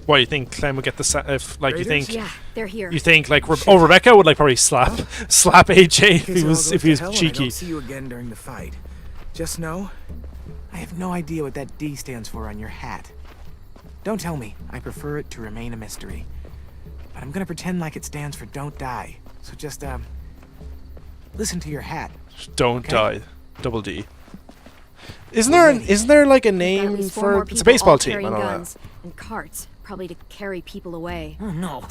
Why you think Clem would get the if like you think Yeah, they're here. you think like Rebecca would like probably slap AJ if he was I cheeky. don't see you again during the fight. Just know, I have no idea what that D stands for on your hat. Don't tell me. I prefer it to remain a mystery. But I'm gonna pretend like it stands for don't die. So just listen to your hat. Don't Okay. die. Double D. Isn't there like a Got at name least 4 for more it's a people baseball all team? I carrying know guns that. and carts, probably to carry people away. Oh no.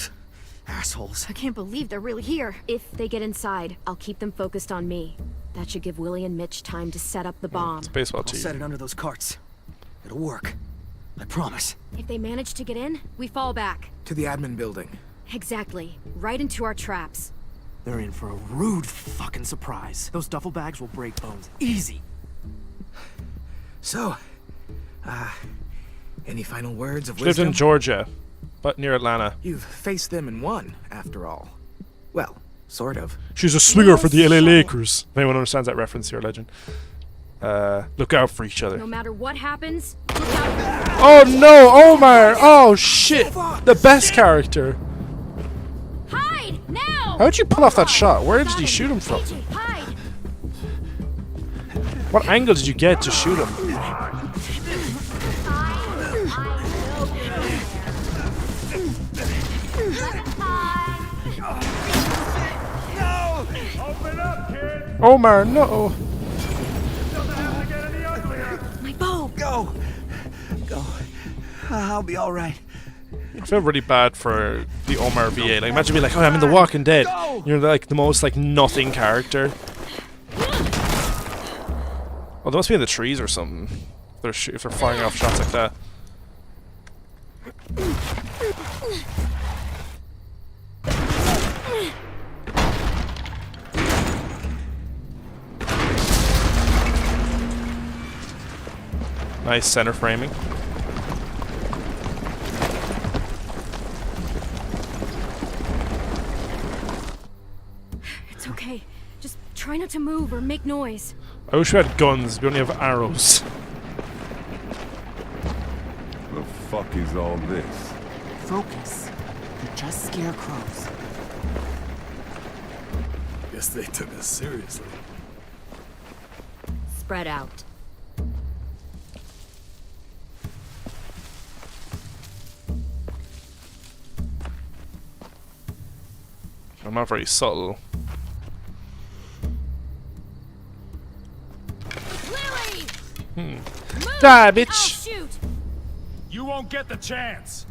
Assholes. I can't believe they're really here. If they get inside, I'll keep them focused on me. That should give Willie and Mitch time to set up the bomb. It's a baseball I'll team. set it under those carts. It'll work. I promise. If they manage to get in, we fall back. To the admin building. Exactly. Right into our traps. They're in for a rude fucking surprise. Those duffel bags will break bones. Easy. So, any final words of She lived wisdom? in Georgia, but near Atlanta. You've faced them and won, after all. Well, sort of. She's a swinger for the LA Lakers. If anyone understands that reference, you're a legend. Look out for each other. No matter what happens, look out. Oh no, Omar! Oh shit! The best character. Hide now! How'd you pull off that shot? Where did you shoot him from? Hide! What angle did you get to shoot him? Omar, no! My bow! Go! Go. I'll be alright. I feel really bad for the Omar VA. Like, imagine being like, oh, I'm in The Walking Dead. You're like the most like nothing character. Well, they must be in the trees or something. If they're firing off shots like that. Nice center framing. It's okay. Just try not to move or make noise. I wish we had guns. We only have arrows. The fuck is all this? Focus. They're just scarecrows. Guess they took us seriously. Spread out. I'm not very subtle. Lily! Die, bitch! Shoot! You won't get the chance.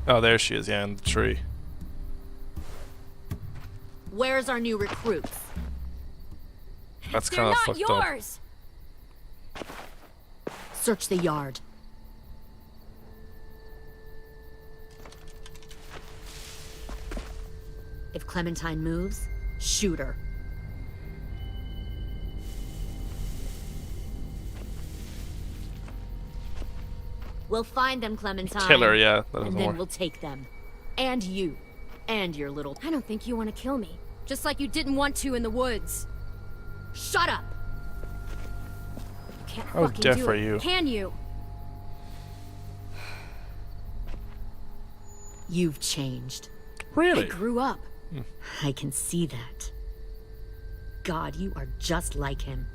Oh, there she is, yeah, in the tree. Where's our new recruits? That's They're kind of not fucked yours! Search the yard. If Clementine moves, shoot her. We'll find them, Clementine. Kill her, yeah. That And doesn't then work. we'll take them. And you. And your little... I don't think you want to kill me. Just like you didn't want to in the woods. Shut up! You can't How fucking deaf do are it, you? can you? You've changed. Really? I grew up. I can see that. God, you are just like him.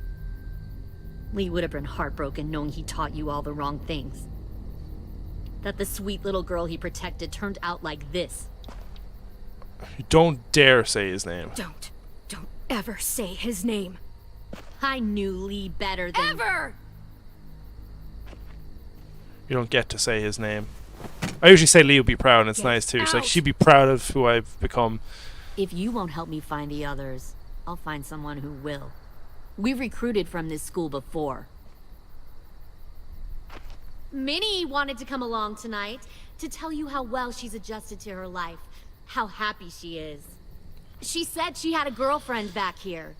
Lee would have been heartbroken knowing he taught you all the wrong things. That the sweet little girl he protected turned out like this. You don't dare say his name. Don't ever say his name. I knew Lee better than... Ever! You don't get to say his name. I usually say Lee would be proud, and it's Get nice too. She's like, out. she'd be proud of who I've become. If you won't help me find the others, I'll find someone who will. We've recruited from this school before. Minnie wanted to come along tonight to tell you how well she's adjusted to her life, how happy she is. She said she had a girlfriend back here.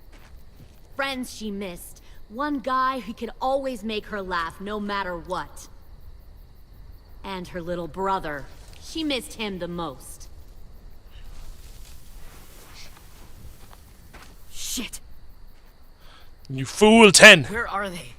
Friends she missed. One guy who could always make her laugh no matter what. And her little brother. She missed him the most. Shit. You fool, 10! Where are they?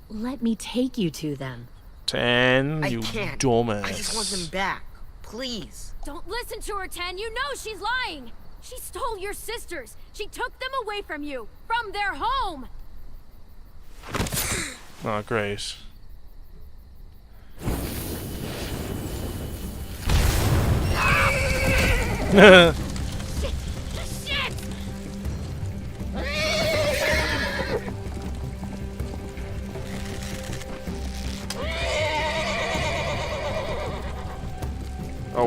Let me take you to them. 10, I you can't. dumbass. I just want them back. Please. Don't listen to her, Ten. You know she's lying. She stole your sisters. She took them away from you. From their home. Oh, great.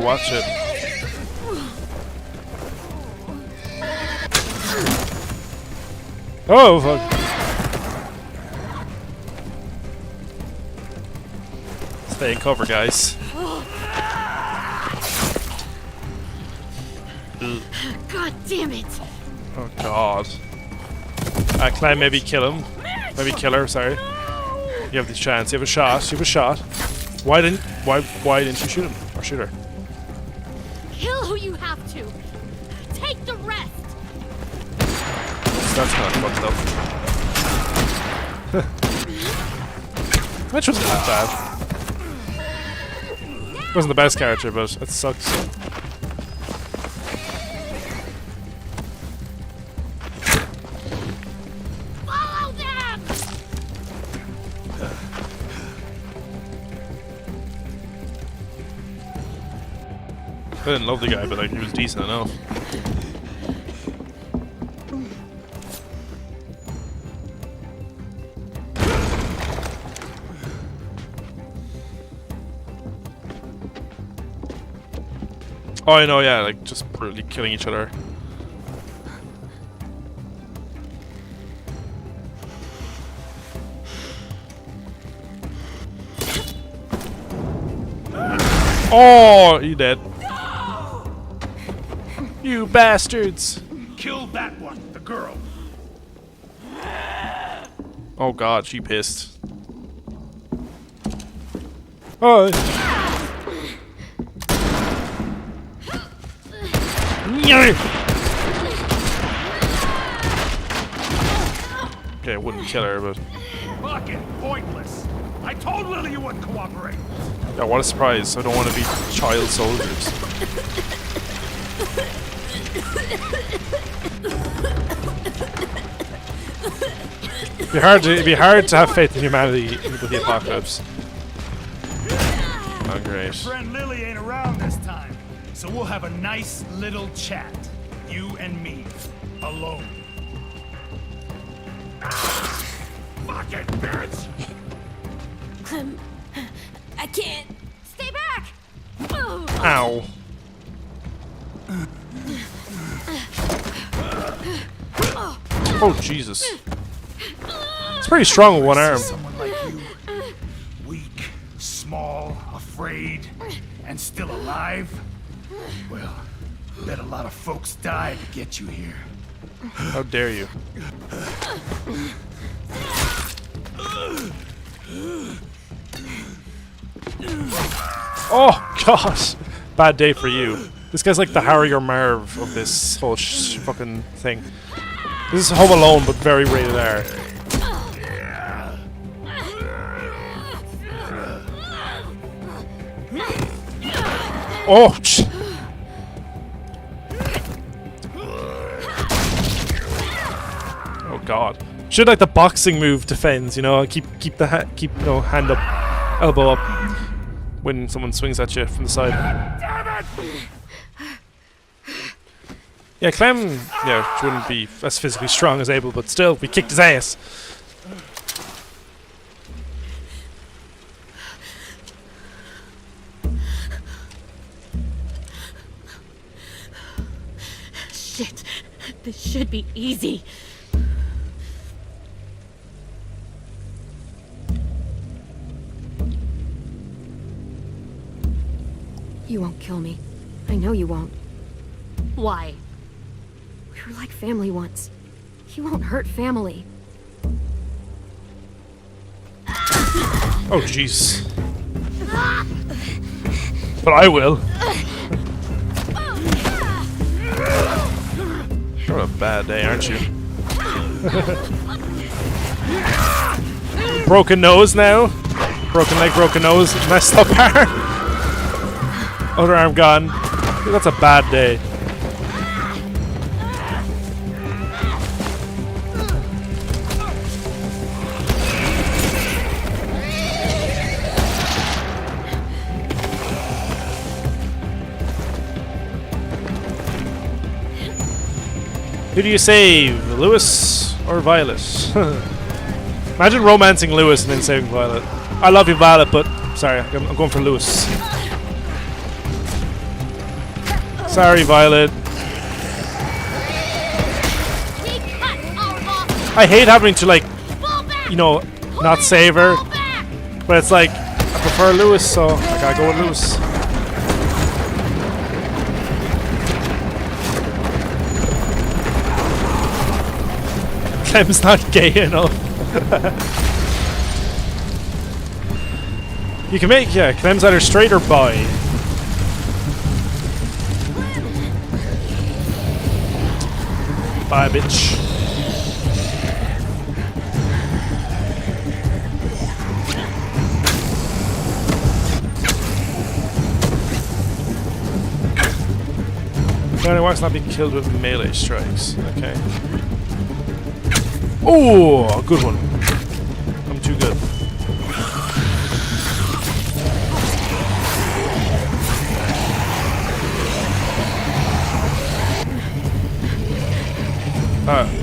watch it. Oh, fuck. Stay in cover, guys. God damn it! Oh, God. Climb, maybe kill him. Maybe kill her, sorry. You have the chance. You have a shot. You have a shot. Why didn't you shoot him? Or shoot her? Kill who you have to. Take the rest. That's kind of fucked up. Mitch wasn't that bad. Wasn't the best character, but it sucks. Follow them. I didn't love the guy, but like he was decent enough. Oh, I know, yeah, like just brutally killing each other. Oh, you dead. You bastards! Kill that one, the girl. Oh god, she pissed. Oh. Okay, I wouldn't kill her, but... Fuck it, pointless. I told Lily you wouldn't cooperate. Yeah, what a surprise. I don't want to be child soldiers. It'd be hard to have faith in humanity with the apocalypse. Oh, great. Your friend Lily ain't around this time, so we'll have a nice little chat. You and me. Alone. Fuck it, bitch! I can't. Stay back. Ow. Oh, Jesus. It's pretty strong with one arm. Someone like you. Weak, small, afraid, and still alive? Well, bet a lot of folks died to get you here. How dare you? Oh, gosh. Bad day for you. This guy's like the Harry or Marv of this whole fucking thing. This is Home Alone, but very rated R. Oh, oh God! Should like the boxing move defends, you know, keep the hand up, elbow up when someone swings at you from the side. Yeah, Clem, yeah, wouldn't be as physically strong as Abel, but still, we kicked his ass. Shit. This should be easy. You won't kill me. I know you won't. Why? We were like family once. You won't hurt family. Oh, jeez. But I will. You're on a bad day, aren't you? Broken nose now. Broken leg, broken nose, messed up arm. Other arm gone. That's a bad day. Who do you save, Lewis or Violet? Imagine romancing Lewis and then saving Violet. I love you, Violet, but sorry, I'm going for Lewis. Sorry, Violet. I hate having to, like, you know, not save her. But it's like, I prefer Lewis, so I gotta go with Lewis. Clem's not gay enough. You can make, yeah, Clem's either straight or bi. Bye, bitch. Johnny Walk's not being killed with melee strikes. Okay. Oh, good one. I'm too good.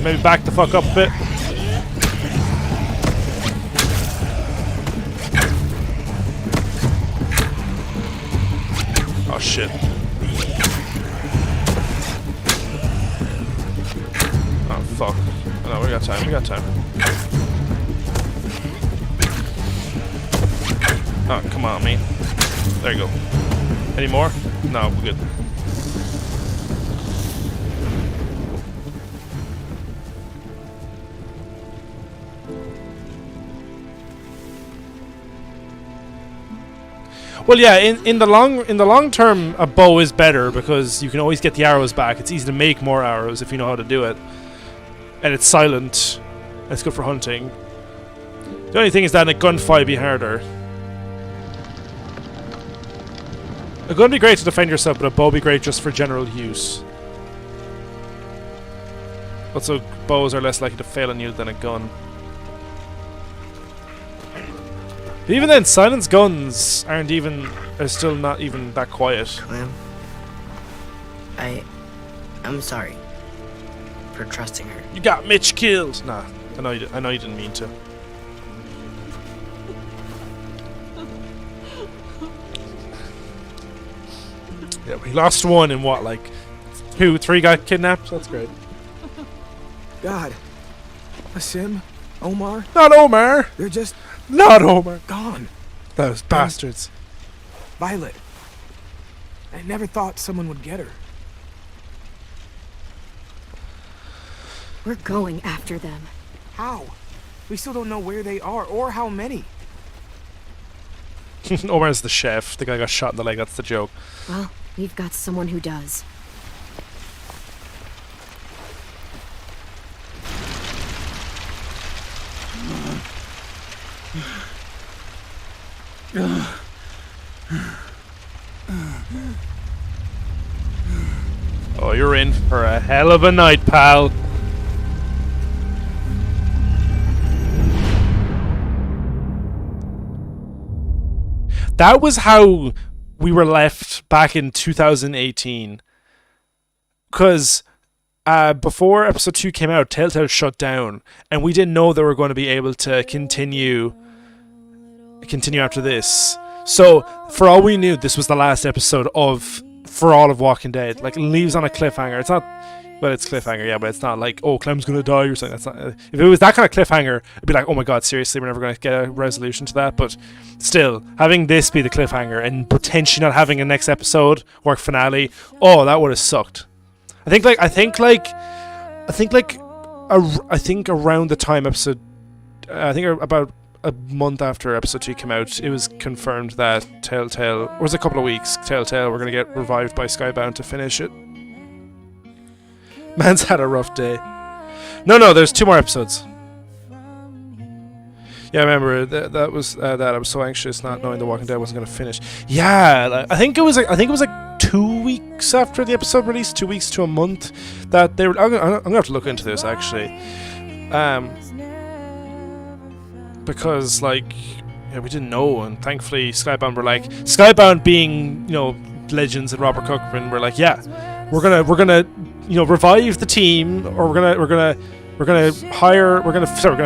Maybe back the fuck up a bit. Oh shit. Oh fuck. No, we got time, we got time. Oh, come on, mate. There you go. Any more? No, we're good. Well, yeah, in the long term, a bow is better because you can always get the arrows back. It's easy to make more arrows if you know how to do it, and it's silent. And it's good for hunting. The only thing is that in a gunfight, it'd be harder. A gun would be great to defend yourself, but a bow would be great just for general use. Also, bows are less likely to fail on you than a gun. But even then, silence guns are still not even that quiet. Clem, I'm sorry for trusting her. You got Mitch killed. Nah, I know you didn't mean to. Yeah, we lost one in what, like 2, 3 got kidnapped. That's great. God, Asim, Omar. Not Omar. They're just not Omar. Gone. Those bastards. Violet. I never thought someone would get her. We're going after them. How? We still don't know where they are or how many. Omar's the chef. The guy got shot in the leg. That's the joke. Well, we've got someone who does. Oh, you're in for a hell of a night, pal. That was how we were left back in 2018. Because before episode 2 came out, Telltale shut down, and we didn't know they were going to be able to continue after this. So, for all we knew, this was the last episode for all of Walking Dead. Like, it leaves on a cliffhanger. It's not, well, it's cliffhanger, yeah, but it's not like, oh, Clem's gonna die or something. That's not. If it was that kind of cliffhanger, it'd be like, oh my god, seriously, we're never gonna get a resolution to that. But still, having this be the cliffhanger and potentially not having a next episode or finale, oh, that would have sucked. I think around the time episode, I think about a month after episode 2 came out, it was confirmed that Telltale, or was it a couple of weeks, Telltale were going to get revived by Skybound to finish it. Man's had a rough day. No, there's 2 more episodes. Yeah, I remember that was that. I was so anxious not knowing The Walking Dead wasn't going to finish. Yeah, I think it was like 2 weeks after the episode released, 2 weeks to a month, that they were. I'm gonna have to look into this actually. Because like, yeah, we didn't know, and thankfully Skybound being, you know, legends and Robert Cookman were like, yeah, we're gonna you know, revive the team, or we're gonna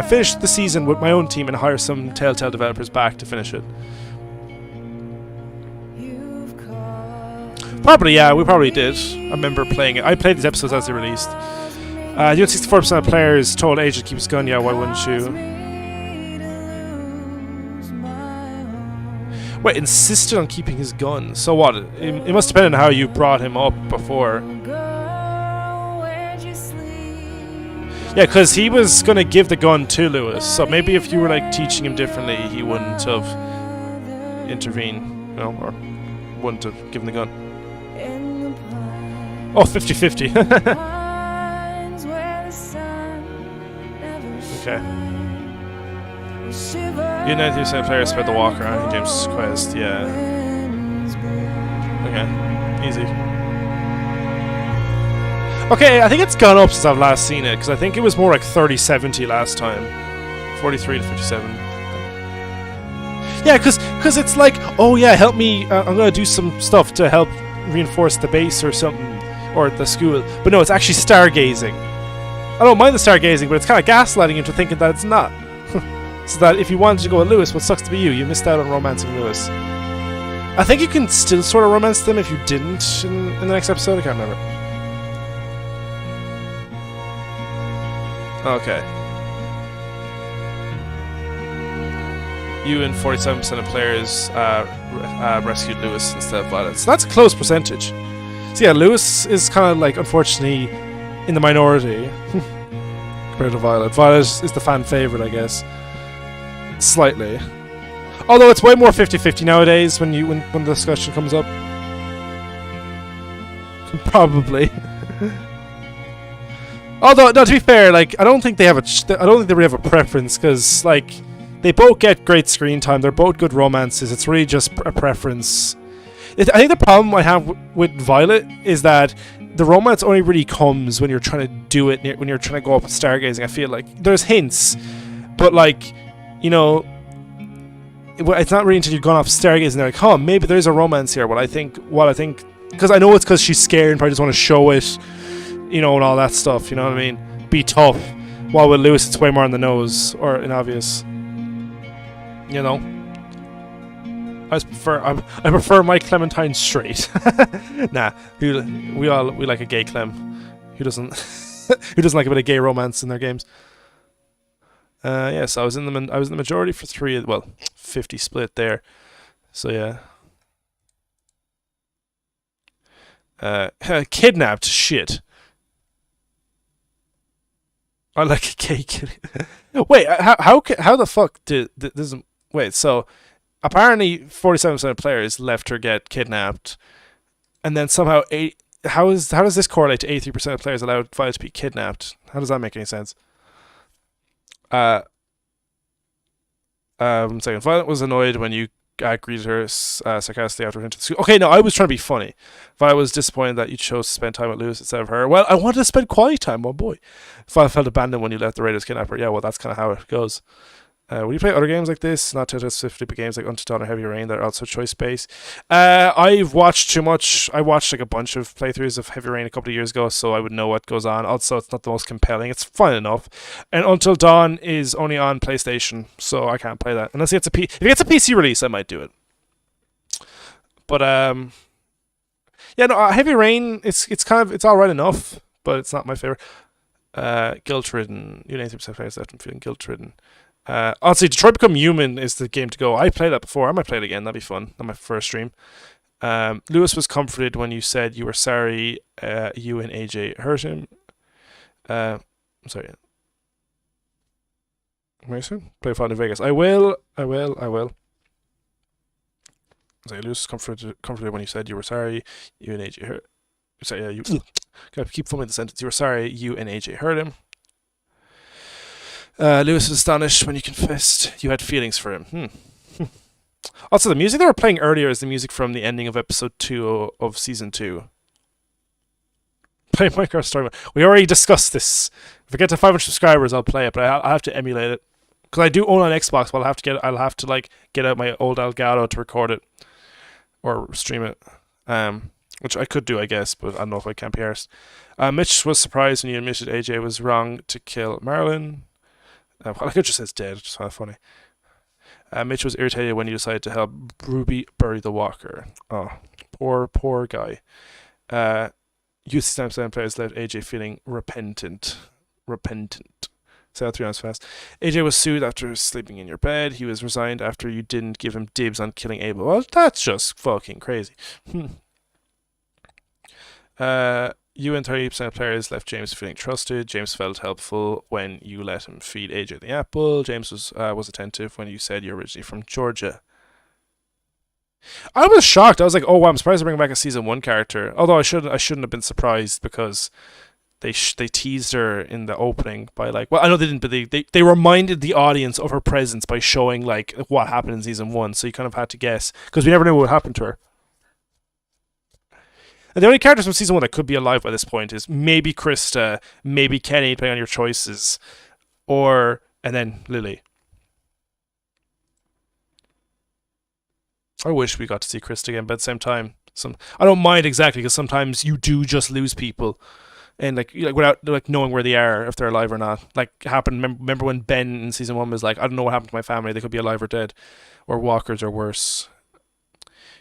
finish the season with my own team and hire some Telltale developers back to finish it. Probably, yeah, we probably did. I remember playing it. I played these episodes as they released. You had 64% of players told AJ to keep his gun. Yeah, why wouldn't you? Wait, insisted on keeping his gun. So what? It must depend on how you brought him up before. Yeah, because he was going to give the gun to Lewis. So maybe if you were like teaching him differently, he wouldn't have intervened, you know, or wouldn't have given the gun. Oh, 50-50. Okay. United Youth players spread the walker on James' quest, yeah. Okay, easy. Okay, I think it's gone up since I've last seen it, because I think it was more like 30-70 last time. 43 to 57. Yeah, because it's like, oh yeah, help me, I'm going to do some stuff to help reinforce the base or something, or the school. But no, it's actually stargazing. I don't mind the stargazing, but it's kind of gaslighting you into thinking that it's not. So that if you wanted to go with Lewis, what sucks to be you, you missed out on romancing Lewis. I think you can still sort of romance them if you didn't in the next episode. I can't remember. Okay. You and 47% of players rescued Lewis instead of Violet. So that's a close percentage. So yeah, Lewis is kind of like, unfortunately, in the minority compared to Violet. Violet is the fan favorite, I guess. Slightly. Although it's way more 50-50 nowadays when the discussion comes up. Probably. Although, no, to be fair, like, I don't think they really have a preference, because, like, they both get great screen time, they're both good romances, it's really just a preference. I think the problem I have with Violet is that the romance only really comes when you're trying to do it, when you're trying to go up with stargazing. I feel like there's hints, but, like, you know, it's not really until you've gone off stargazing they're like, oh, maybe there's a romance here. What I think, because I know it's because she's scared and probably just want to show it, you know, and all that stuff, you know what I mean? Be tough. While with Lewis, it's way more on the nose, or in obvious. You know? I prefer my Clementine straight. Nah, we like a gay Clem. Who doesn't like a bit of gay romance in their games? Yes, I was in the majority for 50 split there. So yeah. Kidnapped, shit. I like a gay kid. Wait, how the fuck did this? Wait, so apparently 47% of players left her get kidnapped, and then somehow how does this correlate to 83% of players allowed Violet to be kidnapped? How does that make any sense? Second, Violet was annoyed when you greeted her sarcastically after her into the school. Okay, no, I was trying to be funny. Violet was disappointed that you chose to spend time with Lewis instead of her. Well, I wanted to spend quality time, oh boy. Violet felt abandoned when you let the raiders kidnap her. Yeah, well, that's kind of how it goes. Will you play other games like this? Not Telltale specifically, but games like Until Dawn or Heavy Rain that are also choice-based. I've watched too much. I watched like a bunch of playthroughs of Heavy Rain a couple of years ago, so I would know what goes on. Also, it's not the most compelling. It's fun enough. And Until Dawn is only on PlayStation, so I can't play that. Unless if it gets a PC release, I might do it. But, yeah, no, Heavy Rain, it's alright enough, but it's not my favorite. Guilt-ridden. You 90% players left, I'm feeling guilt-ridden. Honestly, Detroit Become Human is the game to go. I played that before. I might play it again. That'd be fun. On my first stream. Lewis was comforted when you said you were sorry you and AJ hurt him. I'm sorry. Mason? Play Fallout New Vegas. I will. Sorry, Lewis was comforted when you said you were sorry you and AJ hurt. Sorry, yeah, you. Gotta keep following the sentence. You were sorry you and AJ hurt him. Lewis was astonished when you confessed you had feelings for him. Also, the music they were playing earlier is the music from the ending of episode 2 of season 2. Play Minecraft Story Mode. We already discussed this. If I get to 500 subscribers, I'll play it, but I'll have to emulate it because I do own an Xbox. But I'll have to like get out my old Elgato to record it or stream it. Which I could do, I guess, but I don't know if I can be arsed. Mitch was surprised when you admitted AJ was wrong to kill Marilyn. Well, like it just says dead, which is kind of funny. Mitch was irritated when you decided to help Ruby bury the walker. Oh, Poor guy. Youth Stamp players left AJ feeling repentant. Say that 3 times fast. AJ was sued after sleeping in your bed. He was resigned after you didn't give him dibs on killing Abel. Well, that's just fucking crazy. You and 30% of players left James feeling trusted. James felt helpful when you let him feed AJ the apple. James was attentive when you said you're originally from Georgia. I was shocked. I was like, oh wow, I'm surprised they're bringing back a season 1 character. Although I shouldn't have been surprised because they teased her in the opening by like, well, I know they didn't, but they reminded the audience of her presence by showing like what happened in season 1. So you kind of had to guess because we never knew what happened to her. And the only characters from season 1 that could be alive by this point is maybe Krista, maybe Kenny, depending on your choices, and then Lily. I wish we got to see Krista again, but at the same time, I don't mind exactly because sometimes you do just lose people, and like without like knowing where they are, if they're alive or not. Like happened. Remember when Ben in season 1 was like, I don't know what happened to my family. They could be alive or dead, or walkers or worse.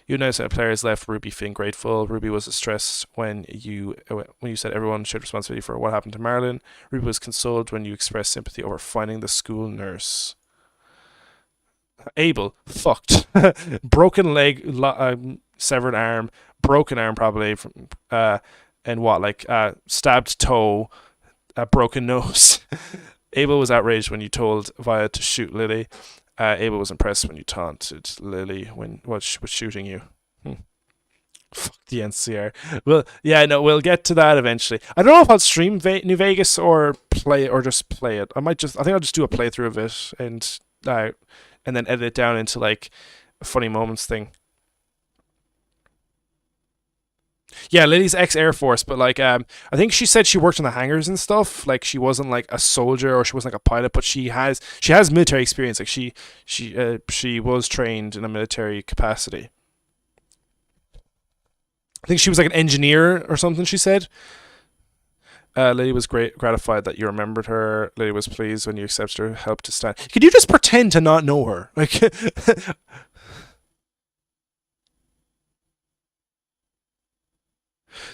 You noticed that players left Ruby feeling grateful. Ruby was distressed when you said everyone shared responsibility for what happened to Marilyn. Ruby was consoled when you expressed sympathy over finding the school nurse. Abel, fucked. Broken leg, severed arm, broken arm probably, and stabbed toe, broken nose. Abel was outraged when you told Violet to shoot Lily. Abel was impressed when you taunted Lily when was shooting you. Fuck the NCR. Well, yeah, no, we'll get to that eventually. I don't know if I'll stream New Vegas or just play it. I think I'll just do a playthrough of it and then edit it down into like a funny moments thing. Yeah, Lily's ex-Air Force, but like I think she said she worked in the hangars and stuff. Like she wasn't like a soldier or she wasn't like a pilot, but she has military experience. Like she was trained in a military capacity. I think she was like an engineer or something, she said. Lily was gratified that you remembered her. Lily was pleased when you accepted her help to stand. Could you just pretend to not know her? Like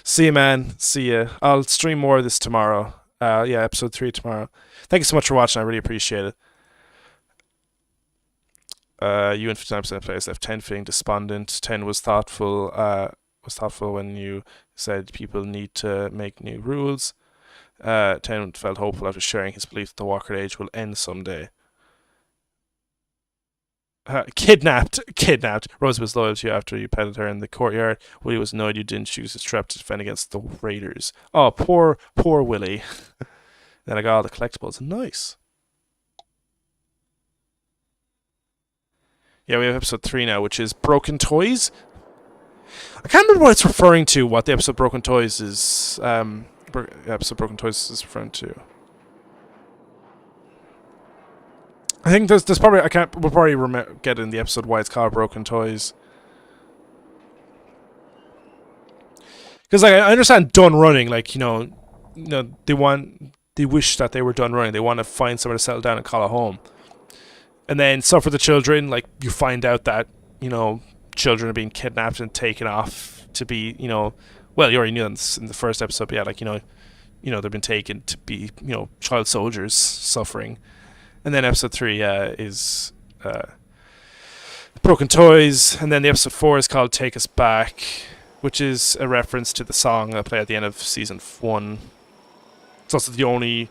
see you, man. See ya. I'll stream more of this tomorrow. Yeah, episode 3 tomorrow. Thank you so much for watching. I really appreciate it. You and 59% players left 10 feeling despondent. 10 was thoughtful. When you said people need to make new rules. 10 felt hopeful after sharing his belief that the Walker Age will end someday. Kidnapped. Rose was loyal to you after you petted her in the courtyard. Willie was annoyed you didn't choose his trap to defend against the raiders. Oh, poor Willie. Then I got all the collectibles. Nice. Yeah, we have episode 3 now, which is Broken Toys. I can't remember what it's referring to, what the episode Broken Toys is. Episode Broken Toys is referring to. I think there's probably we'll probably get in the episode why it's called Broken Toys. Because like I understand done running, like they wish that they were done running. They want to find somewhere to settle down and call it home. And then so for the children, like you find out that children are being kidnapped and taken off to be well, you already knew in the first episode, but yeah, like they've been taken to be child soldiers suffering. And then episode 3 is Broken Toys. And then the episode 4 is called Take Us Back, which is a reference to the song I play at the end of season 1. It's also the only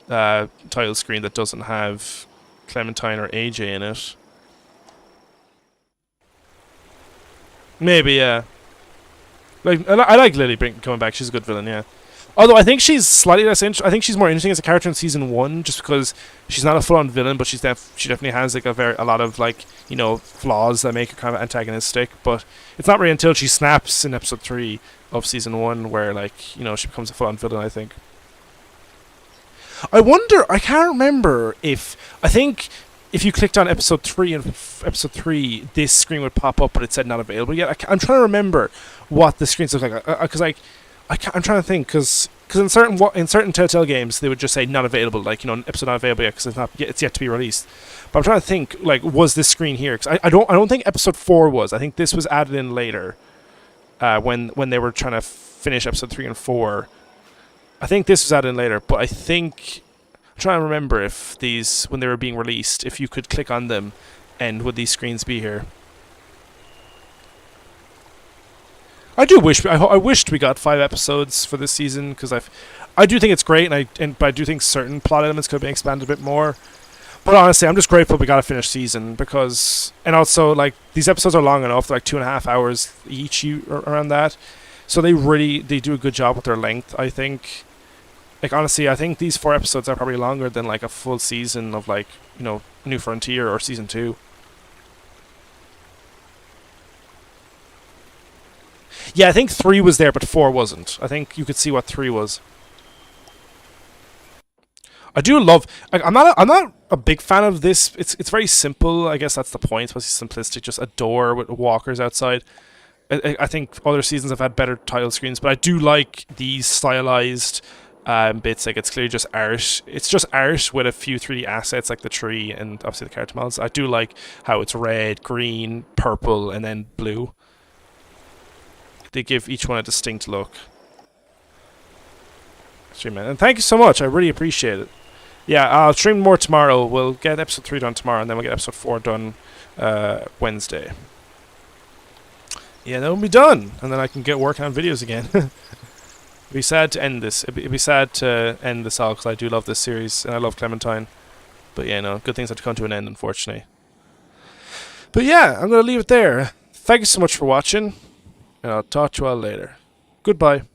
title screen that doesn't have Clementine or AJ in it. Maybe, yeah. Like I like Lily coming back. She's a good villain, yeah. Although I think she's slightly less interesting. I think she's more interesting as a character in season 1, just because she's not a full-on villain, but she definitely has like a lot of like flaws that make her kind of antagonistic. But it's not really until she snaps in episode 3 of season 1 where like she becomes a full-on villain. I think. I wonder. I can't remember if if you clicked on episode 3 and episode 3, this screen would pop up, but it said not available yet. I'm trying to remember what the screens look like because I'm trying to think because in certain Telltale games they would just say not available, like episode not available yet because it's yet to be released. But I'm trying to think, like, was this screen here? Because I don't think episode 4 was. I think this was added in later. when they were trying to finish episode 3 and 4. I think this was added in later, but I think I'm trying to remember if these, when they were being released, if you could click on them, and would these screens be here? I do wish I wished we got 5 episodes for this season, because I do think it's great, but I do think certain plot elements could have been expanded a bit more. But honestly, I'm just grateful we got a finished season, because, and also, like, these episodes are long enough, like 2.5 hours each, around that. So they do a good job with their length, I think. Like, honestly, I think these 4 episodes are probably longer than, like, a full season of, like, you know, New Frontier or Season 2. Yeah, I think 3 was there, but 4 wasn't. I think you could see what 3 was. I do love. Like, I'm not a big fan of this. It's very simple. I guess that's the point. It's simplistic. Just a door with walkers outside. I think other seasons have had better title screens, but I do like these stylized bits. Like, it's clearly just art. It's just art with a few 3D assets, like the tree and obviously the character models. I do like how it's red, green, purple, and then blue. They give each one a distinct look. Stream, man. And thank you so much. I really appreciate it. Yeah, I'll stream more tomorrow. We'll get episode 3 done tomorrow, and then we'll get episode 4 done Wednesday. Yeah, then we'll be done, and then I can get working on videos again. It'd be sad to end this. It'd be sad to end this all, because I do love this series, and I love Clementine. But yeah, no, good things have to come to an end, unfortunately. But yeah, I'm going to leave it there. Thank you so much for watching, and I'll talk to you all later. Goodbye.